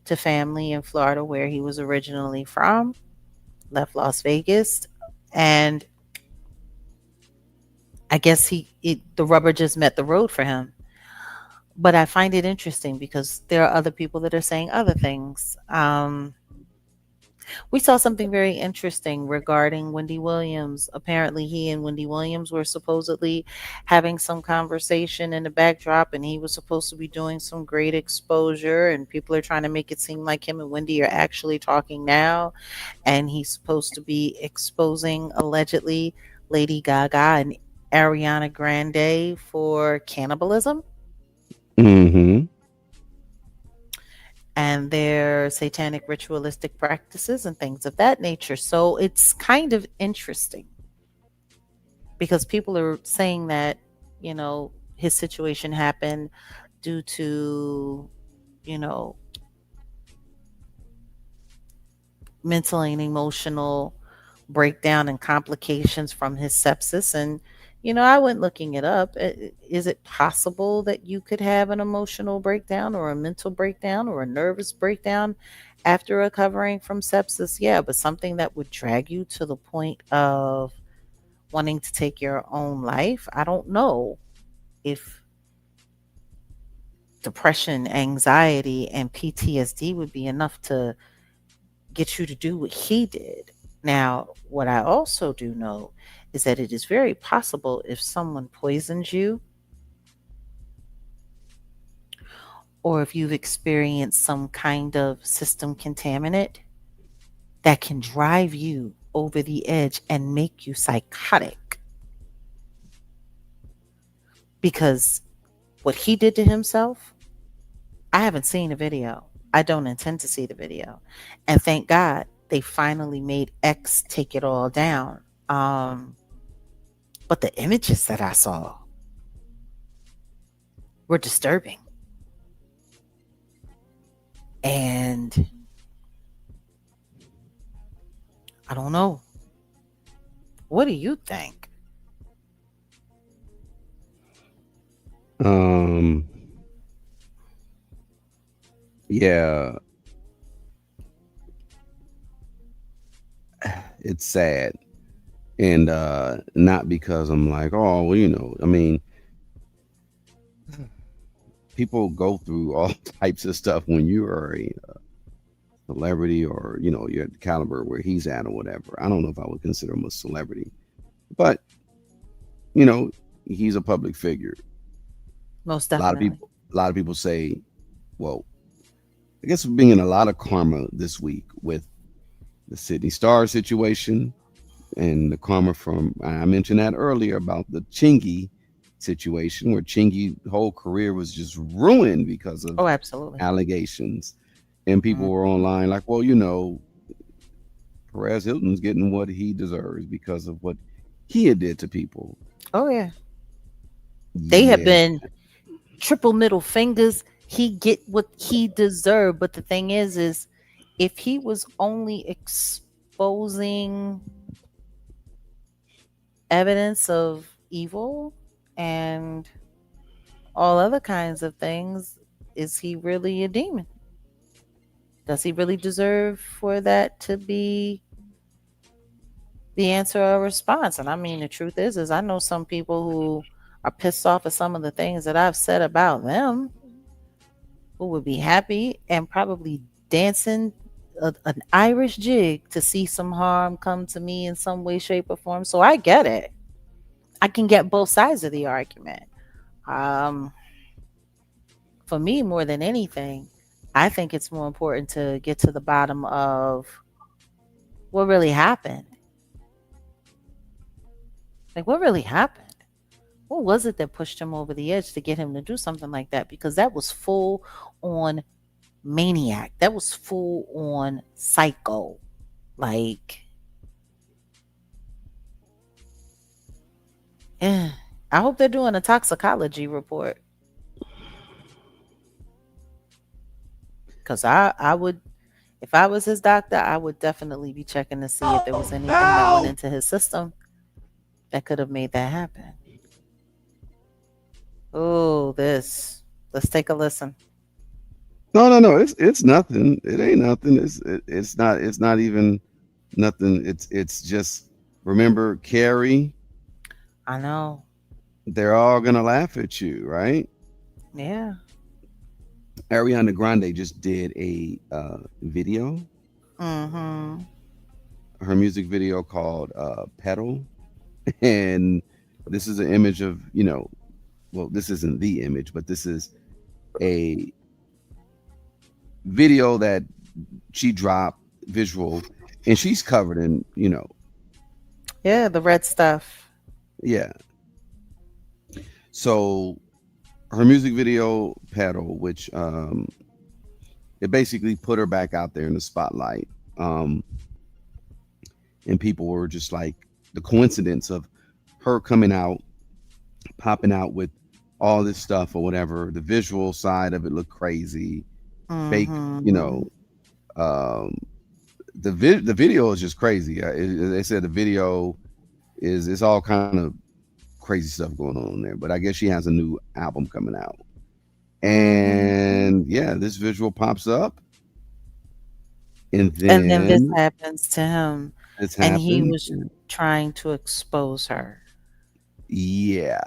to family in Florida, where he was originally from. Left Las Vegas, and I guess the rubber just met the road for him. But I find it interesting because there are other people that are saying other things. We saw something very interesting regarding Wendy Williams. Apparently, he and Wendy Williams were supposedly having some conversation in the backdrop, and he was supposed to be doing some great exposure. And people are trying to make it seem like him and Wendy are actually talking now. And he's supposed to be exposing, allegedly, Lady Gaga and Ariana Grande for cannibalism Mm-hmm. and their satanic ritualistic practices and things of that nature. So it's kind of interesting because people are saying that, his situation happened due to, you know, mental and emotional breakdown and complications from his sepsis. And, I went looking it up. Is it possible that you could have an emotional breakdown or a mental breakdown or a nervous breakdown after recovering from sepsis? Yeah, but something that would drag you to the point of wanting to take your own life? I don't know if depression, anxiety, and PTSD would be enough to get you to do what he did. Now, what I also do know is that it is very possible if someone poisons you or if you've experienced some kind of system contaminant that can drive you over the edge and make you psychotic. Because what he did to himself, I haven't seen a video. I don't intend to see the video. And thank God they finally made X take it all down. But the images that I saw were disturbing. And I don't know. What do you think? Um, yeah, it's sad. And not because I'm like, oh, well, I mean, people go through all types of stuff when you are a celebrity or, you're at the caliber where he's at or whatever. I don't know if I would consider him a celebrity, but, you know, he's a public figure. Most A lot of definitely. people say, well, I guess we're being in a lot of karma this week with the Sidney Starr situation and the karma from, I mentioned that earlier about the Chingy situation where Chingy's whole career was just ruined because of Oh, absolutely. allegations. And people Mm. were online like, well, Perez Hilton's getting what he deserves because of what he had did to people. Oh, yeah. They have Yeah. been triple middle fingers. He get what he deserved. But the thing is if he was only exposing evidence of evil and all other kinds of things, is he really a demon? Does he really deserve for that to be the answer or response? And I mean, the truth is I know some people who are pissed off at some of the things that I've said about them, who would be happy and probably dancing an Irish jig to see some harm come to me in some way, shape, or form. So I get it. I can get both sides of the argument. Um, for me, more than anything, I think it's more important to get to the bottom of what really happened. Like, what really happened? What was it that pushed him over the edge to get him to do something like that? Because that was full on maniac. That was full on psycho. Like, eh, I hope they're doing a toxicology report because I would If I was his doctor, I would definitely be checking to see if there was anything that went into his system that could have made that happen. Oh, this. Let's take a listen. No. It's nothing. It ain't nothing. It's not even nothing. It's just remember Carrie. I know. They're all gonna laugh at you, right? Yeah. Ariana Grande just did a video, Mm-hmm. her music video called "Pedal," and this is an image of well, this isn't the image, but this is a video that she dropped visual, and she's covered in Yeah, the red stuff. yeah. So her music video "Pedal," which it basically put her back out there in the spotlight. Um, and people were just like the coincidence of her coming out, popping out with all this stuff or whatever. The visual side of it looked crazy, fake. Mm-hmm. Um, the video is just crazy. They said the video is it's all kind of crazy stuff going on there. But I guess she has a new album coming out, Mm-hmm. and yeah, this visual pops up, and And then this then happens to him, this and he happened. was trying to expose her. Yeah,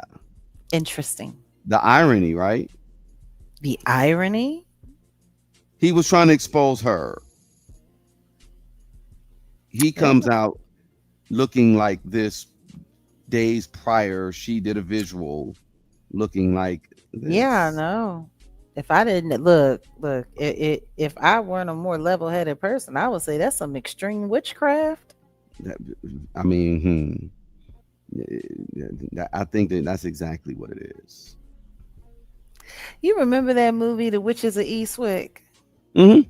Interesting. the irony, right? The irony? He was trying to expose her. He Yeah. comes out looking like this days prior. She did a visual looking like Yeah, I this. know. If I didn't look, if I weren't a more level-headed person, I would say that's some extreme witchcraft. That, I mean, I think that's exactly what it is. You remember that movie, The Witches of Eastwick? Mm-hmm.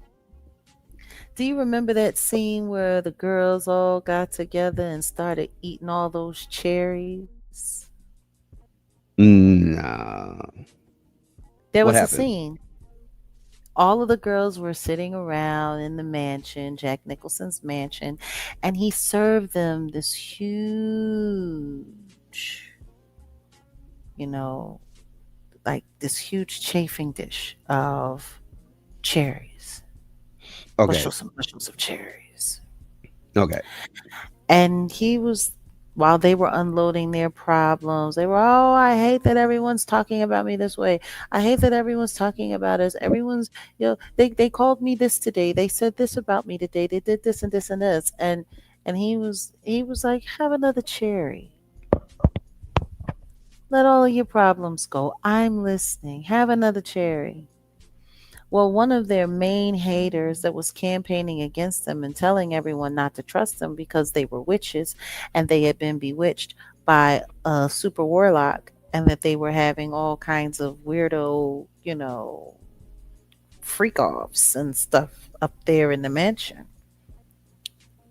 Do you remember that scene where the girls all got together and started eating all those cherries? Nah. There What was a happened? scene. All of the girls were sitting around in the mansion, Jack Nicholson's mansion, and he served them this huge, you know, like this huge chafing dish of cherries, Okay. bushels of cherries. Okay. And he was, while they were unloading their problems, they were, oh, I hate that everyone's talking about me this way. I hate that everyone's talking about us. Everyone's, they called me this today. They said this about me today. They did this and this and this. And he was like, have another cherry. Let all of your problems go. I'm listening. Have another cherry. Well, one of their main haters that was campaigning against them and telling everyone not to trust them because they were witches and they had been bewitched by a super warlock and that they were having all kinds of weirdo, freak offs and stuff up there in the mansion.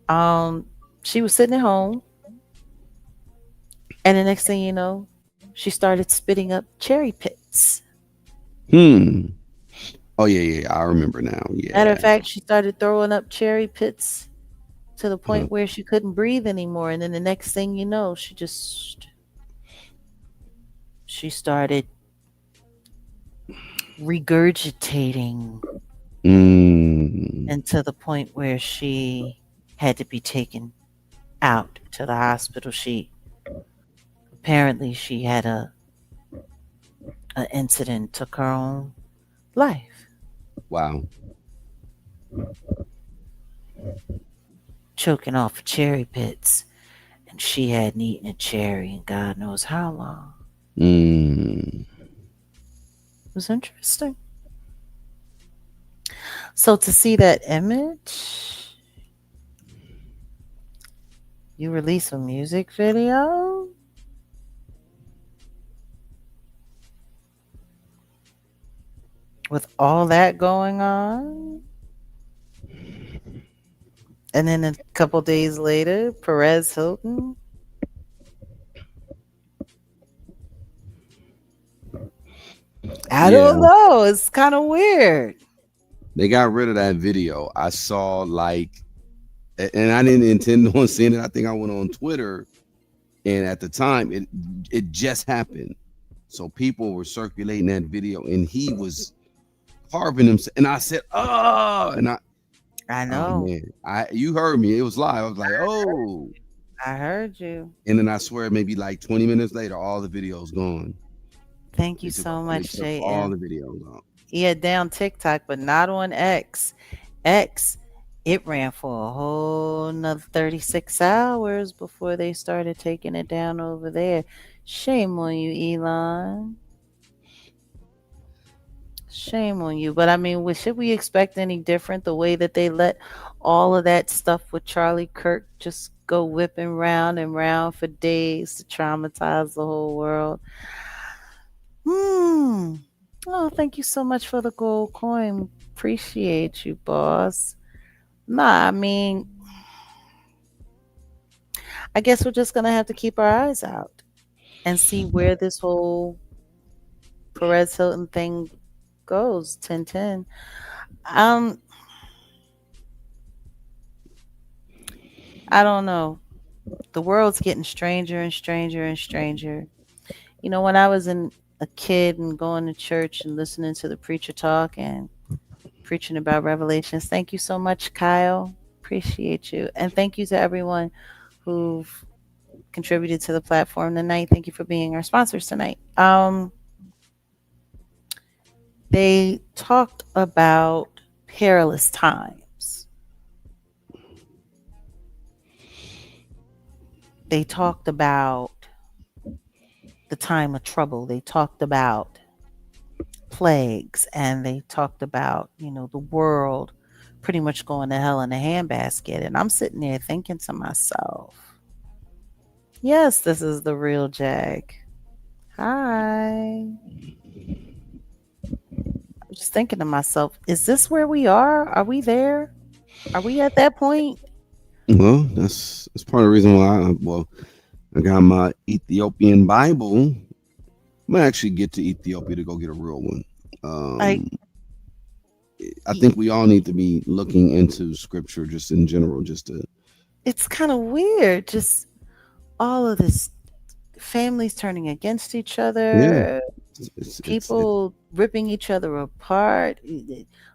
Um, she was sitting at home, and the next thing you know, she started spitting up cherry pits. Hmm. Oh yeah. I remember now. Matter of Yeah. fact, she started throwing up cherry pits to the Uh, point where she couldn't breathe anymore. And then the next thing you know, she started regurgitating, mm, and to the point where she had to be taken out to the hospital. She apparently she had a incident, took her own life, wow. choking off cherry pits, and she hadn't eaten a cherry in God knows how long. Mm, It was interesting. So to see that image, you release a music video with all that going on, and then a couple days later, Perez Hilton. I yeah. don't know. It's kind of weird. They got rid of that video. I saw like, and I didn't intend on seeing it. I think I went on Twitter, and at the time, it just happened. So people were circulating that video, and he was carving himself. And I said, "Oh!" And I oh know. man, you heard me. It was live. I was like, "Oh!" I heard you. And then I swear, maybe like 20 minutes later, all the videos gone. Thank They you took so they much, took all JM. the videos out. Yeah, down TikTok, but not on X. X, it ran for a whole nother 36 hours before they started taking it down over there. Shame on you, Elon. Shame on you. But I mean, should we expect any different the way that they let all of that stuff with Charlie Kirk just go whipping round and round for days to traumatize the whole world? Hmm. Oh, thank you so much for the gold coin. Appreciate you, boss. Nah, I mean, I guess we're just gonna have to keep our eyes out and see where this whole Perez Hilton thing goes. 10-10. Um, I don't know. The world's getting stranger and stranger and stranger. You know, when I was a kid and going to church and listening to the preacher talk and preaching about Revelations. Thank you so much, Kyle. Appreciate you. And thank you to everyone who've contributed to the platform tonight. Thank you for being our sponsors tonight. They talked about perilous times. They talked about the time of trouble. They talked about plagues, and they talked about, the world pretty much going to hell in a handbasket. And I'm sitting there thinking to myself, yes, this is the real Jag. Hi. I'm just thinking to myself, is this where we are? Are we there? Are we at that point? Well, that's part of the reason why. I got my Ethiopian Bible. I'm gonna actually get to Ethiopia to go get a real one. Like, I think we all need to be looking into scripture just in general, just to. it's kind of weird. Just all of this families turning against each Yeah, other, it's people ripping each other apart,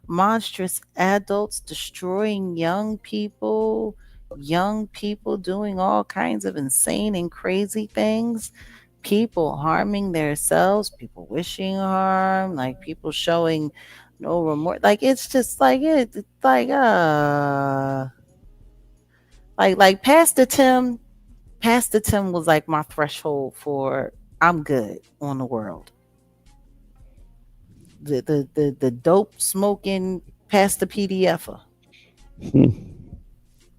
monstrous adults destroying young people doing all kinds of insane and crazy things, people harming themselves, people wishing harm, like people showing no remorse. Like it's just like it's like Pastor Tim was like my threshold for I'm good on the world. The dope smoking Pastor PDFer.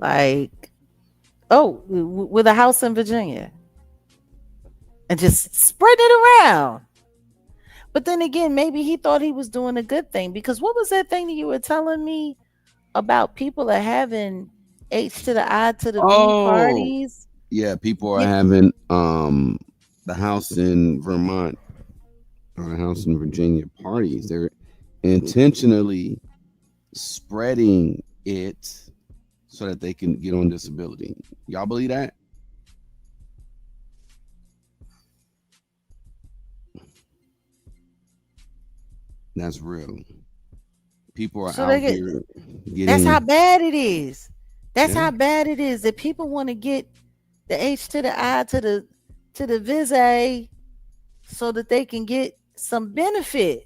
Like, oh, with a house in Virginia. And just spread it around. But then again, maybe he thought he was doing a good thing, because what was that thing that you were telling me about people are having H to the I to the V oh parties? yeah, people are Yeah, having the house in Vermont or the house in Virginia parties. They're intentionally spreading it so that they can get on disability. Y'all believe that? That's real. People are so they out get, here that's how getting, bad it is. That's yeah. how bad it is that people want to get the H to the I to the Viz A so that they can get some benefit.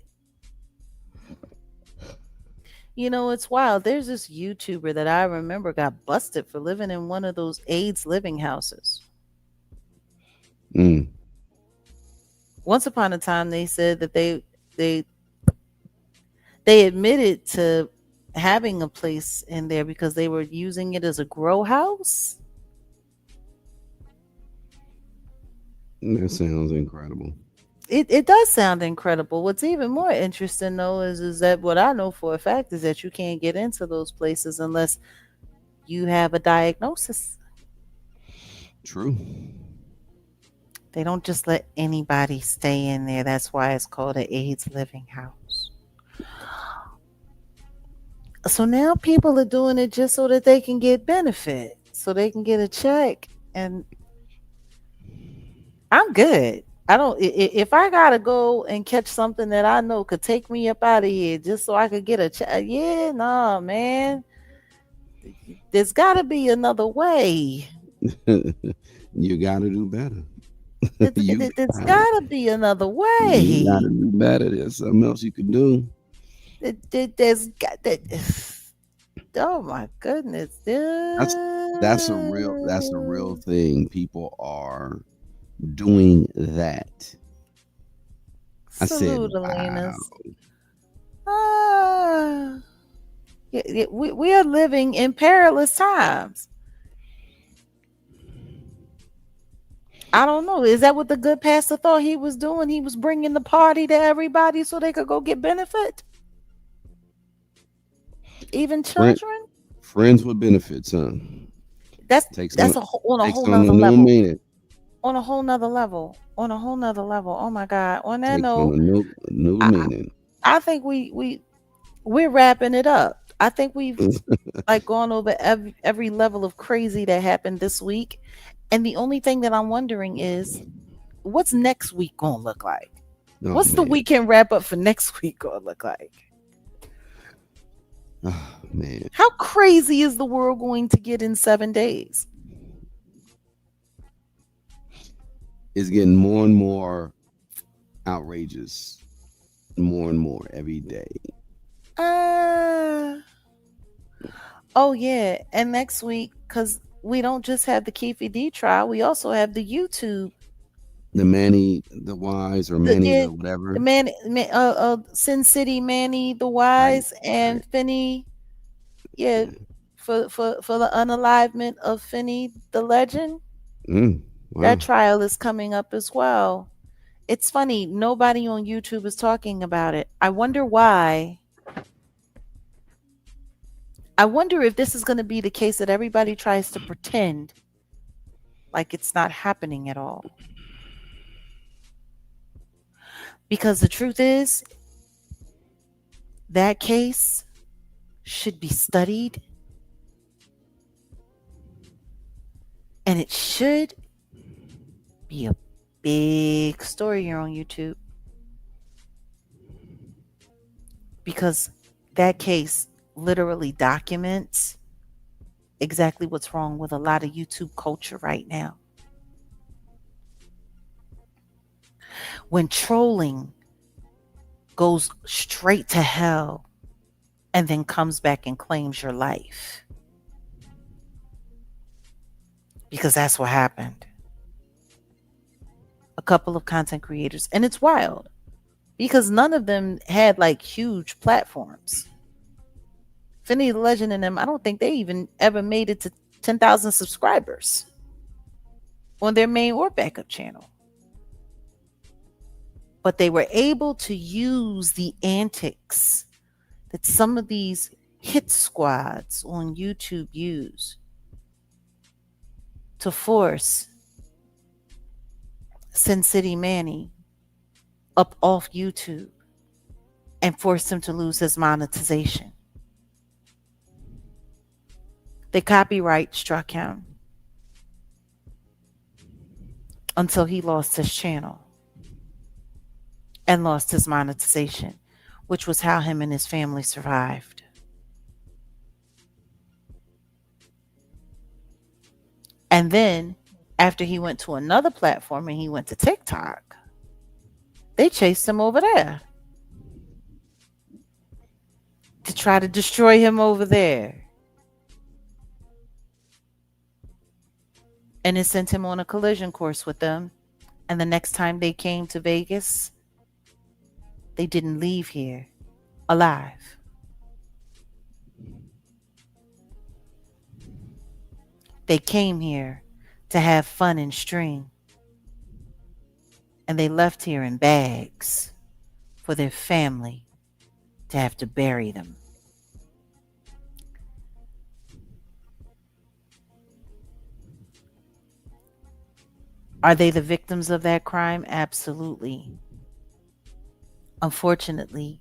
It's wild. There's this YouTuber that I remember got busted for living in one of those AIDS living houses. Mm. Once upon a time, they said that they they admitted to having a place in there because they were using it as a grow house. That sounds incredible. It does sound incredible. What's even more interesting though is that what I know for a fact is that you can't get into those places unless you have a diagnosis. True. They don't just let anybody stay in there. That's why it's called an AIDS living house. So now people are doing it just so that they can get benefit, so they can get a check. And I'm good. I don't. If I gotta go and catch something that I know could take me up out of here just so I could get a check, yeah, nah, man. There's got to be another way. You got to do better. You There's got to be another you got to way. do better. There's something else you can do. There's got that. Oh my goodness. That's that's a real thing. People are doing that. I said, Salute, wow. Elena's. Ah, we are living in perilous times. I don't know. Is that what the good pastor thought he was doing? He was bringing the party to everybody so they could go get benefit? Even Friend, children? friends with benefits, huh? That's Takes that's on on a takes whole on a nother new level. meaning. On a whole nother level. On a whole nother level. Oh my God. On that Takes on note, a new I, meaning. I think we're wrapping it up. I think we've like gone over every level of crazy that happened this week. And the only thing that I'm wondering is what's next week gonna look like? Oh What's the man. weekend wrap up for next week gonna look like? Oh man. How crazy is the world going to get in 7 days? It's getting more and more outrageous. More and more every day. Uh oh yeah. And next week, because we don't just have the Keefe D trial, we also have the YouTube. The Manny the Wise or The Manny yeah, the the whatever. Sin City Manny the Right. Wise and Right. Finney, yeah, Yeah. for the unalivement of Finney the legend. That Wow. trial is coming up as well. It's funny, nobody on YouTube is talking about it. I wonder why. I wonder if this is going to be the case that everybody tries to pretend like it's not happening at all. Because the truth is, that case should be studied and it should be a big story here on YouTube. Because that case literally documents exactly what's wrong with a lot of YouTube culture right now. When trolling goes straight to hell and then comes back and claims your life. Because that's what happened. A couple of content creators. And it's wild because none of them had like huge platforms. Finney the Legend and them, I don't think they even ever made it to 10,000 subscribers on their main or backup channel. But they were able to use the antics that some of these hit squads on YouTube use to force Sin City Manny up off YouTube and force him to lose his monetization. The copyright struck him until he lost his channel and lost his monetization, which was how him and his family survived. And then after he went to another platform and he went to TikTok, they chased him over there to try to destroy him over there. And it sent him on a collision course with them. And the next time they came to Vegas, they didn't leave here alive. They came here to have fun and stream. And they left here in bags for their family to have to bury them. Are they the victims of that crime? Absolutely. Unfortunately,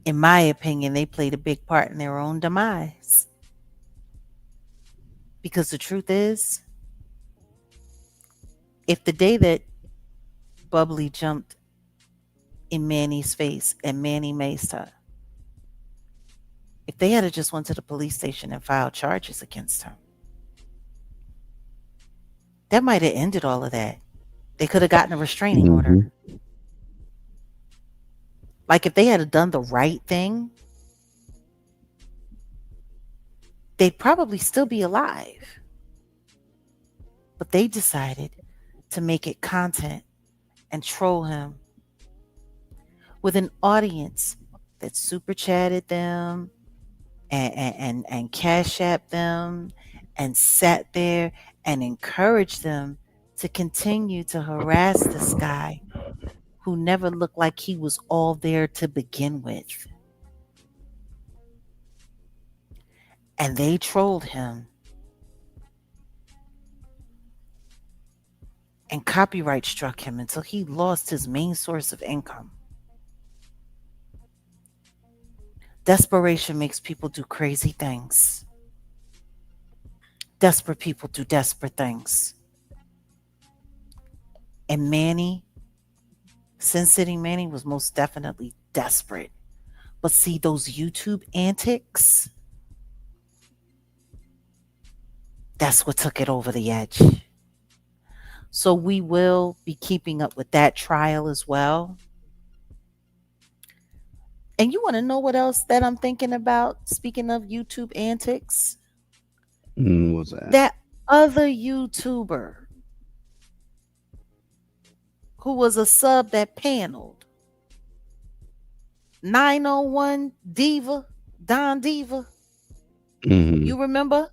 In my opinion, they played a big part in their own demise. Because the truth is, if the day that Bubbly jumped in Manny's face and Manny maced her, if they had just went to the police station and filed charges against her, that might have ended all of that. They could have gotten a restraining order. Like if they had done the right thing, they'd probably still be alive. But they decided to make it content and troll him with an audience that super chatted them and cash apped them and sat there and encouraged them to continue to harass this guy who never looked like he was all there to begin with. And they trolled him and copyright struck him until he lost his main source of income. Desperation makes people do crazy things. Desperate people do desperate things. And Manny, Sin City Manny, was most definitely desperate. But see, those YouTube antics, that's what took it over the edge. So we will be keeping up with that trial as well. And you want to know what else that I'm thinking about? Speaking of YouTube antics, What's that? that other YouTuber who was a sub that paneled, 901 Diva, Don Diva. You remember?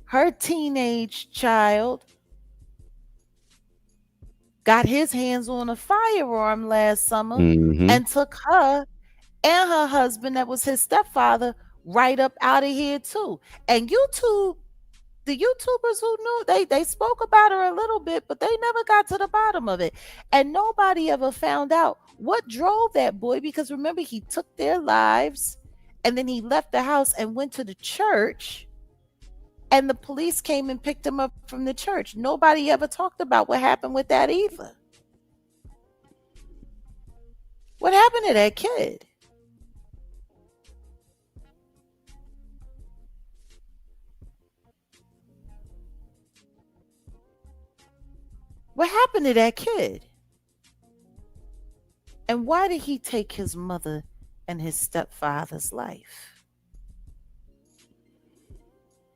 Her teenage child got his hands on a firearm last summer and took her and her husband, that was his stepfather, right up out of here too. And YouTube, the YouTubers who knew, they spoke about her a little bit, but they never got to the bottom of it. And nobody ever found out what drove that boy, because remember, he took their lives and then he left the house and went to the church. And the police came and picked him up from the church. Nobody ever talked about what happened with that either. What happened to that kid? What happened to that kid? And why did he take his mother and his stepfather's life?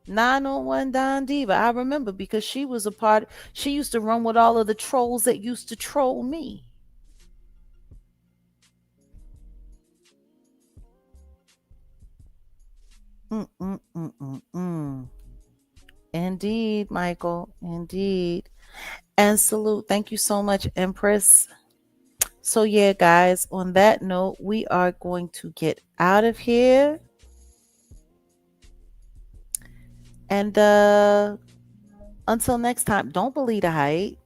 901 Don Diva. I remember because she was a part, she used to run with all of the trolls that used to troll me. Indeed, Michael. Indeed. And salute. Thank you so much, Empress. So yeah, guys, on that note, we are going to get out of here. And until next time, don't believe the hype.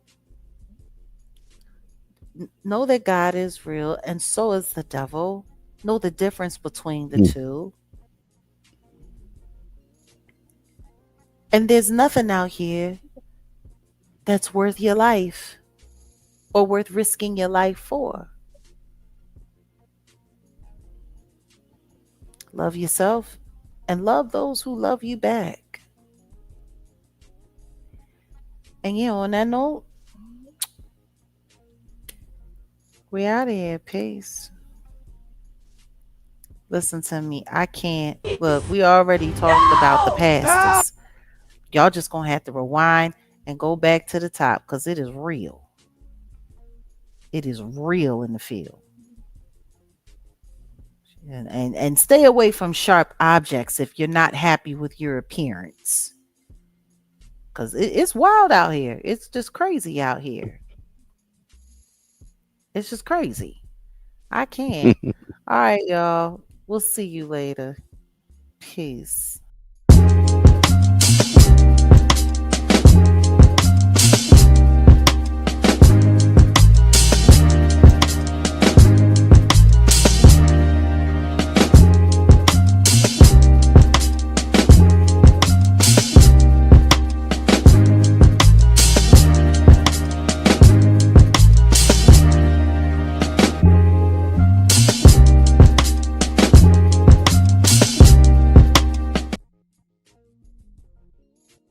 Know that God is real and so is the devil. Know the difference between the two. And there's nothing out here that's worth your life or worth risking your life for. Love yourself and love those who love you back. And yeah, on that note, we out of here. Peace. Listen to me. I can't. Look, we already talked about the pastors. Y'all just gonna have to rewind and go back to the top because it is real. It is real in the field. And stay away from sharp objects if you're not happy with your appearance. Because it's wild out here. It's just crazy out here. It's just crazy. I can't. All right, y'all. We'll see you later. Peace.